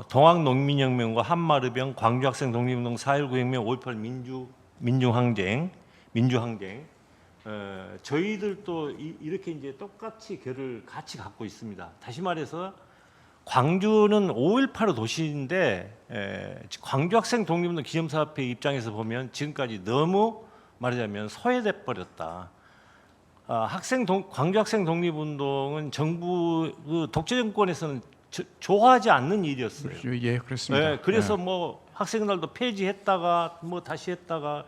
Speaker 16: 동학농민혁명과 한마르병, 광주학생 독립운동, 4.19 혁명, 5.18 민주항쟁 저희들도 이렇게 이제 똑같이 결을 같이 갖고 있습니다. 다시 말해서 광주는 5.18의 도시인데 광주학생 독립운동 기념사업회 입장에서 보면 지금까지 너무 말하자면 소외돼 버렸다. 광주학생 독립운동은 정부 독재 정권에서는 좋아하지 않는 일이었어요.
Speaker 7: 예, 그렇습니다.
Speaker 16: 그래서 뭐 학생날도 폐지했다가 뭐 다시 했다가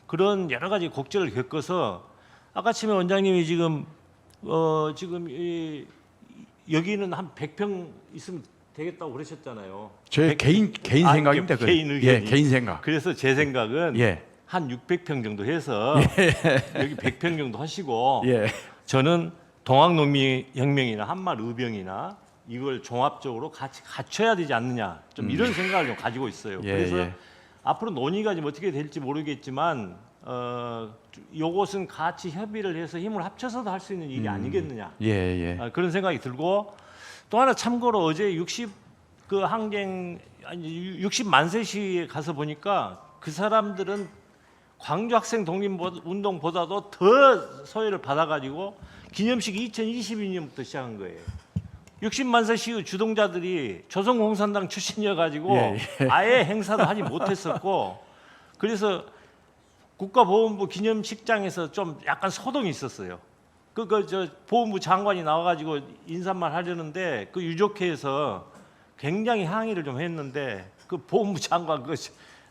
Speaker 16: 그런 여러 가지 곡절을 겪어서 아까 치면 원장님이 지금 여기는 한 100평 있으면 되겠다고 그러셨잖아요.
Speaker 7: 제 개인 생각입니다.
Speaker 16: 개인 의견이.
Speaker 7: 예, 개인 생각.
Speaker 16: 그래서 제 생각은 한 600평 정도 해서 여기 100평 정도 하시고 저는 동학농민혁명이나 한마르병이나 이걸 종합적으로 같이 갖춰야 되지 않느냐 좀 이런 생각을 좀 가지고 있어요. 그래서 앞으로 논의가 좀 어떻게 될지 모르겠지만 요것은 같이 협의를 해서 힘을 합쳐서도 할 수 있는 일이 아니겠느냐 그런 생각이 들고 또 하나 참고로 어제 60만 세 시에 가서 보니까 그 사람들은 광주 학생 독립운동보다도 더 소외를 받아가지고 기념식 2022년부터 시작한 거예요. 60만 세 시의 주동자들이 조선공산당 출신이어가지고 아예 행사도 하지 못했었고 그래서 국가보훈부 기념식장에서 좀 약간 소동이 있었어요. 저 보훈부 장관이 나와가지고 인사말 하려는데 그 유족회에서 굉장히 항의를 좀 했는데 그 보훈부 장관 그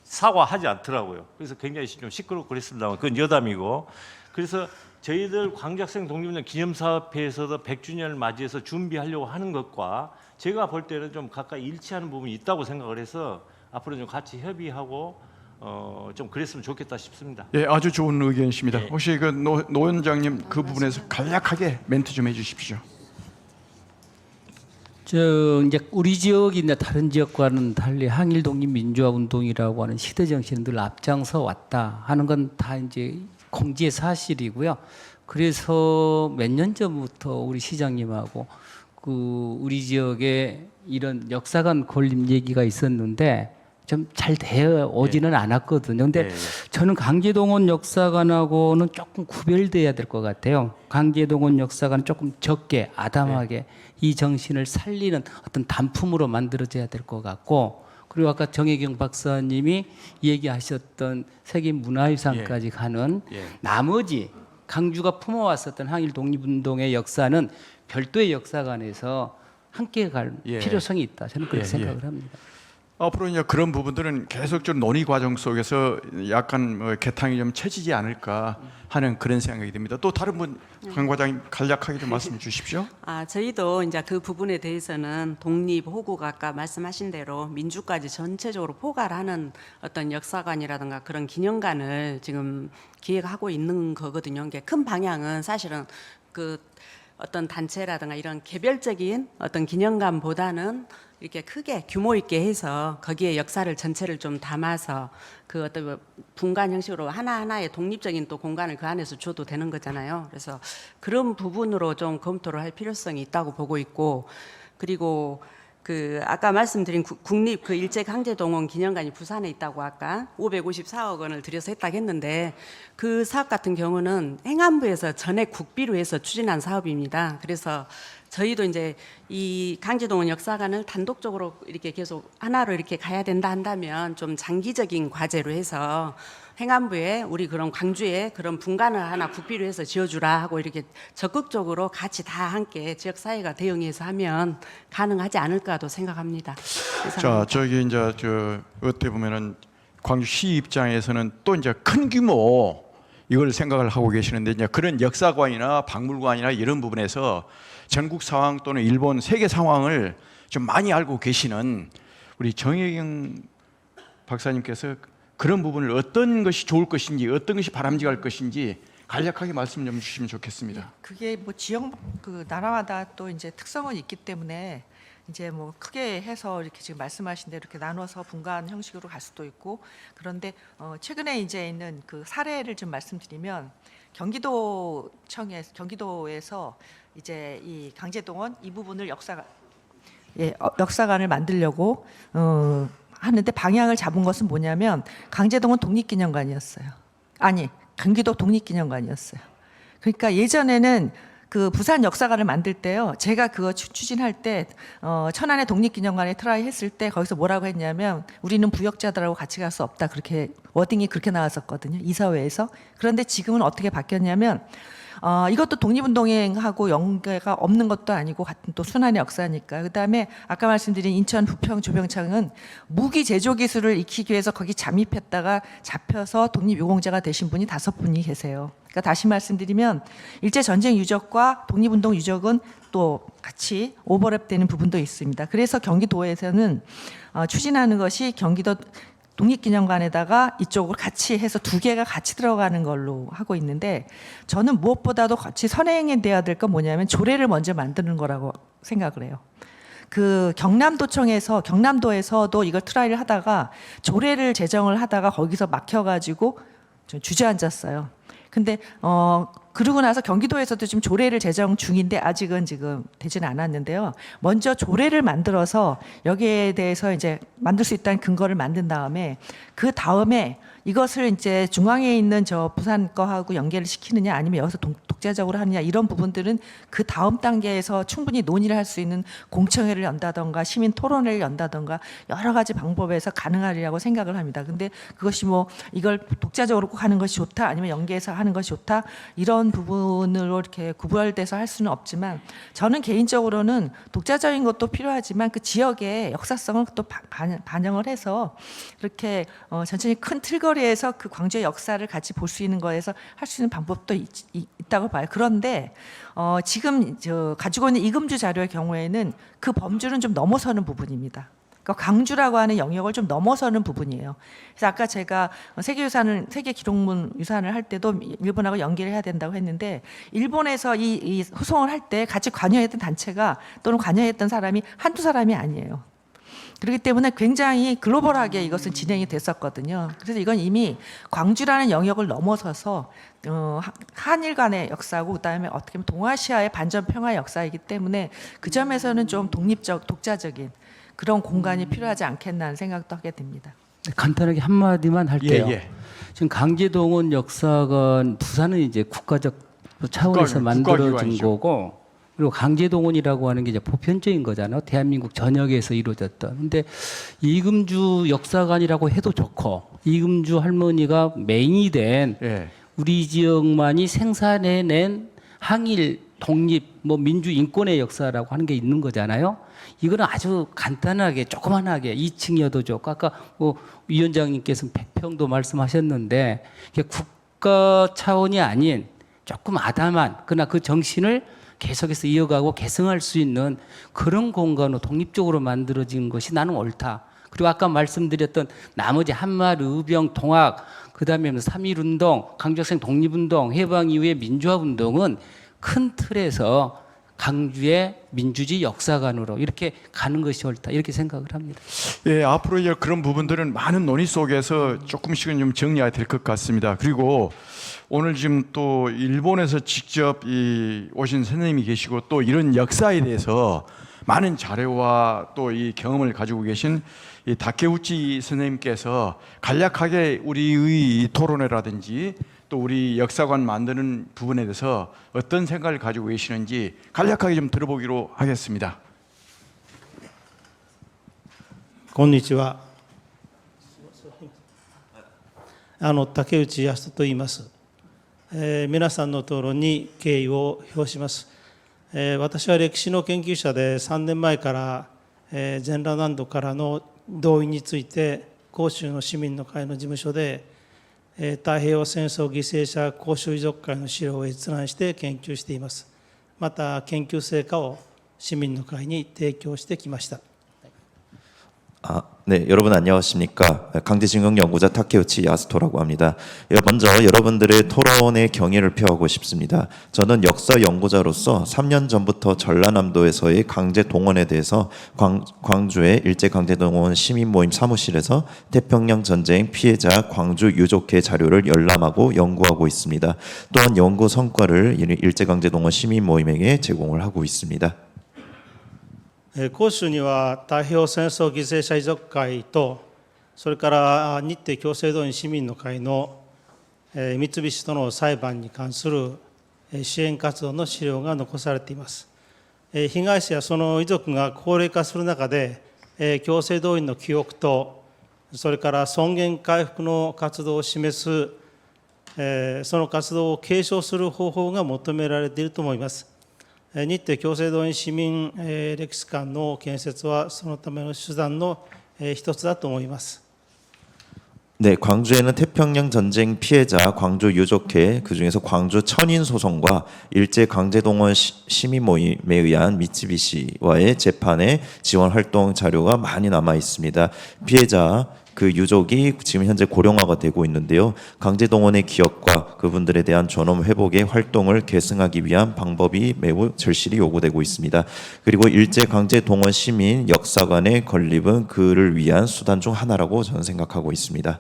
Speaker 16: 사과하지 않더라고요. 그래서 굉장히 좀 시끄럽고 그랬습니다만 그건 여담이고 그래서 저희들 광주학생 독립운동 기념사업회에서도 100주년을 맞이해서 준비하려고 하는 것과 제가 볼 때는 좀 가까이 일치하는 부분이 있다고 생각을 해서 앞으로 좀 같이 협의하고 좀 그랬으면 좋겠다 싶습니다.
Speaker 7: 예, 아주 좋은 의견이십니다. 혹시 그 노 원장님 그 부분에서 간략하게 멘트 좀 해주십시오.
Speaker 10: 이제 우리 지역이나 다른 지역과는 달리 항일 독립 민주화 운동이라고 하는 시대 정신을 늘 앞장서 왔다 하는 건 다 이제 공지의 사실이고요. 그래서 몇 년 전부터 우리 시장님하고 우리 지역에 이런 역사관 건립 얘기가 있었는데 좀 잘 되어 오지는 않았거든요. 근데 저는 강제동원 역사관하고는 조금 구별돼야 될 것 같아요. 강제동원 역사관은 조금 적게 아담하게 이 정신을 살리는 어떤 단품으로 만들어져야 될 것 같고 그리고 아까 정혜경 박사님이 얘기하셨던 세계 문화유산까지 가는 나머지 강주가 품어왔었던 항일 독립운동의 역사는 별도의 역사관에서 함께 갈 필요성이 있다. 저는 그렇게 생각을 합니다.
Speaker 7: 앞으로 이제 그런 부분들은 계속적으로 논의 과정 속에서 약간 개탕이 좀 채지지 않을까 하는 그런 생각이 듭니다. 또 다른 분, 강 과장님 간략하게 좀 말씀해 주십시오.
Speaker 14: 저희도 이제 그 부분에 대해서는 독립, 호국 아까 말씀하신 대로 민주까지 전체적으로 포괄하는 어떤 역사관이라든가 그런 기념관을 지금 기획하고 있는 거거든요. 큰 방향은 사실은 어떤 단체라든가 이런 개별적인 어떤 기념관보다는 이렇게 크게 규모 있게 해서 거기에 역사를 전체를 좀 담아서 그 어떤 분관 형식으로 하나하나의 독립적인 또 공간을 그 안에서 줘도 되는 거잖아요. 그래서 그런 부분으로 좀 검토를 할 필요성이 있다고 보고 있고, 그리고 그 아까 말씀드린 국립 그 일제강제동원 기념관이 부산에 있다고 아까 554억 원을 들여서 했다고 했는데, 그 사업 같은 경우는 행안부에서 전액 국비로 해서 추진한 사업입니다. 그래서 저희도 이제 이 강제동원 역사관을 단독적으로 이렇게 계속 하나로 이렇게 가야 된다 한다면 좀 장기적인 과제로 해서 행안부에 우리 그런 광주에 그런 분관을 하나 국비로 해서 지어주라 하고 이렇게 적극적으로 같이 다 함께 지역사회가 대응해서 하면 가능하지 않을까도 생각합니다.
Speaker 7: 자, 저기 이제 저 어떻게 보면은 광주시 입장에서는 또 이제 큰 규모 이걸 생각을 하고 계시는데, 이제 그런 역사관이나 박물관이나 이런 부분에서 전국 상황 또는 일본 세계 상황을 좀 많이 알고 계시는 우리 정혜경 박사님께서 그런 부분을 어떤 것이 좋을 것인지, 어떤 것이 바람직할 것인지 간략하게 말씀 좀 주시면 좋겠습니다.
Speaker 8: 그게 뭐 지역 그 나라마다 또 이제 특성은 있기 때문에 이제 뭐 크게 해서 이렇게 지금 말씀하신 대로 이렇게 나눠서 분간 형식으로 갈 수도 있고, 그런데 최근에 이제 있는 그 사례를 좀 말씀드리면 경기도에서 이제 이 강제동원 이 부분을 역사관을 만들려고 하는데 방향을 잡은 것은 뭐냐면 강제동원 독립기념관이었어요. 아니, 경기도 독립기념관이었어요. 그러니까 예전에는 그 부산 역사관을 만들 때요, 제가 그거 추진할 때 천안의 독립기념관에 트라이 했을 때 거기서 뭐라고 했냐면 우리는 부역자들하고 같이 갈 수 없다, 그렇게 워딩이 그렇게 나왔었거든요, 이사회에서. 그런데 지금은 어떻게 바뀌었냐면 이것도 독립운동하고 연계가 없는 것도 아니고 같은 또 순환의 역사니까. 그다음에 아까 말씀드린 인천 부평 조병창은 무기 제조 기술을 익히기 위해서 거기 잠입했다가 잡혀서 독립유공자가 되신 분이 5분이 계세요. 그러니까 다시 말씀드리면 일제전쟁 유적과 독립운동 유적은 또 같이 오버랩되는 부분도 있습니다. 그래서 경기도에서는 추진하는 것이 경기도 독립기념관에다가 이쪽을 같이 해서 2개가 같이 들어가는 걸로 하고 있는데, 저는 무엇보다도 같이 선행이 돼야 될 건 뭐냐면 조례를 먼저 만드는 거라고 생각을 해요. 그 경남도에서도 이걸 트라이를 하다가 조례를 제정을 하다가 거기서 막혀가지고 주저앉았어요. 근데 그러고 나서 경기도에서도 지금 조례를 제정 중인데 아직은 지금 되지는 않았는데요. 먼저 조례를 만들어서 여기에 대해서 이제 만들 수 있다는 근거를 만든 다음에 그 다음에 이것을 이제 중앙에 있는 저 부산 거하고 연계를 시키느냐 아니면 여기서 독자적으로 하느냐, 이런 부분들은 그 다음 단계에서 충분히 논의를 할 수 있는 공청회를 연다던가 시민 토론회를 연다던가 여러 가지 방법에서 가능하리라고 생각을 합니다. 근데 그것이 뭐 이걸 독자적으로 꼭 하는 것이 좋다 아니면 연계해서 하는 것이 좋다 이런 부분으로 이렇게 구별돼서 할 수는 없지만, 저는 개인적으로는 독자적인 것도 필요하지만 그 지역의 역사성을 또 반영을 해서 이렇게 전체적인 큰 틀거리에서 그 광주의 역사를 같이 볼 수 있는 거에서 할 수 있는 방법도 있다고 봐요. 그런데 지금 가지고 있는 이금주 자료의 경우에는 그 범주는 좀 넘어서는 부분입니다. 그러니까 광주라고 하는 영역을 좀 넘어서는 부분이에요. 그래서 아까 제가 세계 기록문 유산을 할 때도 일본하고 연계를 해야 된다고 했는데, 일본에서 이 후송을 할 때 같이 관여했던 단체가 또는 관여했던 사람이 한두 사람이 아니에요. 그렇기 때문에 굉장히 글로벌하게 이것은 진행이 됐었거든요. 그래서 이건 이미 광주라는 영역을 넘어서서 한일 간의 역사고, 그다음에 어떻게 보면 동아시아의 반전 평화의 역사이기 때문에 그 점에서는 좀 독립적, 독자적인 그런 공간이 필요하지 않겠나 하는 생각도 하게 됩니다.
Speaker 10: 간단하게 한마디만 할게요.
Speaker 7: 예.
Speaker 10: 지금 강제동원 역사관 부산은 이제 국가적 차원에서 만들어진 거고, 그리고 강제동원이라고 하는 게 이제 보편적인 거잖아요. 대한민국 전역에서 이루어졌던. 근데 이금주 역사관이라고 해도 좋고, 이금주 할머니가 메인이 된 우리 지역만이 생산해낸 항일, 독립, 뭐 민주 인권의 역사라고 하는 게 있는 거잖아요. 이거는 아주 간단하게 조그만하게 2층이어도 좋고, 아까 뭐 위원장님께서는 100평도 말씀하셨는데, 국가 차원이 아닌 조금 아담한, 그러나 그 정신을 계속해서 이어가고 개성할 수 있는 그런 공간으로 독립적으로 만들어진 것이 나는 옳다. 그리고 아까 말씀드렸던 나머지 한마을, 의병, 통학, 그 다음에 3.1운동, 강주학생 독립운동, 해방 이후의 민주화운동은 큰 틀에서 강주의 민주주의 역사관으로 이렇게 가는 것이 옳다 이렇게 생각을 합니다.
Speaker 7: 예, 앞으로 이제 그런 부분들은 많은 논의 속에서 조금씩은 좀 정리가 될 것 같습니다. 그리고 오늘 지금 또 일본에서 직접 오신 선생님이 계시고 또 이런 역사에 대해서 많은 자료와 또 이 경험을 가지고 계신 이 다케우치 선생님께서 간략하게 우리의 이 토론회라든지 또 우리 역사관 만드는 부분에 대해서 어떤 생각을 가지고 계시는지 간략하게 좀 들어보기로 하겠습니다.
Speaker 17: こんにちは。竹内康人と言います。皆さんの討論に敬意を表します。私は歴史の研究者で3年前から全裸南道からの動員について広州の市民の会の事務所で太平洋戦争犠牲者公衆遺族会の資料を閲覧して研究しています。また研究成果を市民の会に提供してきました。
Speaker 18: 네, 여러분 안녕하십니까? 강제징용 연구자 타케우치 야스토라고 합니다. 먼저 여러분들의 토론의 경의를 표하고 싶습니다. 저는 역사 연구자로서 3년 전부터 전라남도에서의 강제 동원에 대해서 광주의 일제 강제 동원 시민 모임 사무실에서 태평양 전쟁 피해자 광주 유족회 자료를 열람하고 연구하고 있습니다. 또한 연구 성과를 일제 강제 동원 시민 모임에게 제공을 하고 있습니다.
Speaker 17: 広州には太平洋戦争犠牲者遺族会と、それから日程強制動員市民の会の三菱との裁判に関する支援活動の資料が残されています。被害者やその遺族が高齢化する中で、強制動員の記憶と、それから尊厳回復の活動を示す、その活動を継承する方法が求められていると思います。 日程強制動員市民歴史館の建設はそのための手段の一つだと思います。
Speaker 18: 네, 광주에는 태평양 전쟁 피해자 광주 유족회, 그중에서 광주 천인 소송과 일제 강제 동원 시민 모임에 의한 미쓰비시와의 재판의 지원 활동 자료가 많이 남아 있습니다. 피해자 그 유족이 지금 현재 고령화가 되고 있는데요. 강제 동원의 기억과 그분들에 대한 존엄 회복의 활동을 계승하기 위한 방법이 매우 절실히 요구되고 있습니다. 그리고 일제 강제 동원 시민 역사관의 건립은 그를 위한 수단 중 하나라고 저는 생각하고 있습니다.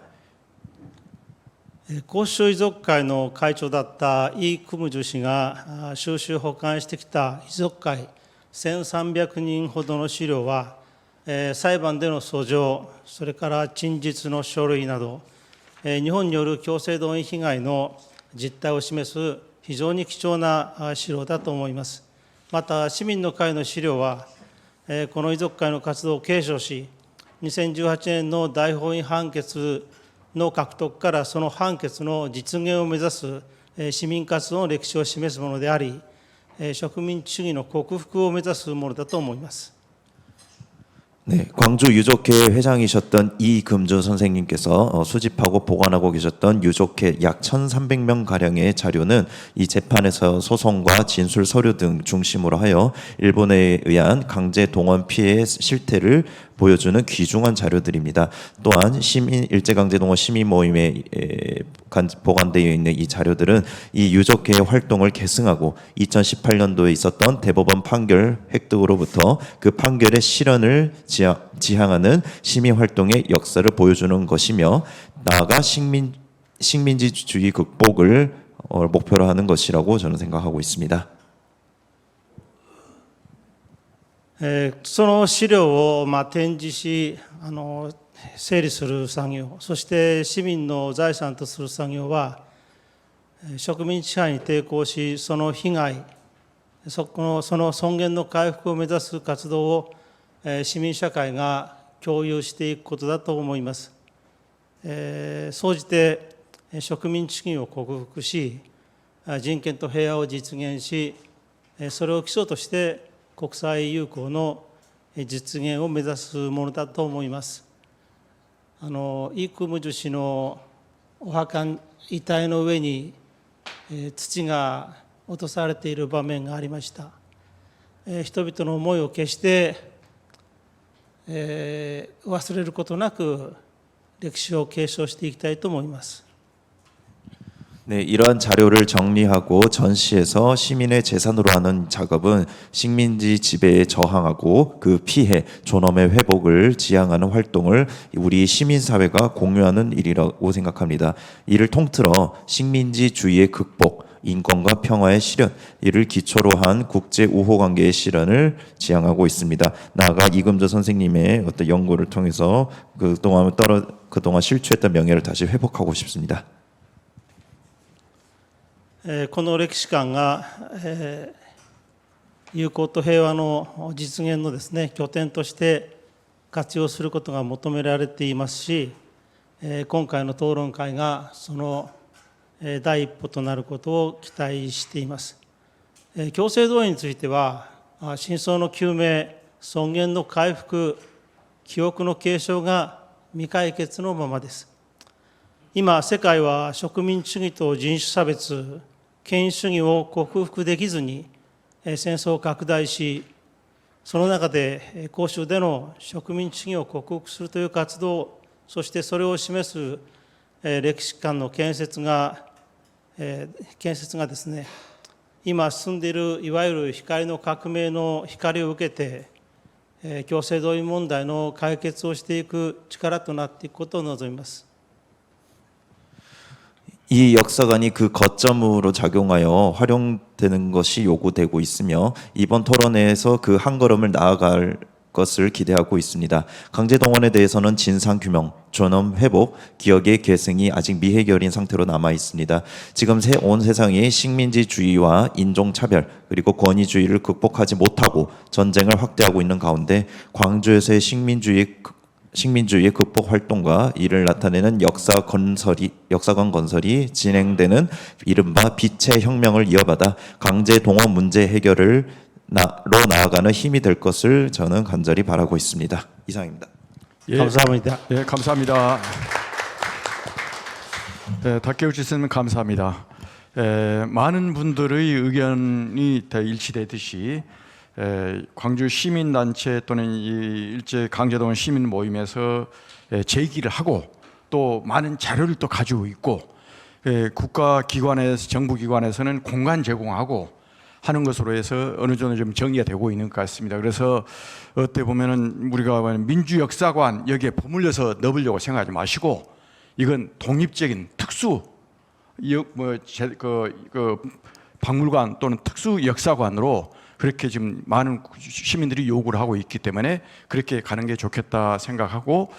Speaker 17: 広州遺族会の会長だったイ・クムジュ氏が収集保管してきた遺族会1300人ほどの資料は、裁判での訴状、それから陳述の書類など、日本による強制動員被害の実態を示す非常に貴重な資料だと思います。また、市民の会の資料は、この遺族会の活動を継承し、2018年の大法院判決の獲得からその判決の実現を目指す市民活動の歴史を示すものであり、植民地主義の克服を目指すものだと思います。
Speaker 18: 네, 광주 유족회 회장이셨던 이금주 선생님께서 수집하고 보관하고 계셨던 유족회 약 1,300명 가량의 자료는 이 재판에서 소송과 진술 서류 등 중심으로 하여 일본에 의한 강제 동원 피해의 실태를 보여주는 귀중한 자료들입니다. 또한 일제강제동원 시민 모임에 보관되어 있는 이 자료들은 이 유족회의 활동을 계승하고 2018년도에 있었던 대법원 판결 획득으로부터 그 판결의 실현을 지향하는 시민 활동의 역사를 보여주는 것이며 나아가 식민지주의 극복을 목표로 하는 것이라고 저는 생각하고 있습니다.
Speaker 17: その資料を展示し整理する作業、そして市民の財産とする作業は植民地支配に抵抗しその被害、その尊厳の回復を目指す活動を市民社会が共有していくことだと思います。総じて植民地主義を克服し人権と平和を実現しそれを基礎として国際友好の実現を目指すものだと思います。イ・クムジュ氏のお墓遺体の上に土が落とされている場面がありました。人々の思いを決して忘れることなく歴史を継承していきたいと思います。
Speaker 18: 네, 이러한 자료를 정리하고 전시해서 시민의 재산으로 하는 작업은 식민지 지배에 저항하고 그 피해, 존엄의 회복을 지향하는 활동을 우리 시민사회가 공유하는 일이라고 생각합니다. 이를 통틀어 식민지주의의 극복, 인권과 평화의 실현, 이를 기초로 한 국제 우호 관계의 실현을 지향하고 있습니다. 나아가 이금조 선생님의 어떤 연구를 통해서 그동안 실추했던 명예를 다시 회복하고 싶습니다.
Speaker 17: この歴史館が、友好と平和の実現のですね、拠点として活用することが求められていますし、今回の討論会がその第一歩となることを期待しています。強制動員については、真相の究明、尊厳の回復、記憶の継承が未解決のままです。今、世界は植民地主義と人種差別、権威主義を克服できずに戦争を拡大し、その中で公衆での植民地主義を克服するという活動、そしてそれを示す歴史館の建設がですね、今進んでいるいわゆる光の革命の光を受けて、強制動員問題の解決をしていく力となっていくことを望みます。
Speaker 18: 이 역사관이 그 거점으로 작용하여 활용되는 것이 요구되고 있으며 이번 토론회에서 그 한 걸음을 나아갈 것을 기대하고 있습니다. 강제동원에 대해서는 진상규명, 존엄 회복, 기억의 계승이 아직 미해결인 상태로 남아 있습니다. 지금 온 세상이 식민지주의와 인종차별 그리고 권위주의를 극복하지 못하고 전쟁을 확대하고 있는 가운데 광주에서의 식민주의의 극복 활동과 이를 나타내는 역사관 건설이 진행되는 이른바 빛의 혁명을 이어받아 강제 동원 문제 해결로 나아가는 힘이 될 것을 저는 간절히 바라고 있습니다. 이상입니다.
Speaker 17: 예, 감사합니다.
Speaker 7: 예, 감사합니다. 다케우치 선생님 감사합니다. 많은 분들의 의견이 다 일치되듯이 광주 시민단체 또는 이 일제 강제동원 시민 모임에서 제기를 하고 또 많은 자료를 또 가지고 있고 국가기관에서 정부기관에서는 공간 제공하고 하는 것으로 해서 어느 정도 좀 정리가 되고 있는 것 같습니다. 그래서 어떻게 보면은 우리가 민주역사관 여기에 버물려서 넣으려고 생각하지 마시고 이건 독립적인 특수 박물관 또는 특수 역사관으로 그렇게 지금 많은 시민들이 요구를 하고 있기 때문에 그렇게 가는 게 좋겠다 생각하고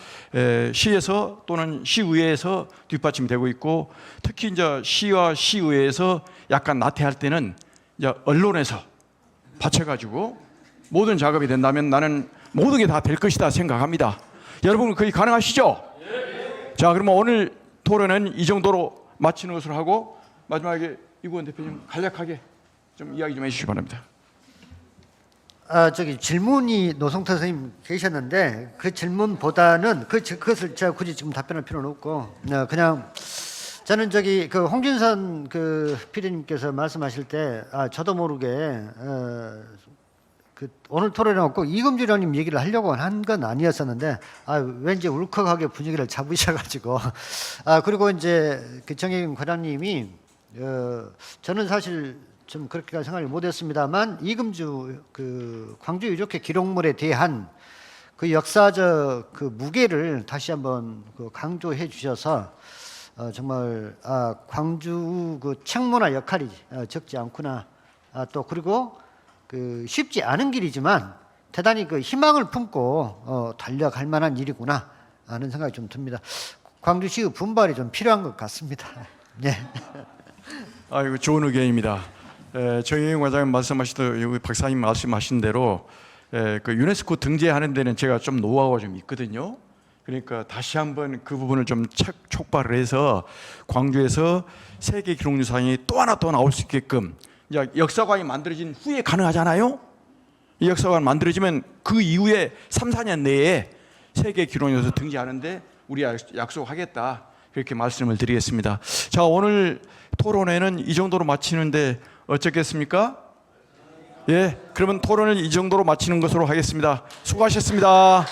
Speaker 7: 시에서 또는 시의회에서 뒷받침이 되고 있고 특히 이제 시와 시의회에서 약간 나태할 때는 이제 언론에서 받쳐가지고 모든 작업이 된다면 나는 모든 게 다 될 것이다 생각합니다. 여러분 그게 가능하시죠? 자, 그러면 오늘 토론은 이 정도로 마치는 것으로 하고 마지막에 이구원 대표님 간략하게 좀 이야기 좀 해주시기 바랍니다.
Speaker 9: 저기 질문이 노성태 선생님 계셨는데 그 질문보다는 그것을 제가 굳이 지금 답변할 필요는 없고 그냥 저는 저기 그 홍준선 그 PD님께서 말씀하실 때 저도 모르게 그 오늘 토론에 꼭 이금주 의원님 얘기를 하려고 한 건 아니었었는데 왠지 울컥하게 분위기를 잡으셔가지고 그리고 이제 그 정혜균 과장님이 저는 사실 좀 그렇게 생각을 못했습니다만 이금주 그 광주 유적회 기록물에 대한 그 역사적 그 무게를 다시 한번 그 강조해 주셔서 정말 광주 그 책문화 역할이 적지 않구나. 또 그리고 그 쉽지 않은 길이지만 대단히 그 희망을 품고 달려갈 만한 일이구나 하는 생각이 좀 듭니다. 광주시의 분발이 좀 필요한 것 같습니다. 네.
Speaker 7: 아이고 좋은 의견입니다. 정혜균 과장님 말씀하시던 박사님 말씀하신 대로 그 유네스코 등재하는 데는 제가 좀 노하우가 좀 있거든요. 그러니까 다시 한번 그 부분을 좀 촉발을 해서 광주에서 세계 기록유산이 또 하나 더 나올 수 있게끔 이제 역사관이 만들어진 후에 가능하잖아요. 이 역사관 만들어지면 그 이후에 3, 4년 내에 세계 기록유산 등재하는데 우리 약속하겠다. 그렇게 말씀을 드리겠습니다. 자, 오늘 토론회는 이 정도로 마치는데 어쩌겠습니까? 예, 그러면 토론을 이 정도로 마치는 것으로 하겠습니다. 수고하셨습니다.